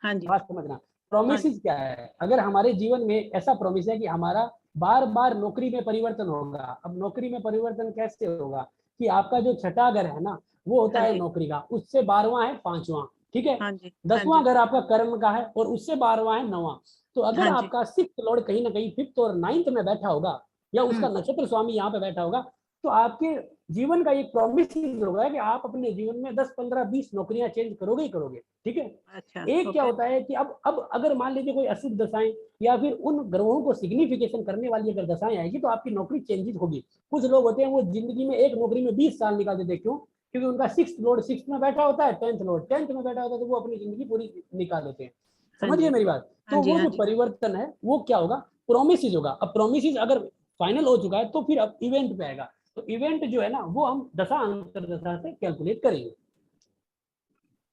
हाँ जी बात समझना, हाँ प्रोमिस जी। क्या है, अगर हमारे जीवन में ऐसा प्रोमिस है कि हमारा बार बार नौकरी में परिवर्तन होगा। अब नौकरी में परिवर्तन कैसे होगा कि आपका जो छठा घर है ना, वो होता हाँ है जी नौकरी का, उससे 12वां है 5वां, ठीक है। हाँ जी हाँ 10वां जी घर आपका कर्म का है और उससे 12वां है 9वां। तो अगर हाँ जी। आपका 6th लॉर्ड कहीं ना कहीं 5th और 9th में बैठा होगा, या उसका नक्षत्र स्वामी यहाँ पे बैठा होगा, तो आपके जीवन का एक प्रॉमिस होगा कि आप अपने जीवन में 10 15 20 नौकरियां चेंज करोगे ही करोगे, ठीक है। अच्छा एक क्या ओके। होता है कि अब अगर मान लीजिए कोई अशुभ दशाएं या फिर उन ग्रहों को सिग्निफिकेशन करने वाली अगर दशाएं आएगी, तो आपकी नौकरी चेंजेस होगी। कुछ लोग होते हैं वो जिंदगी में एक नौकरी में 20 साल निकाल देते, क्यों? क्योंकि उनका 6th लॉर्ड 6th में बैठा होता है, 10th लॉर्ड 10th में बैठा होता है, तो वो अपनी जिंदगी पूरी निकाल देते हैं। हाँ समझ जी गए मेरी बात? हाँ तो जी वो हाँ जो जी। परिवर्तन है वो क्या होगा, प्रोमिस होगा। अब प्रोमिस अगर फाइनल हो चुका है तो फिर अब इवेंट पे आएगा। तो इवेंट जो है ना, वो हम दशा अंतर दशा से कैलकुलेट करेंगे।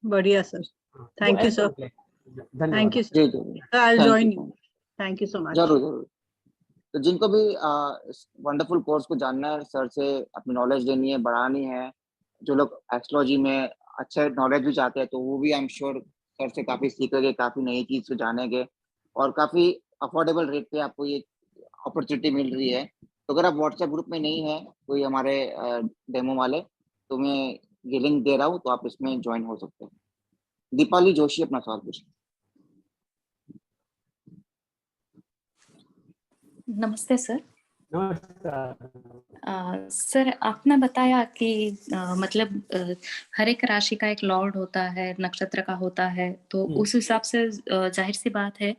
बढ़िया सर, वो थैंक यू ऐसे सर, होते हैं। थैंक धन्यवाद। यू जी सर, जी, I will thank join you. You, thank you so much. जरूर जरूर। तो जिनको भी वंडरफुल कोर्स को जानना है, सर से अपनी नॉलेज लेनी है, बढ़ानी है, जो लोग एस्ट्रोलॉजी में अच्छे नॉलेज भी चाहते हैं, तो वो भी आई एम श्योर सर से काफी सीखेंगे, काफी नई चीज को जानेंगे, और काफी अफोर्डेबल रेट पे आपको ये अपॉर्चुनिटी मिल रही है। तो अगर आप व्हाट्सएप ग्रुप में नहीं है कोई हमारे डेमो वाले, तो मैं ये लिंक दे रहा हूँ, तो आप इसमें ज्वाइन हो सकते हैं। दीपाली जोशी अपना सवाल पूछें। नमस्ते सर। नमस्कार। सर आपने बताया कि मतलब हर एक राशि का एक लॉर्ड होता है, नक्षत्र का होता है, तो उस हिसाब से जाहिर सी बात है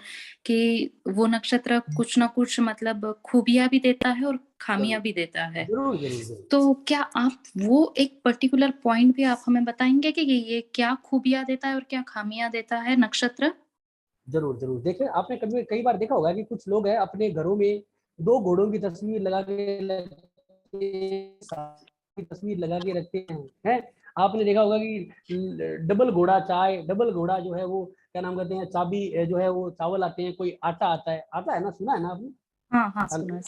कि वो नक्षत्र कुछ ना कुछ मतलब खूबियां भी देता है और खामियां भी देता है। जरूर जरूर जरूर। तो क्या आप वो एक पर्टिकुलर पॉइंट भी आप हमें बताएंगे कि ये क्या खूबियां देता है और क्या खामियां देता है नक्षत्र? जरूर जरूर। देखिए आपने कभी कई बार देखा होगा कि कुछ लोग हैं अपने घरों में 2 घोड़ों की तस्वीर लगा के रखते हैं। आपने देखा होगा कि डबल घोड़ा चाय, डबल घोड़ा जो है वो क्या नाम कहते हैं, चाबी जो है वो चावल आते हैं, कोई आटा आता है ना, सुना है ना आपने? हाँ हाँ सुना।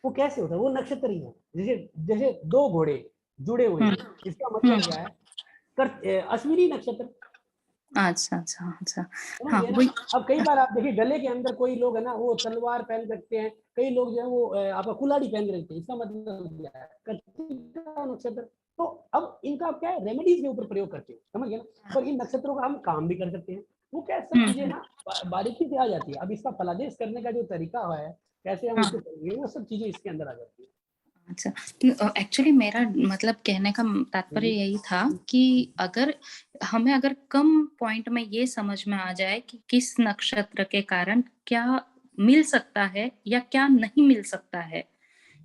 वो कैसे होता है? वो नक्षत्र ही है। जैसे जैसे 2 घोड़े जुड़े हुए हैं, इसका मतलब क्या है? अश्विनी नक्षत्र। अच्छा अच्छा अच्छा। समझ हाँ गए ना? वही। अब कई बार आप देखिए गले के अंदर कोई लोग है ना, वो तलवार पहन के रखते हैं, कई लोग जो है वो आपका कुल्हाड़ी पहन के रखते हैं। इसका मतलब क्या है? कृत्तिका नक्षत्र। तो अब इनका क्या है, रेमेडीज के ऊपर प्रयोग करते हैं, समझ गए ना? और इन नक्षत्रों का हम काम भी कर सकते हैं। वो क्या सब चीजें ना बारीकी से आ जाती है। अब इसका फलादेश करने का जो तरीका है, कैसे हम इसको करेंगे, वो सब चीजें इसके अंदर आ जाती है। अच्छा, एक्चुअली मेरा मतलब कहने का तात्पर्य यही था कि अगर कम पॉइंट में ये समझ में आ जाए कि किस नक्षत्र के कारण क्या मिल सकता है या क्या नहीं मिल सकता है,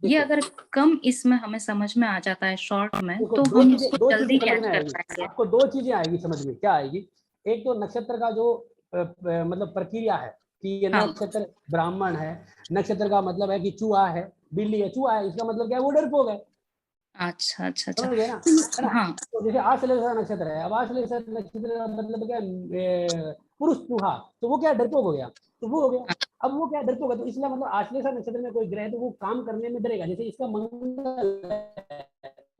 ये अगर कम इसमें हमें समझ में आ जाता है शॉर्ट में, तो हम उसको जल्दी कैच कर पाएंगे। आपको 2 चीजें आएगी समझ में। क्या आएगी? एक तो नक्षत्र का जो मतलब प्रक्रिया है कि ये नक्षत्र ब्राह्मण है, नक्षत्र का मतलब है कि चूहा है, बिल्ली है, चूहा है, इसका मतलब क्या है? वो डरपोक है। अच्छा अच्छा अच्छा। समझ गए ना? है ना? हाँ तो जैसे आश्लेषा नक्षत्र है, अब आश्लेषा नक्षत्र का मतलब क्या है? पुरुष चूहा, तो वो क्या डरपोक हो गया, तो वो हो गया। अब वो क्या डरपोक है, तो इसलिए मतलब आश्लेषा नक्षत्र में कोई ग्रह है तो वो काम करने में डरेगा। जैसे इसका मंगल है,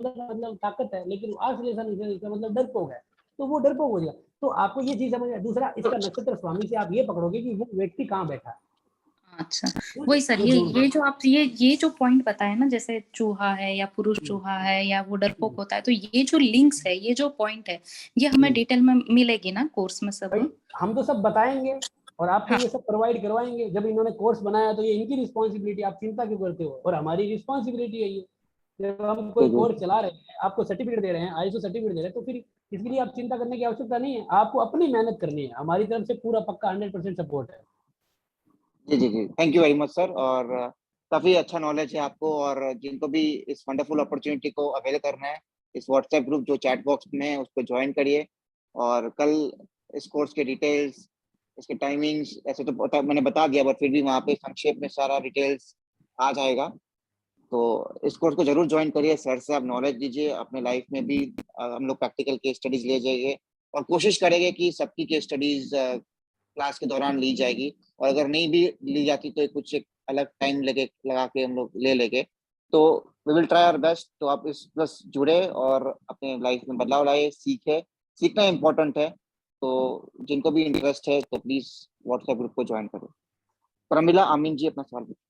मतलब ताकत है, लेकिन आश्लेषा नक्षत्र इसका मतलब डरपोक है, तो वो डरपोक हो जाएगा। तो आपको ये चीज समझ। दूसरा, इसका नक्षत्र स्वामी से आप ये पकड़ोगे कि वो व्यक्ति कहाँ बैठा है। अच्छा, वही सर, ये जो आप ये जो पॉइंट बताया ना, जैसे चूहा है या पुरुष चूहा है या वो डरपोक होता है, तो ये जो लिंक्स है, ये जो पॉइंट है, ये हमें डिटेल में मिलेगी ना कोर्स में सब? हम तो सब बताएंगे और आपको ये सब प्रोवाइड करवाएंगे। जब इन्होंने कोर्स बनाया तो ये इनकी रिस्पॉन्सिबिलिटी, आप चिंता क्यों करते हो, और हमारी रिस्पॉन्सिबिलिटी है ये। जब हम कोई कोर्स चला रहे हैं, आपको सर्टिफिकेट दे रहे हैं, ISO सर्टिफिकेट दे रहे हैं, तो फिर इसके लिए आप चिंता करने की आवश्यकता नहीं है। आपको अपनी मेहनत करनी है, हमारी तरफ से पूरा पक्का 100% सपोर्ट है। जी जी जी, thank you very much sir. और काफी अच्छा नॉलेज है आपको, और जिनको भी इस वंडरफुल अपॉर्चुनिटी को अवेल करना है, इस व्हाट्सएप ग्रुप जो चैट बॉक्स में है उसको ज्वाइन करिए। और कल इस कोर्स के डिटेल्स, इसके टाइमिंग्स ऐसे तो मैंने बता दिया, बट फिर भी वहाँ पे संक्षेप में सारा डिटेल्स आ जाएगा। तो इस कोर्स को जरूर ज्वाइन करिए, सर से आप नॉलेज लीजिए, अपने लाइफ में भी हम लोग प्रैक्टिकल केस स्टडीज ले जाइए, और कोशिश करेंगे कि सबकी केस स्टडीज क्लास के दौरान ली जाएगी, और अगर नहीं भी ली जाती तो कुछ एक अलग टाइम लगा के हम लोग ले लेंगे। तो we will try our best. तो आप इस बस जुड़े और अपने लाइफ में बदलाव लाए, सीखे। सीखना इम्पोर्टेंट है, तो जिनको भी इंटरेस्ट है तो प्लीज व्हाट्सएप ग्रुप को ज्वाइन करो। प्रमिला आमीन जी अपना सवाल पूछिए।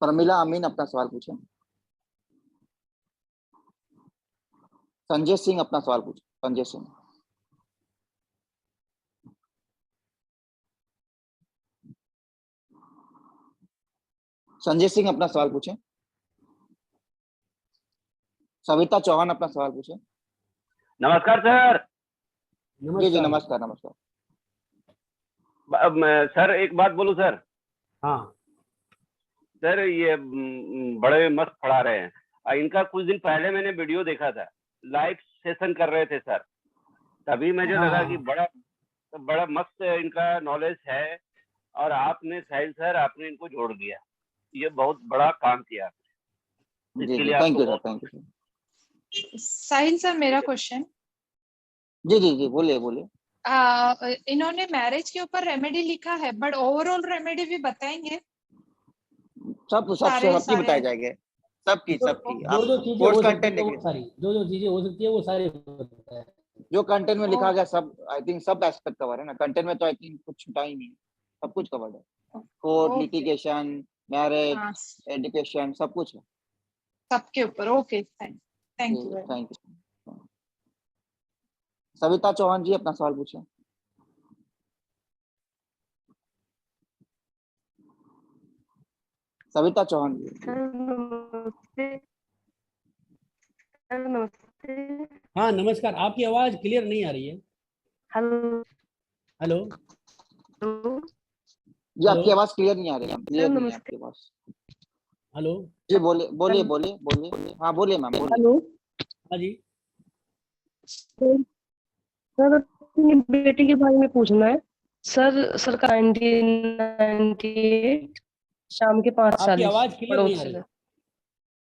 प्रमिला आमीन अपना सवाल पूछे। संजय सिंह अपना सवाल पूछे। संजय सिंह। संजय सिंह अपना सवाल पूछे। सविता चौहान अपना सवाल पूछे। नमस्कार सर। जी जी, नमस्कार नमस्कार। सर एक बात बोलूं सर? हाँ सर, ये बड़े मस्त पढ़ा रहे हैं। इनका कुछ दिन पहले मैंने वीडियो देखा था, लाइव सेशन कर रहे थे सर, तभी मुझे लगा कि बड़ा मस्त इनका नॉलेज है, और आपने साहिल सर आपने इनको जोड़ दिया, ये बहुत बड़ा काम किया आपने, इसके लिए थैंक यू आपको sir, thank you sir. Sahil sir, मेरा क्वेश्चन। जी जी जी, बोलिए बोलिए। इन्होंने मैरिज के ऊपर रेमेडी लिखा है, बट ओवरऑल रेमेडी भी बताएंगे? सबकी बताए जाएंगे, सबकी। जो चीजें हो सकती है वो सारी, जो चीजें हो सकती है वो सारी बताए। जो कंटेंट में लिखा गया सब, आई थिंक सब एस्पेक्ट कवर है ना कंटेंट में, तो आई थिंक कुछ छुटा ही नहीं, सब कुछ कवर्ड है। कोर्ट, लिटिगेशन, मैरिज, एजुकेशन, सब कुछ है सबके ऊपर। Okay, thank you. Thank you. Savita Chauhan ji अपना सवाल पूछे। सविता चौहान जी। नमस्ते। हाँ नमस्कार, आपकी आवाज क्लियर नहीं आ रही है। Hello hello. जी आपकी आवाज क्लियर नहीं आ रही है, क्लियर नहीं है आपकी आवाज। हेलो जी बोलिए बोलिए बोलिए बोलिए। हाँ बोलिए मैम, बोलिए। हेलो। हाँ जी सर, अपनी बेटी के बारे में पूछना है सर का 1998 शाम के 5:40। आवाज क्लियर नहीं आ रही।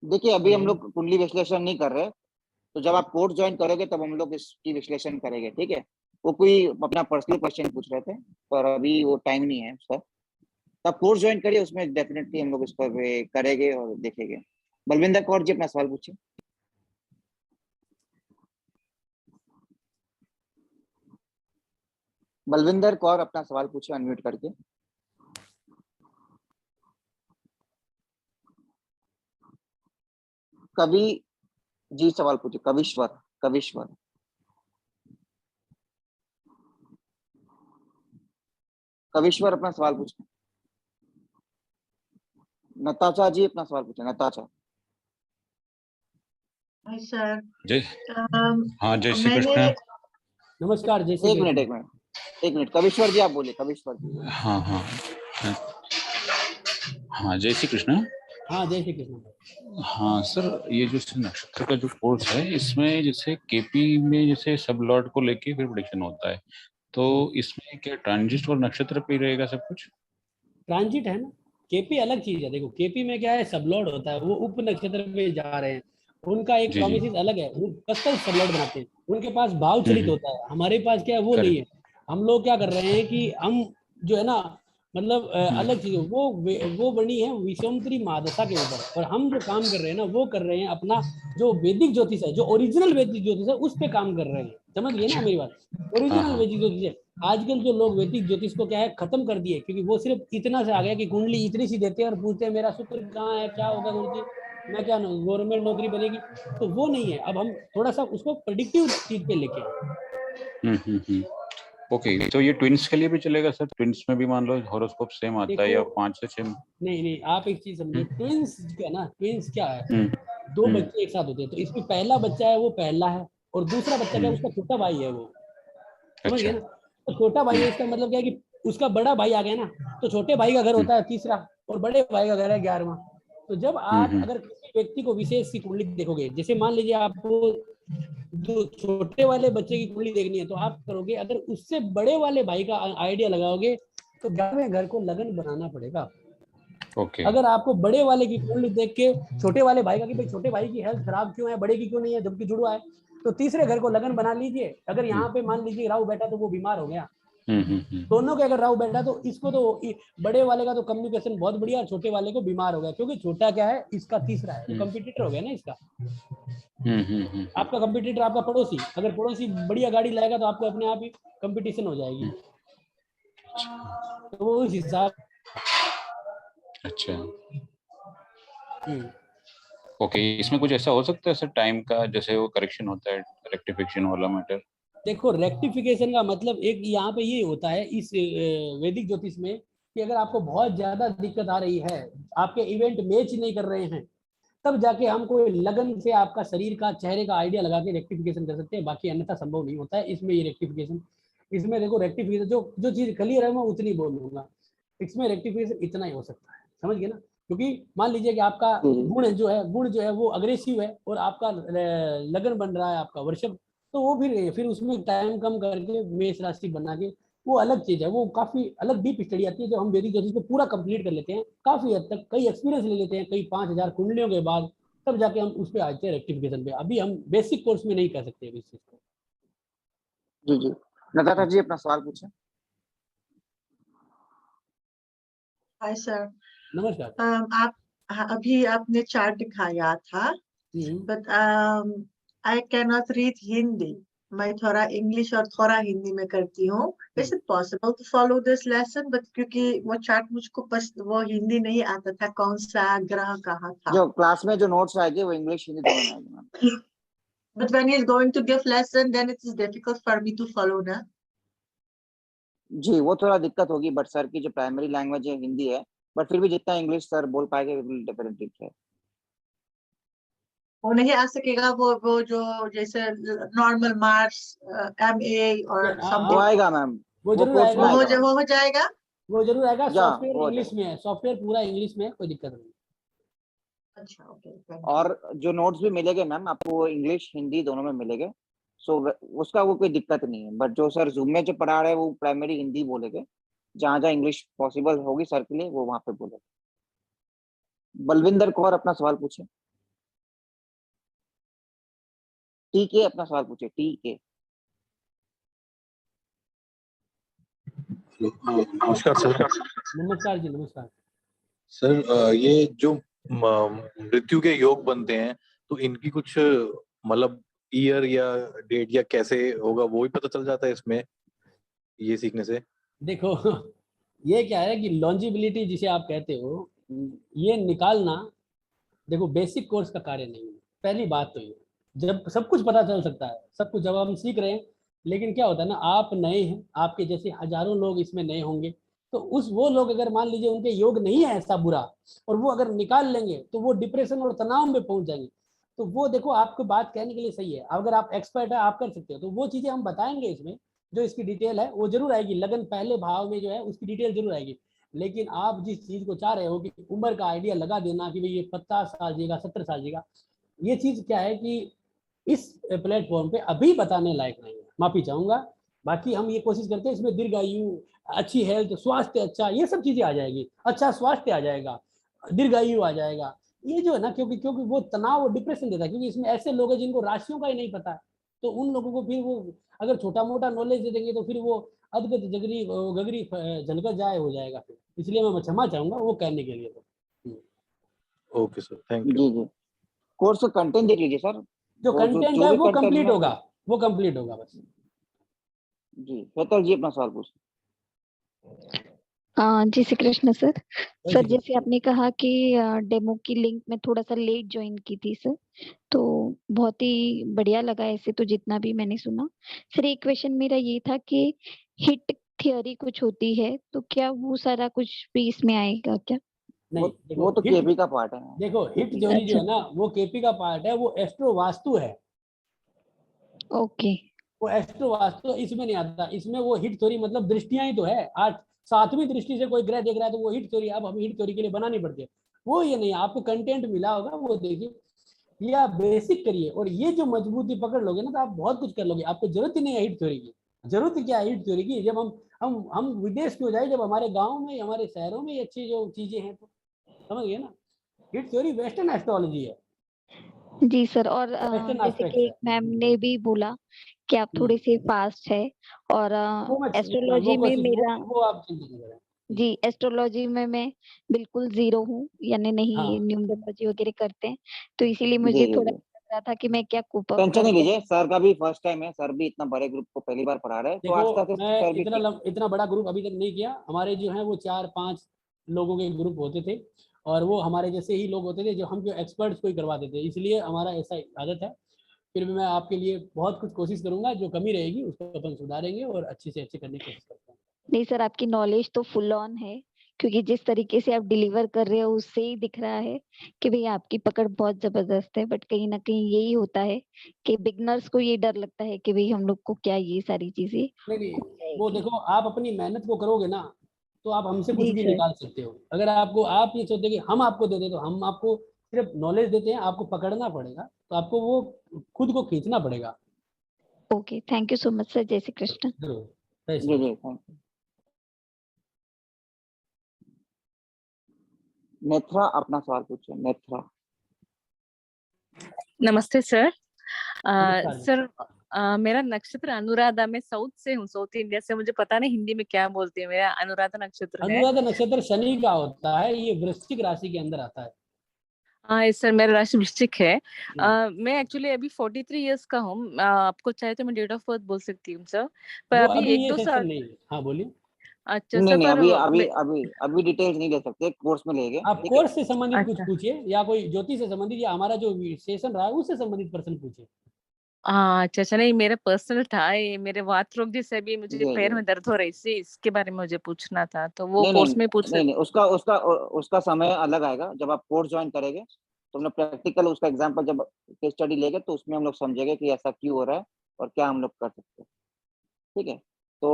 देखिए अभी हम लोग कुंडली विश्लेषण नहीं कर रहे, तो जब आप कोर्स ज्वाइन करोगे तब हम लोग इसकी विश्लेषण करेंगे, ठीक है। वो कोई अपना पर्सनल क्वेश्चन पूछ रहे थे, पर अभी वो टाइम नहीं है उसका। तब कोर्स ज्वाइन करिए, उसमें डेफिनेटली हम लोग इस पर करेंगे और देखेंगे। बलविंदर कौर जी अपना सवाल पूछिए। बलविंदर कौर अपना सवाल पूछिए अनम्यूट करके। कवि जी सवाल पूछिए। कविश्वर, कविश्वर। कविश्वर अपना सवाल पूछिए। नताशा जी अपना सवाल पूछे। नताशा। Hi sir. जय हाँ, जय श्री कृष्ण। नमस्कार। जय श्री एक मिनट कविश्वर जी आप बोलिए। कविश्वर जी। हाँ हाँ हाँ, जय श्री कृष्ण। हाँ जय श्री कृष्ण। हाँ सर, ये जो नक्षत्र का जो कोर्स है, इसमें जैसे केपी में जैसे सब लॉर्ड को लेके फिर प्रेडिक्शन होता है, तो इसमें क्या ट्रांजिट और नक्षत्र पे रहेगा सब कुछ? ट्रांजिट है ना, केपी अलग चीज है। देखो केपी में क्या है, सब लॉर्ड होता है, वो उप नक्षत्र पे जा रहे हैं, उनका एक जी, जी। प्रोमिस अलग है, वो कस्टम सैलेड बनाते हैं, उनके पास भाव चलित होता है, हमारे पास क्या है वो नहीं है। हम लोग क्या कर रहे हैं कि हम जो है ना मतलब अलग चीज वो बनी है विषमत्री महादशा के ऊपर, और हम जो काम कर रहे हैं ना वो कर रहे हैं अपना जो वैदिक ज्योतिष है, जो ओरिजिनल वैदिक ज्योतिष है उस पे काम कर रहे हैं। समझ गए ना मेरी बात? ओरिजिनल वैदिक ज्योतिष है। आजकल जो लोग वैदिक ज्योतिष को क्या है खत्म कर दिए, क्योंकि वो सिर्फ इतना से आ गया कि कुंडली इतनी सी देते हैं और पूछते हैं मेरा शुक्र कहाँ है, क्या होगा गुरुजी, मैं क्या गवर्नमेंट नौकरी बनेगी, तो वो नहीं है। अब हम थोड़ा सा उसको प्रेडिक्टिव चीज पे लेके आए। ओके, तो ये ट्विंस के लिए भी चलेगा सर? ट्विंस में भी मान लो हॉरोस्कोप सेम आता है या 5 से 6? नहीं, आप एक चीज समझो, ट्विंस क्या ना, ट्विंस क्या है, दो बच्चे एक साथ होते हैं, तो इसमें पहला बच्चा है वो पहला है, और दूसरा बच्चा क्या उसका छोटा भाई है वो, समझ गए ना? तो छोटा भाई है इसका मतलब क्या है कि उसका बड़ा भाई आ गया ना, तो छोटे भाई का घर होता है तीसरा और बड़े भाई का घर है 11वां। तो जब आप अगर किसी व्यक्ति को विशेष की कुंडली देखोगे, जैसे मान लीजिए आपको जो छोटे वाले बच्चे की कुंडली देखनी है, तो आप करोगे अगर उससे बड़े वाले भाई का आइडिया लगाओगे तो 11वें घर को लगन बनाना पड़ेगा। ओके। अगर आपको बड़े वाले की कुंडली देख के छोटे वाले भाई का कि भाई छोटे भाई की हेल्थ खराब क्यों है, बड़े की क्यों नहीं है, जबकि जुड़वा है, तो तीसरे घर को लगन बना लीजिए। अगर यहाँ पे मान लीजिए राहु बैठा तो वो बीमार हो गया, दोनों के अगर राहु बैठा तो इसको तो बड़े वाले का तो कम्युनिकेशन बहुत बढ़िया, छोटे वाले को बीमार हो गया, क्योंकि छोटा क्या है इसका तीसरा है, तो कंपटीटर हो गया ना इसका। आपका कंपटीटर आपका पड़ोसी, अगर पड़ोसी बढ़िया गाड़ी लाएगा तो आपको अपने आप ही कंपटीशन हो जाएगी, तो वो उस हिसाब। अच्छा, ओके। इसमें कुछ ऐसा हो सकता है सर टाइम का, जैसे वो करेक्शन होता है रेक्टिफिकेशन वाला मैटर? देखो रेक्टिफिकेशन का मतलब एक यहाँ पे ये होता है इस वैदिक ज्योतिष में कि अगर आपको बहुत ज्यादा दिक्कत आ रही है, आपके इवेंट मैच नहीं कर रहे हैं, तब जाके हम कोई लगन से आपका शरीर का चेहरे का आइडिया लगा के रेक्टिफिकेशन कर सकते हैं, बाकी अन्यथा संभव नहीं होता है इसमें ये रेक्टिफिकेशन। इसमें देखो रेक्टिफिकेशन जो चीज क्लियर है मैं उतनी बोल दूंगा, इसमें रेक्टिफिकेशन इतना ही हो सकता है, समझ गए ना? क्योंकि मान लीजिए कि आपका गुण जो है वो अग्रेसिव है और आपका लगन बन रहा है आपका वृषभ, तो वो फिर उसमें टाइम कम करके मेष राशि बना के वो अलग चीज है, वो काफी अलग डीप स्टडी आती है। जब हम वैदिक ज्योतिष को पूरा कंप्लीट कर लेते हैं, काफी हद तक कई एक्सपीरियंस ले लेते हैं, कई 5000 कुंडलियों के बाद, तब जाके हम उस पर आते हैं रेक्टिफिकेशन पे। अभी हम बेसिक कोर्स में नहीं कर सकते इस चीज को। जी जी, नताशा जी अपना सवाल पूछें। Hi sir. नमस्कार। आप अभी आपने चार्ट दिखाया था, but I can not read Hindi, मैं थोड़ा इंग्लिश और थोड़ा हिंदी में करती हूँ। Is it possible to follow this lesson? But क्योंकि वो चार्ट मुझको वो हिंदी नहीं आता था, कौन सा ग्रह कहाँ था। जो क्लास में जो नोट्स आएंगे वो इंग्लिश हिंदी दोनों में आएंगे ma'am. But when he is going to give lesson, then it is difficult for me to follow ना। जी वो थोड़ा दिक्कत होगी, बट सर की जो प्राइमरी लैंग्वेज है हिंदी है, बट फिर भी जितना इंग्लिश सर बोल पाएंगे डेफिनेटली है। वो नहीं आ सकेगा वो जो जैसे नॉर्मल मार्क्स MA और वो आएगा मैम, वो जरूर आएगा, वो हो जाएगा, वो जरूर आएगा। सॉफ्टवेयर इंग्लिश में है, सॉफ्टवेयर पूरा इंग्लिश में है, कोई दिक्कत नहीं। अच्छा ओके। और जो नोट्स भी मिलेंगे मैम आपको इंग्लिश हिंदी दोनों में मिलेंगे, सो उसका वो कोई दिक्कत नहीं है। बट जो सर जूम में जो पढ़ा रहे हैं वो प्राइमरी हिंदी बोलेंगे, जहाँ जहाँ इंग्लिश पॉसिबल होगी सर के लिए वो वहां पे बोलेंगे। बलविंदर कौर अपना सवाल पूछे। ठीक है, अपना सवाल पूछे। ठीक है, नमस्कार सर। नमस्कार जी, नमस्कार सर। ये जो मृत्यु के योग बनते हैं, तो इनकी कुछ मतलब ईयर या डेट या कैसे होगा वो भी पता चल जाता है इसमें, ये सीखने से? देखो ये क्या है कि लॉन्जिबिलिटी जिसे आप कहते हो, ये निकालना देखो बेसिक कोर्स का कार्य नहीं है। पहली बात तो ये, जब सब कुछ पता चल सकता है, सब कुछ जब हम सीख रहे हैं, लेकिन क्या होता है ना, आप नए हैं, आपके जैसे हजारों लोग इसमें नए होंगे, तो वो लोग अगर मान लीजिए उनके योग नहीं है ऐसा बुरा, और वो अगर निकाल लेंगे तो वो डिप्रेशन और तनाव में पहुंच जाएंगे। तो वो देखो आपको बात कहने के लिए सही है, अगर आप एक्सपर्ट है आप कर सकते हो, तो वो चीजें हम बताएंगे इसमें, जो इसकी डिटेल है वो जरूर आएगी। लगन पहले भाव में जो है उसकी डिटेल जरूर आएगी, लेकिन आप जिस चीज को चाह रहे हो कि उम्र का आइडिया लगा देना कि भाई ये 50 साल जिएगा 70 साल जिएगा, ये चीज क्या है कि इस प्लेटफॉर्म पे अभी बताने लायक नहीं है, माफी चाहूंगा। बाकी हम ये कोशिश करते हैं इसमें दीर्घायु, अच्छी हेल्थ, स्वास्थ्य अच्छा, ये सब चीजें आ जाएगी। अच्छा स्वास्थ्य आ जाएगा, दीर्घायु आ जाएगा, ये जो है ना, क्योंकि वो तनाव और डिप्रेशन देता है, क्योंकि इसमें ऐसे लोग हैं जिनको राशियों का ही नहीं पता है, तो उन लोगों को फिर वो अगर छोटा मोटा नॉलेज दे देंगे तो फिर वो अदगत जगरी गगरी झलकत जाए हो जाएगा फिर, इसलिए मैं क्षमा चाहूंगा वो कहने के लिए। तो ओके सर, थैंक यू। जी जी, कोर्स का कंटेंट देख लीजिए सर, जो वो कंटेंट जो है भी वो कंटेंट कंप्लीट में होगा, वो कंप्लीट होगा बस। जी फेतल जी अपना सवाल पूछ। जी श्री कृष्ण सर। जय सर श्री जैसे आपने कहा कि डेमो की लिंक में थोड़ा सा लेट ज्वाइन की थी सर, तो बहुत ही बढ़िया लगा ऐसे तो जितना भी मैंने सुना। सर एक क्वेश्चन मेरा ये था कि हिट थियोरी कुछ होती है, तो क्या वो सारा कुछ भी इसमें आएगा क्या? नहीं, वो तो केपी का पार्ट है। देखो हिट थ्योरी जो अच्छा। है ना वो केपी का पार्ट है, वो एस्ट्रो वास्तु है। ओके। वो एस्ट्रो वास्तु इसमें नहीं आता, इसमें वो हिट थ्योरी मतलब दृष्टियां ही तो है, 7वीं दृष्टि से कोई ग्रह देख रहा है तो वो हिट थ्योरी, अब हमें हिट थ्योरी के लिए बनानी पड़ती है, वो ये नहीं। आपको कंटेंट मिला होगा वो देखिए, ये आप बेसिक करिए और ये जो मजबूती पकड़ लोगे ना तो आप बहुत कुछ कर लोगे। आपको जरूरत ही नहीं है हिट थ्योरी की। जरूरत क्या है हिट थ्योरी की? जब हम विदेश क्यों जाए, जब हमारे गाँव में हमारे शहरों में अच्छी जो चीजें हैं, तो समझ गए ना। हिट थ्योरी वेस्टर्न एस्ट्रोलॉजी है, जी सर। और वेस्टर्न जैसे एस्पेक्ट कि है। मैम ने भी बोला कि आप थोड़े से फास्ट है, और वो मैं एस्ट्रोलॉजी में मेरा वो आप चिंता नहीं करें। जी एस्ट्रोलॉजी में मैं बिल्कुल जीरो हूँ, यानी नहीं न्यूमरोलॉजी वगैरह करते हैं, तो इसीलिए जी मुझे जी थोड़ा जी, लग रहा था कि मैं क्या कूप अप टेंशन कर नहीं पाऊँ। लीजिए, सर का भी फर्स्ट टाइम है, सर भी इतना बड़े ग्रुप को पहली बार पढ़ा रहे हैं, तो देखो आस्ते आस्ते मैं सर भी ठीक। इतना बड़ा ग्रुप अभी तक नहीं किया। हमारे जो है वो 4-5 लोगों के ग्रुप होते थे, और वो हमारे जैसे ही लोग होते थे जो हम जो एक्सपर्ट्स को ही करवाते थे, इसलिए हमारा ऐसा आदत है। फिर भी मैं आपके लिए बहुत कुछ कोशिश करूंगा, जो कमी रहेगी उसको अपन सुधारेंगे और अच्छे से अच्छे करने की कोशिश करते हैं। नहीं सर, आपकी नॉलेज तो फुल ऑन है, क्योंकि जिस तरीके से आप डिलीवर कर रहे हो उससे ही दिख रहा है कि भाई आपकी पकड़ बहुत जबरदस्त है। बट कहीं ना कहीं यही होता है कि बिगनर्स को ये डर लगता है कि भाई हम लोग को क्या ये सारी चीजें नहीं, वो देखो आप अपनी मेहनत को करोगे ना तो आप हमसे कुछ जी भी सर। निकाल सकते हो। अगर आपको आप ये सोचते कि हम आपको दे दे, तो हम आपको सिर्फ नॉलेज देते हैं, आपको पकड़ना पड़ेगा, तो आपको वो खुद को खींचना पड़ेगा। Okay, thank you so much sir. जय श्री कृष्ण। जरूर। जय श्री जी जी, कृष्ण। Thank you. नेत्रा अपना सवाल पूछे, नेत्रा। नमस्ते सर। नमस्कार जी। सर मेरा नक्षत्र अनुराधा, मैं साउथ से हूँ, साउथ इंडिया से। मुझे पता नहीं हिंदी में क्या बोलते हैं, मेरा अनुराधा नक्षत्र है। अनुराधा नक्षत्र शनि का होता है, ये वृश्चिक राशि के अंदर आता है। हाँ सर, मेरा राशि वृश्चिक है। मैं एक्चुअली अभी 43 इयर्स का हूँ। आपको चाहे तो मैं डेट ऑफ बर्थ बोल सकती हूँ सर, पर वो अभी अभी ये 1-2 सेशन साल। नहीं है। हाँ बोलिए। अच्छा नहीं सर, नहीं, पर अभी डिटेल्स नहीं ले सकते, कोर्स में लेंगे, आप ठीक है। कोर्स से संबंधित कुछ अच्छा पूछिए, या कोई ज्योतिष से संबंधित, या हमारा जो सेशन रहा है उससे संबंधित प्रश्न पूछिए। हाँ अच्छा, नहीं मेरा पर्सनल था ये, मेरे वात रोग जैसे भी मुझे जी पैर जी, में दर्द हो रही थी, इसके बारे में मुझे पूछना था, तो वो नहीं नहीं कोर्स में पूछ नहीं नहीं, उसका उसका उसका समय अलग आएगा जब आप कोर्स ज्वाइन करेंगे, तो हम लोग प्रैक्टिकल उसका एग्जाम्पल जब केस स्टडी लेंगे तो उसमें हम लोग समझेंगे कि ऐसा क्यों हो रहा है और क्या हम लोग कर सकते हैं, ठीक है। तो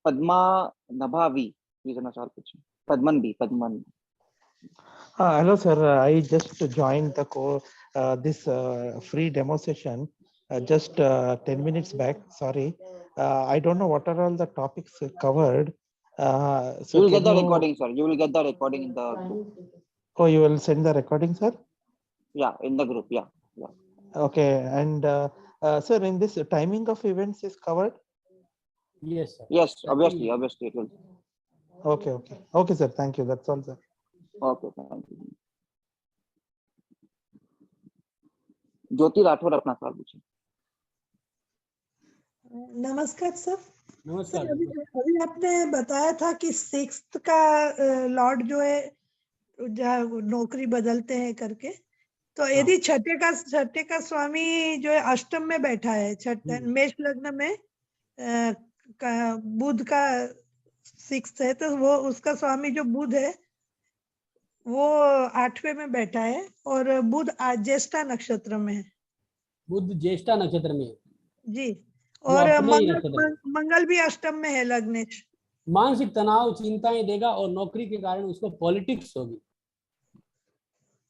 पद्मा नभा वी, प्लीज अपना सवाल पूछिए। Padman B, Padman. Hello, sir. I just joined the this free demo session just 10 minutes back. Sorry, I don't know what are all the topics covered. You will get the recording, sir. You will get the recording in the group. Oh, you will send the recording, sir? Yeah, in the group. Yeah, yeah. Okay, and sir, in this timing of events is covered? Yes, sir. Yes, obviously it will. Okay, sir. Thank you. That's all, sir. Okay, thank you. ज्योति राठौर अपना सवाल पूछिए। नमस्कार सर। नमस्कार। अभी आपने बताया था कि 6th का लॉर्ड जो है नौकरी बदलते हैं करके, तो यदि छठे का स्वामी जो है अष्टम में बैठा है, छठे मेष लग्न में, बुध का 6th है, तो वो उसका स्वामी जो बुध है वो 8वें में बैठा है, और बुध ज्येष्ठा नक्षत्र में है। बुध ज्येष्ठा नक्षत्र में जी, वो और अपने ही नक्षत्र में। मंगल भी अष्टम में है लग्नेश। मानसिक तनाव, चिंताएं देगा, और नौकरी के कारण उसको पॉलिटिक्स होगी।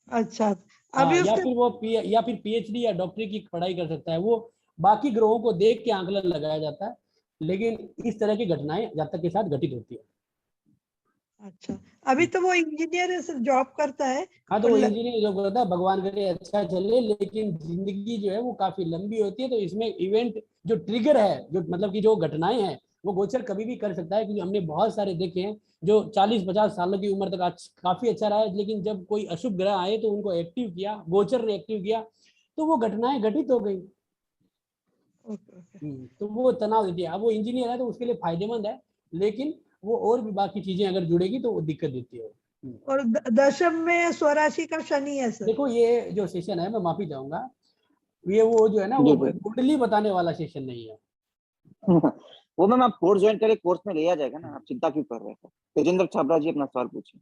अच्छा, अभी या फिर वो या फिर पीएचडी या डॉक्टरी की पढ़ाई कर सकता है। वो बाकी ग्रहों को देख के आंकलन लगाया जाता है, लेकिन इस तरह की घटनाएं जातक के साथ घटित होती है। अच्छा, अभी तो वो इंजीनियर जॉब करता है। हाँ, तो और वो इंजीनियर जो करता है, भगवान करे अच्छा चले, लेकिन जिंदगी जो है वो काफी लंबी होती है। तो इसमें इवेंट जो ट्रिगर है, जो मतलब कि जो घटनाएं हैं, वो गोचर कभी भी कर सकता है, क्योंकि हमने बहुत सारे देखे हैं जो 40-50 सालों की उम्र तक काफी अच्छा रहा है, लेकिन जब कोई अशुभ ग्रह आए तो उनको एक्टिव किया, गोचर ने एक्टिव किया, तो वो घटनाएं घटित हो गई। तो वो तनाव देती है। अब वो इंजीनियर है तो उसके लिए फायदेमंद है, लेकिन वो और भी बाकी चीजें अगर जुड़ेगी तो वो दिक्कत देती है। और दशम में स्वराशि का शनि है सर। देखो, ये जो सेशन है, मैं माफी चाहूंगा, ये वो जो है ना, वो कुंडली बताने वाला सेशन नहीं है। वो मैम आप कोर्स ज्वाइन करें, कोर्स में लिया जाएगा ना, आप चिंता क्यों कर रहे हैं? तेजेंद्र छाबड़ा जी अपना सवाल पूछिए।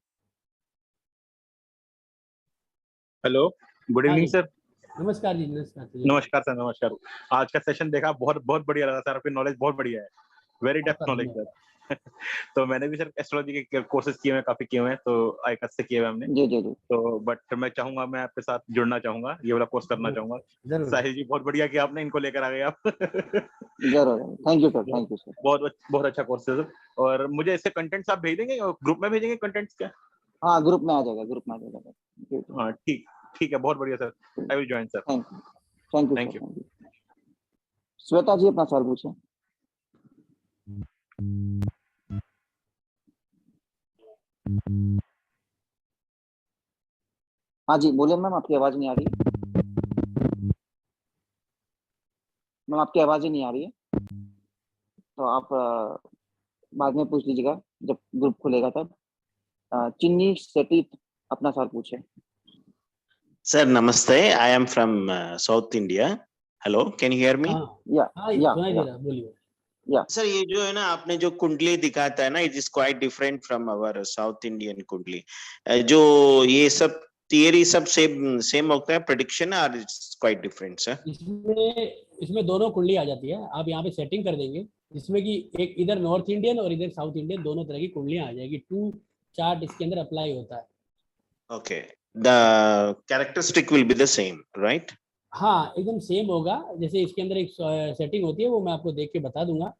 Hello, good evening sir. नमस्कार जी। नमस्कार नमस्कार सर, नमस्कार। आज का सेशन देखा, बहुत बहुत बढ़िया लगा सर, आपकी नॉलेज बहुत बढ़िया है, वेरी डेप्थ नॉलेज सर। तो मैंने भी सर एस्ट्रोलॉजी के कोर्सेज किए हैं, काफी किए हुए हैं, तो आईकस से किए हुए हमने। जी जी जी। तो बट मैं चाहूंगा, मैं आपके साथ जुड़ना चाहूंगा, ये वाला कोर्स करना चाहूंगा। साहिल जी बहुत बढ़िया किया आपने, इनको लेकर आ गए आप। जरूर, thank you sir, thank you sir. बहुत अच्छा कोर्स है सर। और मुझे इससे कंटेंट्स आप भेज देंगे और ग्रुप में भेजेंगे कंटेंट्स क्या? हाँ, ग्रुप में आ जाएगा, ग्रुप में आ जाएगा। हाँ, ठीक है, बहुत बढ़िया sir, I will join sir. Thank you. Shweta ji अपना सवाल पूछें। हाँ जी बोले मैम, आपकी आवाज नहीं आ रही। मैम आपकी आवाज ही नहीं आ रही है, तो आप बाद में पूछ लीजिएगा जब ग्रुप खुलेगा तब। चिन्नी सेठी अपना सवाल पूछे। Sir, namaste. I am from South India. Hello, can you hear me? या सर, ये जो है ना, आपने जो कुंडली दिखाता है ना, it is quite different from our south Indian कुंडली। जो ये सब थियरी सब सेम होता है, प्रेडिक्शन, और इट्स क्वाइट डिफरेंट सर? इसमें दोनों कुंडली आ जाती है। आप यहाँ पे सेटिंग कर देंगे जिसमें कि एक इधर नॉर्थ इंडियन और इधर साउथ इंडियन, दोनों तरह की कुंडलियां आ जाएगी। 2 चार्ट इसके अंदर अप्लाई होता है। Okay, the characteristic will be the same, right? हाँ, एकदम सेम होगा। जैसे इसके अंदर एक सेटिंग होती है, वो मैं आपको देख के बता दूंगा।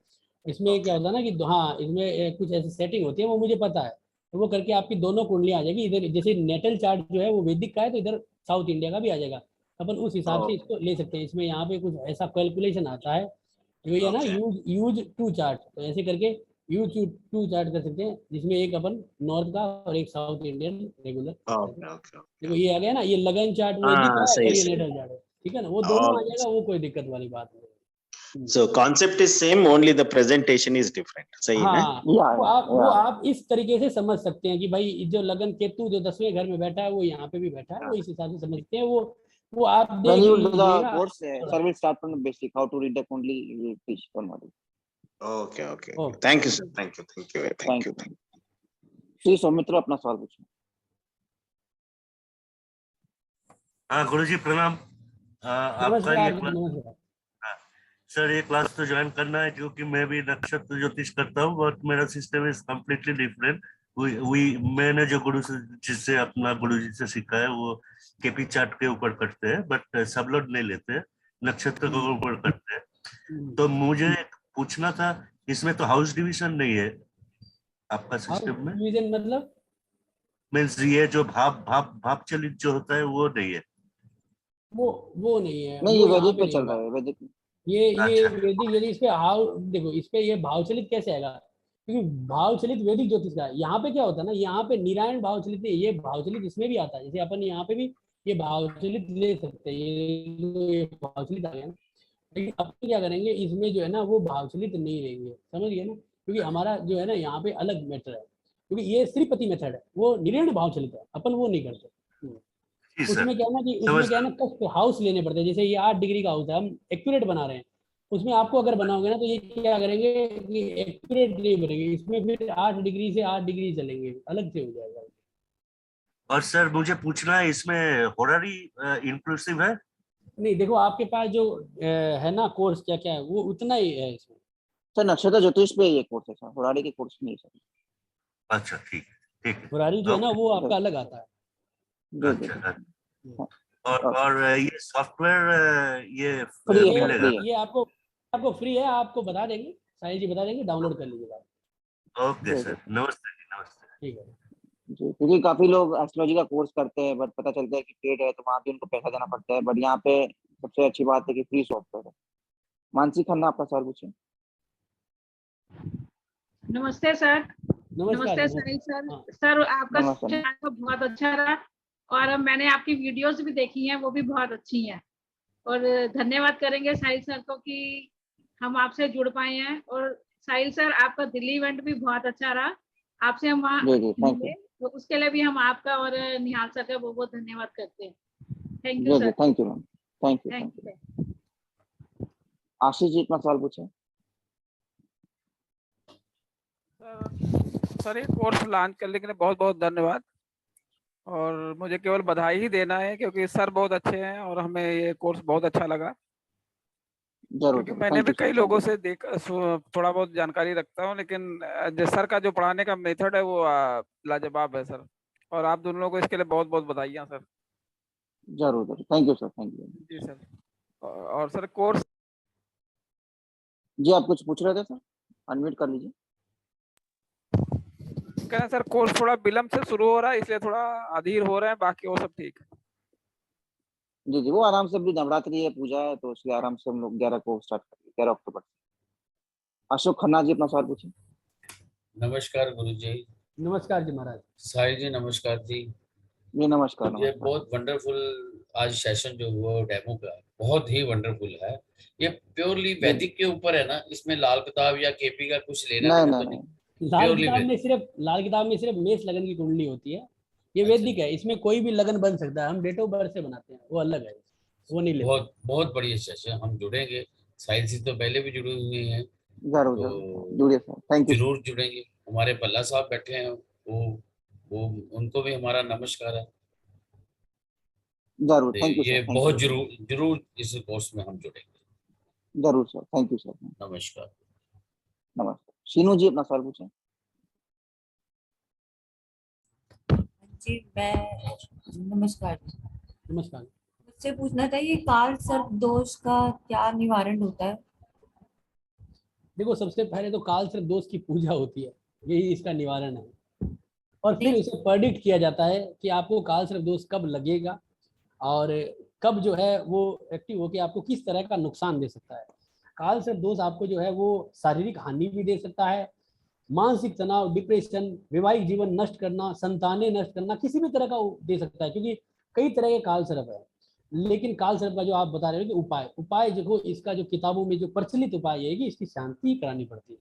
इसमें क्या होता है ना कि हाँ, इसमें कुछ ऐसी सेटिंग होती है, वो मुझे पता है, तो वो करके आपकी दोनों कुंडलियां आ जाएगी। इधर जैसे नेटल चार्ट जो है वो वैदिक का है, तो इधर साउथ इंडिया का भी आ जाएगा। अपन उस हिसाब से इसको ले सकते हैं। इसमें यहाँ पे कुछ ऐसा कैलकुलेशन आता है जो ये ना, यूज 2 चार्ट, तो ऐसे करके यूज 2 चार्ट कर सकते हैं, जिसमें एक अपन नॉर्थ का और एक साउथ इंडियन रेगुलर। देखो ये आ गया ना, ये लगन चार्ट वैदिक का है और ये नेटल चार्ट है, ठीक है ना, वो दोनों आ जाएगा, वो कोई दिक्कत वाली बात नहीं। So concept is same, only the presentation is different. सही है ना? वो आप इस तरीके से समझ सकते हैं कि भाई जो लगन केतु जो 10वें घर में बैठा है, वो यहाँ पे भी बैठा है, वो इस हिसाब से समझते हैं। वो आप देख लीजिएगा। course sir will start from the basic, how to read the kundli, we will teach for model. Okay. Thank you sir, thank you. Shri Soumitra अपना सवाल पूछिए। हाँ गुरुजी प्रणाम। आपका ये क्लास, सर ये क्लास तो ज्वाइन करना है, क्योंकि मैं भी नक्षत्र ज्योतिष करता हूँ, बट मेरा सिस्टम इज कम्प्लीटली डिफरेंट। मैंने जो गुरु से, जिससे अपना गुरु जी से सीखा है, वो केपी चार्ट के ऊपर करते हैं, बट सब लोग नहीं लेते, नक्षत्र के ऊपर करते हैं। तो मुझे पूछना था, इसमें तो हाउस डिवीजन नहीं है आपका सिस्टम में? डिवीजन मतलब मींस ये जो भाव चलित जो होता है वो नहीं है? वो नहीं है। नहीं, ये वैदिक पे चल रहा है, वैदिक। ये वैदिक, यदि इस पे देखो, इस पे ये भाव चलित कैसे आएगा, क्योंकि भाव चलित वैदिक ज्योतिष का है। यहाँ पे क्या होता है ना, यहाँ पे निरायण भाव चलित नहीं, ये भाव चलित इसमें भी आता है। जैसे अपन यहाँ पे भी ये भाव चलित ले सकते हैं, ये भाव चलित आ गया ना, लेकिन अपन क्या करेंगे, इसमें जो है ना वो भाव चलित नहीं रहेंगे, समझ गए ना, क्योंकि हमारा जो है ना यहाँ पे अलग मैटर है, क्योंकि ये श्रीपति मेथड है, वो निरायण भाव चलित है, अपन वो नहीं करते। उसमें क्या है ना कष्ट हाउस लेने पड़ते हैं। जैसे ये 8 डिग्री का हाउस है, हम एक्यूरेट बना रहे हैं, उसमें आपको अगर बनाओगे ना तो ये क्या करेंगे कि एक्यूरेट नहीं बनेंगे, इसमें फिर 8 डिग्री से 8 डिग्री चलेंगे, अलग से हो जाएगा। और सर मुझे पूछना है, इसमें होरारी इंक्लूसिव है? नहीं, देखो आपके पास जो है ना कोर्स क्या क्या है, वो उतना ही है इसमें। सर नक्षत्र ज्योतिष पे ये कोर्स है सर, होरारी के कोर्स नहीं सर। अच्छा ठीक है। होरारी जो है ना वो आपका अलग आता है। अच्छा। और ये सॉफ्टवेयर ये मिलेगा? ये आपको फ्री है, आपको बता देंगे, साहिल जी बता देंगे, डाउनलोड कर लीजिएगा। ओके सर, नमस्ते। ठीक है जी, क्योंकि काफी लोग एस्ट्रोलॉजी का कोर्स करते हैं बट पता चलता है कि पेड है तो वहाँ भी उनको पैसा देना पड़ता है, बट यहाँ पे सबसे अच्छी बात है कि फ्री सॉफ्टवेयर है। मानसी खन्ना, आपका सवाल पूछिए। नमस्ते सर। नमस्कार नमस्ते नमस्कार। साहिल सर। हाँ सर आपका नमस्कार। सेशन तो बहुत अच्छा रहा और मैंने आपकी वीडियोस भी देखी हैं, वो भी बहुत अच्छी हैं। और धन्यवाद करेंगे साहिल सर को कि हम आपसे जुड़ पाए हैं। और साहिल सर आपका दिल्ली इवेंट भी बहुत अच्छा रहा, आपसे हम वहाँ जी जी, थैंक मिले, यू। तो उसके लिए भी हम आपका और निहाल सर का बहुत बहुत धन्यवाद करते हैं। थैंक यू जी जी, sir. Thank you ma'am, thank you thank thank you. You. Ashish ji, अपना सवाल पूछे। सर ये कोर्स लॉन्च करने के लिए बहुत बहुत धन्यवाद। और मुझे केवल बधाई ही देना है क्योंकि सर बहुत अच्छे हैं और हमें ये कोर्स बहुत अच्छा लगा। जरूर क्योंकि जरूर, मैंने थैंक भी यू सर, कई थैंक लोगों यू। से थोड़ा बहुत जानकारी रखता हूँ, लेकिन जो सर का जो पढ़ाने का मेथड है वो लाजवाब है सर। और आप दोनों को इसके लिए बहुत बहुत बधाइयाँ सर। जरूर जरूर, thank you sir, thank you. जी सर। और सर कोर्स जी, आप कुछ पूछ रहे थे सर, अनम्यूट कर लीजिए। कह रहे हैं सर कोर्स थोड़ा विलम्ब से शुरू हो रहा है इसलिए थोड़ा अधीर हो रहे हैं, बाकी वो सब ठीक है। जी जी, वो आराम से, अभी नवरात्रि है, पूजा है, तो इसलिए आराम से हम लोग 11 को स्टार्ट करेंगे, 11 अक्टूबर से। अशोक खन्ना जी, अपना सवाल पूछिए। नमस्कार गुरुजी। नमस्कार जी महाराज। साहिल जी नमस्कार जी। जी नमस्कार ये नमस्कार। बहुत वंडरफुल आज सेशन जो हुआ डेमो का बहुत ही वंडरफुल है। ये प्योरली जी, वैदिक के ऊपर है ना, इसमें लाल किताब या केपी का कुछ लेना नहीं देना नहीं तो नहीं? नहीं। प्योरली वैदिक। लाल किताब में सिर्फ मेष लगन की कुंडली होती है, ये अच्छा वैदिक है, इसमें कोई भी लगन बन सकता है, हम डेट ऑफ बर्थ से बनाते हैं, वो अलग है, वो नहीं लेते। बहुत बहुत बढ़िया सेशन, हम जुड़ेंगे। साहिल जी तो पहले भी जुड़े हुए हैं जरूर जरूर, तो जुड़िए सर, थैंक यू सर। जरूर जुड़ेंगे। हमारे पल्ला साहब बैठे हैं, वो उनको भी हमारा नमस्कार है। जरूर, तो थैंक यू सर, ये थैंक बहुत यू। जरूर जरूर इस कोर्स में हम जुड़ेंगे। जरूर सर, थैंक यू सर। नमस्कार। नमस्कार। शीनू जी, अपना सवाल पूछें। जी मैं नमस्कार। नमस्कार। मुझसे पूछना था ये काल सर्प दोष का क्या निवारण होता है? देखो, सबसे पहले तो काल सर्प दोष की पूजा होती है, यही इसका निवारण है, और फिर उसे प्रेडिक्ट किया जाता है कि आपको काल सर्प दोष कब लगेगा और कब जो है वो एक्टिव होकर आपको किस तरह का नुकसान दे सकता है। काल सर्प दोष आपको जो है वो शारीरिक हानि भी दे सकता है, मानसिक तनाव, डिप्रेशन, वैवाहिक जीवन नष्ट करना, संतानें नष्ट करना, किसी भी तरह का दे सकता है, क्योंकि कई तरह के काल सर्प है। लेकिन काल सर्प का जो आप बता रहे हो कि उपाय देखो, इसका जो किताबों में जो प्रचलित उपाय है कि इसकी शांति करानी पड़ती है।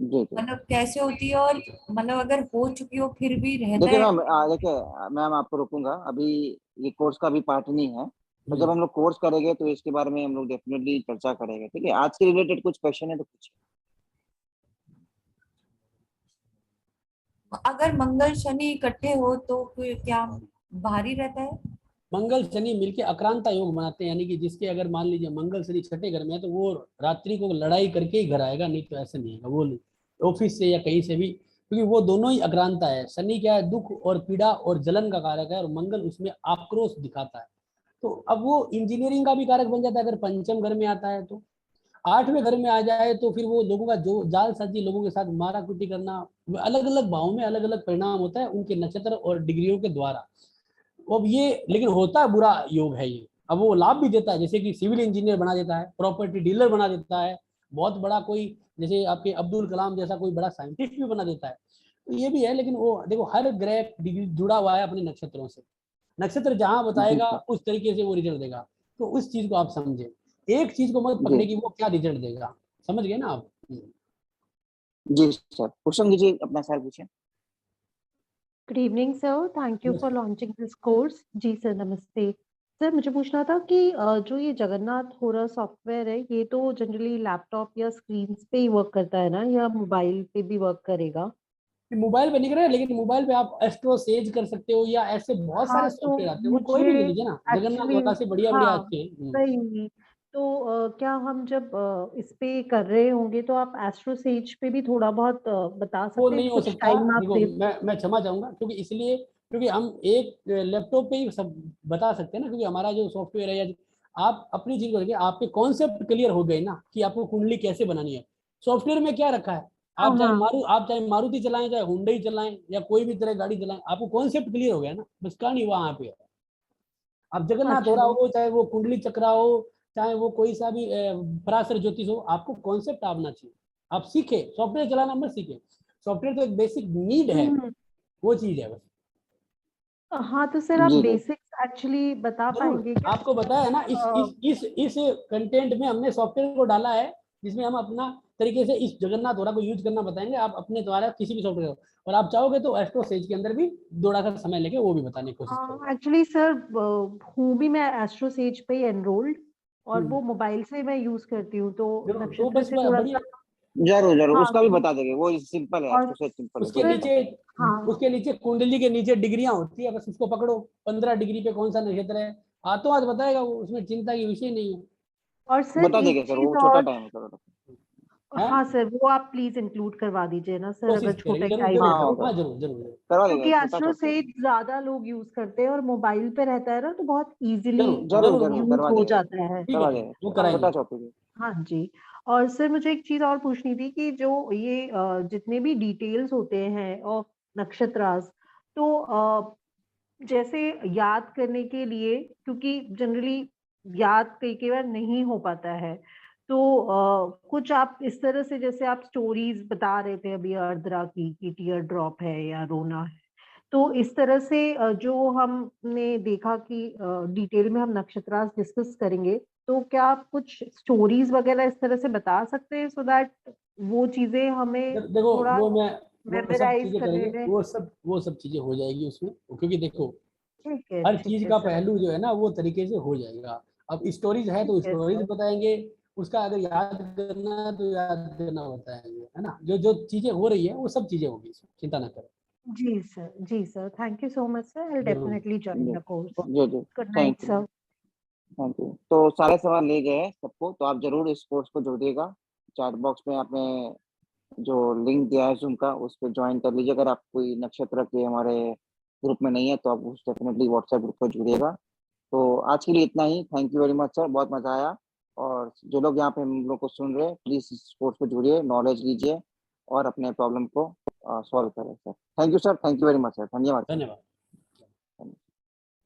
मतलब कैसे होती है और मतलब अगर हो चुकी हो फिर भी रहता देखिए है? मैम, देखिए मैम, आपको रोकूंगा अभी, ये कोर्स का भी पार्ट नहीं है, तो जब हम लोग कोर्स करेंगे तो इसके बारे में हम लोग डेफिनेटली चर्चा करेंगे, ठीक है। आज के रिलेटेड कुछ क्वेश्चन है तो पूछिए। अगर मंगल शनि इकट्ठे हो तो फिर क्या भारी रहता है? मंगल शनि मिलके अक्रांता योग बनाते हैं, यानी कि जिसके अगर मान लीजिए मंगल शनि छठे घर में है तो वो रात्रि को लड़ाई करके ही घर आएगा, नहीं तो ऐसा नहीं है, वो ऑफिस से या कहीं से भी, क्योंकि वो दोनों ही अक्रांता है। शनि क्या है, दुख और पीड़ा और जलन का कारक है, और मंगल उसमें आक्रोश दिखाता है। तो अब वो इंजीनियरिंग का भी कारक बन जाता है अगर पंचम घर में आता है तो। आठवें घर में आ जाए तो फिर वो लोगों का जो जालसाजी, लोगों के साथ मारा कुटी करना, अलग अलग भावों में अलग अलग परिणाम होता है उनके नक्षत्र और डिग्रियों के द्वारा। अब ये लेकिन होता है बुरा योग है ये। अब वो लाभ भी देता है, जैसे कि सिविल इंजीनियर बना देता है, प्रॉपर्टी डीलर बना देता है, बहुत बड़ा कोई जैसे आपके अब्दुल कलाम जैसा कोई बड़ा साइंटिस्ट भी बना देता है, तो ये भी है। लेकिन वो देखो, हर ग्रह डिग्री जुड़ा हुआ है अपने नक्षत्रों से, नक्षत्र जहां बताएगा उस तरीके से वो रिजल्ट देगा। तो उस चीज को आप समझे, एक चीज को मत पकड़े कि वो क्या रिजल्ट देगा, समझ गए ना आप। जी सर, कुशल जी अपना सवाल पूछिए। Good evening sir, thank you for launching this course. जी सर, नमस्ते सर। मुझे पूछना था कि जो ये जगन्नाथ होरर सॉफ्टवेयर है, ये तो जनरली लैपटॉप या स्क्रीन पे ही वर्क करता है ना, या मोबाइल पे भी वर्क करेगा? मोबाइल पे नहीं कर रहे, लेकिन मोबाइल पे आप एस्ट्रो सेज कर सकते हो, या ऐसे बहुत हाँ, सारे तो सॉफ्टवेयर आते हैं, वो कोई मुझे भी ले लीजिए ना, जगन्नाथ एक्चुअली वाला से बढ़िया बढ़िया हाँ, अच्छे हैं। सही। तो क्या हम जब इस पे कर रहे होंगे तो आप एस्ट्रो सेज पे भी थोड़ा बहुत बता वो सकते हैं, नहीं हो कुछ सकता, टाइम आप देखो दे? मैं क्षमा चाहूंगा, क्योंकि इसलिए क्योंकि हम एक लैपटॉप पे ही सब बता सकते हैं ना, क्योंकि हमारा जो सॉफ्टवेयर है, या आप अपनी चीज करके आपके कॉन्सेप्ट क्लियर हो गए ना कि आपको कुंडली कैसे बनानी है। सॉफ्टवेयर में क्या रखा है, आप चाहे मारुति चलाएं, चाहे हुंडई चलाएं, या कोई भी तरह गाड़ी चलाएं, आपको कॉन्सेप्ट क्लियर हो गया ना, बस कहानी वहां पे है। अब जगन्नाथ हो रहा हो, चाहे वो कुंडली चक्रा हो, चाहे वो कोई सा भी पराशर ज्योतिष हो, आपको कॉन्सेप्ट आना चाहिए। आप सीखे, सॉफ्टवेयर चलाना मत सीखे, सॉफ्टवेयर तो एक बेसिक नीड है, वो चीज है बस। हाँ तो सर आप बेसिक्स एक्चुअली बता पाएंगे क्या? आपको बताया है ना, इस कंटेंट में हमने सॉफ्टवेयर को डाला है, जिसमें हम अपना तरीके से इस जगन्नाथ होरा को यूज करना बताएंगे। आप अपने द्वारा किसी भी सॉफ्टवेयर, और आप चाहोगे तो एस्ट्रो सेज के अंदर भी थोड़ा सा समय लेके वो भी बताने की कोशिश करेंगे। एक्चुअली सर हूँ भी मैं एस्ट्रो सेज पे एनरोल्ड, और वो मोबाइल से मैं यूज करती हूँ, तो नक्षत्र से थोड़ा सा जरूर उसका भी बता देंगे, वो सिंपल है, एस्ट्रो सेज सिंपल उसके है। नीचे उसके नीचे कुंडली के नीचे डिग्रियां होती है, बस उसको पकड़ो, 15 डिग्री पे कौन सा नक्षत्र है, हाथों हाथ बताएगा वो, उसमें चिंता की विषय नहीं है। और सर बता देंगे सर, वो छोटा टाइम है सर। हाँ सर, वो आप प्लीज इंक्लूड करवा दीजिए ना सर, अगर छोटा टाइम है जरूर क्योंकि एस्ट्रो सेज ज्यादा लोग यूज करते हैं और मोबाइल पे रहता है ना, तो बहुत इजीली यूज हो जाता है। हाँ जी। और सर मुझे एक चीज और पूछनी थी कि जो ये जितने भी डिटेल्स होते हैं ऑफ नक्षत्रास, तो जैसे याद करने के लिए, क्योंकि जनरली याद कई बार नहीं हो पाता है, तो कुछ आप इस तरह से, जैसे आप स्टोरीज बता रहे थे अभी अर्द्रा की कि टीयर ड्रॉप है या रोना है, तो इस तरह से जो हमने देखा कि डिटेल में हम नक्षत्रास डिस्कस करेंगे, तो क्या आप कुछ स्टोरीज वगैरह इस तरह से बता सकते हैं, सो दैट वो चीजें हमें देखो थोड़ा वो मेमोराइज करने में वो सब चीजें हो जाएगी उसमें, क्योंकि देखो हर चीज का पहलू जो है ना वो तरीके से हो जाएगा। अब स्टोरीज है तो स्टोरीज बताएंगे, उसका अगर याद करना है तो याद करना बताएंगे, है ना। जो चीजें हो रही है वो सब चीजें होगी, चिंता ना करें। जी sir, thank you so much sir, I will definitely join the course. Good thank night you, sir. Thank you. तो सारे सवाल ले गए हैं सबको, तो आप जरूर इस कोर्स को जोड़िएगा। चैट बॉक्स में आपने जो लिंक दिया है जूम का, उस पर ज्वाइन कर लीजिए। अगर आप कोई नक्षत्र के हमारे ग्रुप में नहीं है तो आप उस डेफिनेटली व्हाट्सएप ग्रुप पर जुड़िएगा। तो आज के लिए इतना ही, thank you very much sir, बहुत मजा आया। और जो लोग यहाँ पे हम लोग को सुन रहे हैं, प्लीज इस कोर्स को जुड़िए, नॉलेज लीजिए और अपने प्रॉब्लम को सॉल्व करें sir. Thank you sir, thank you very much sir, धन्यवाद।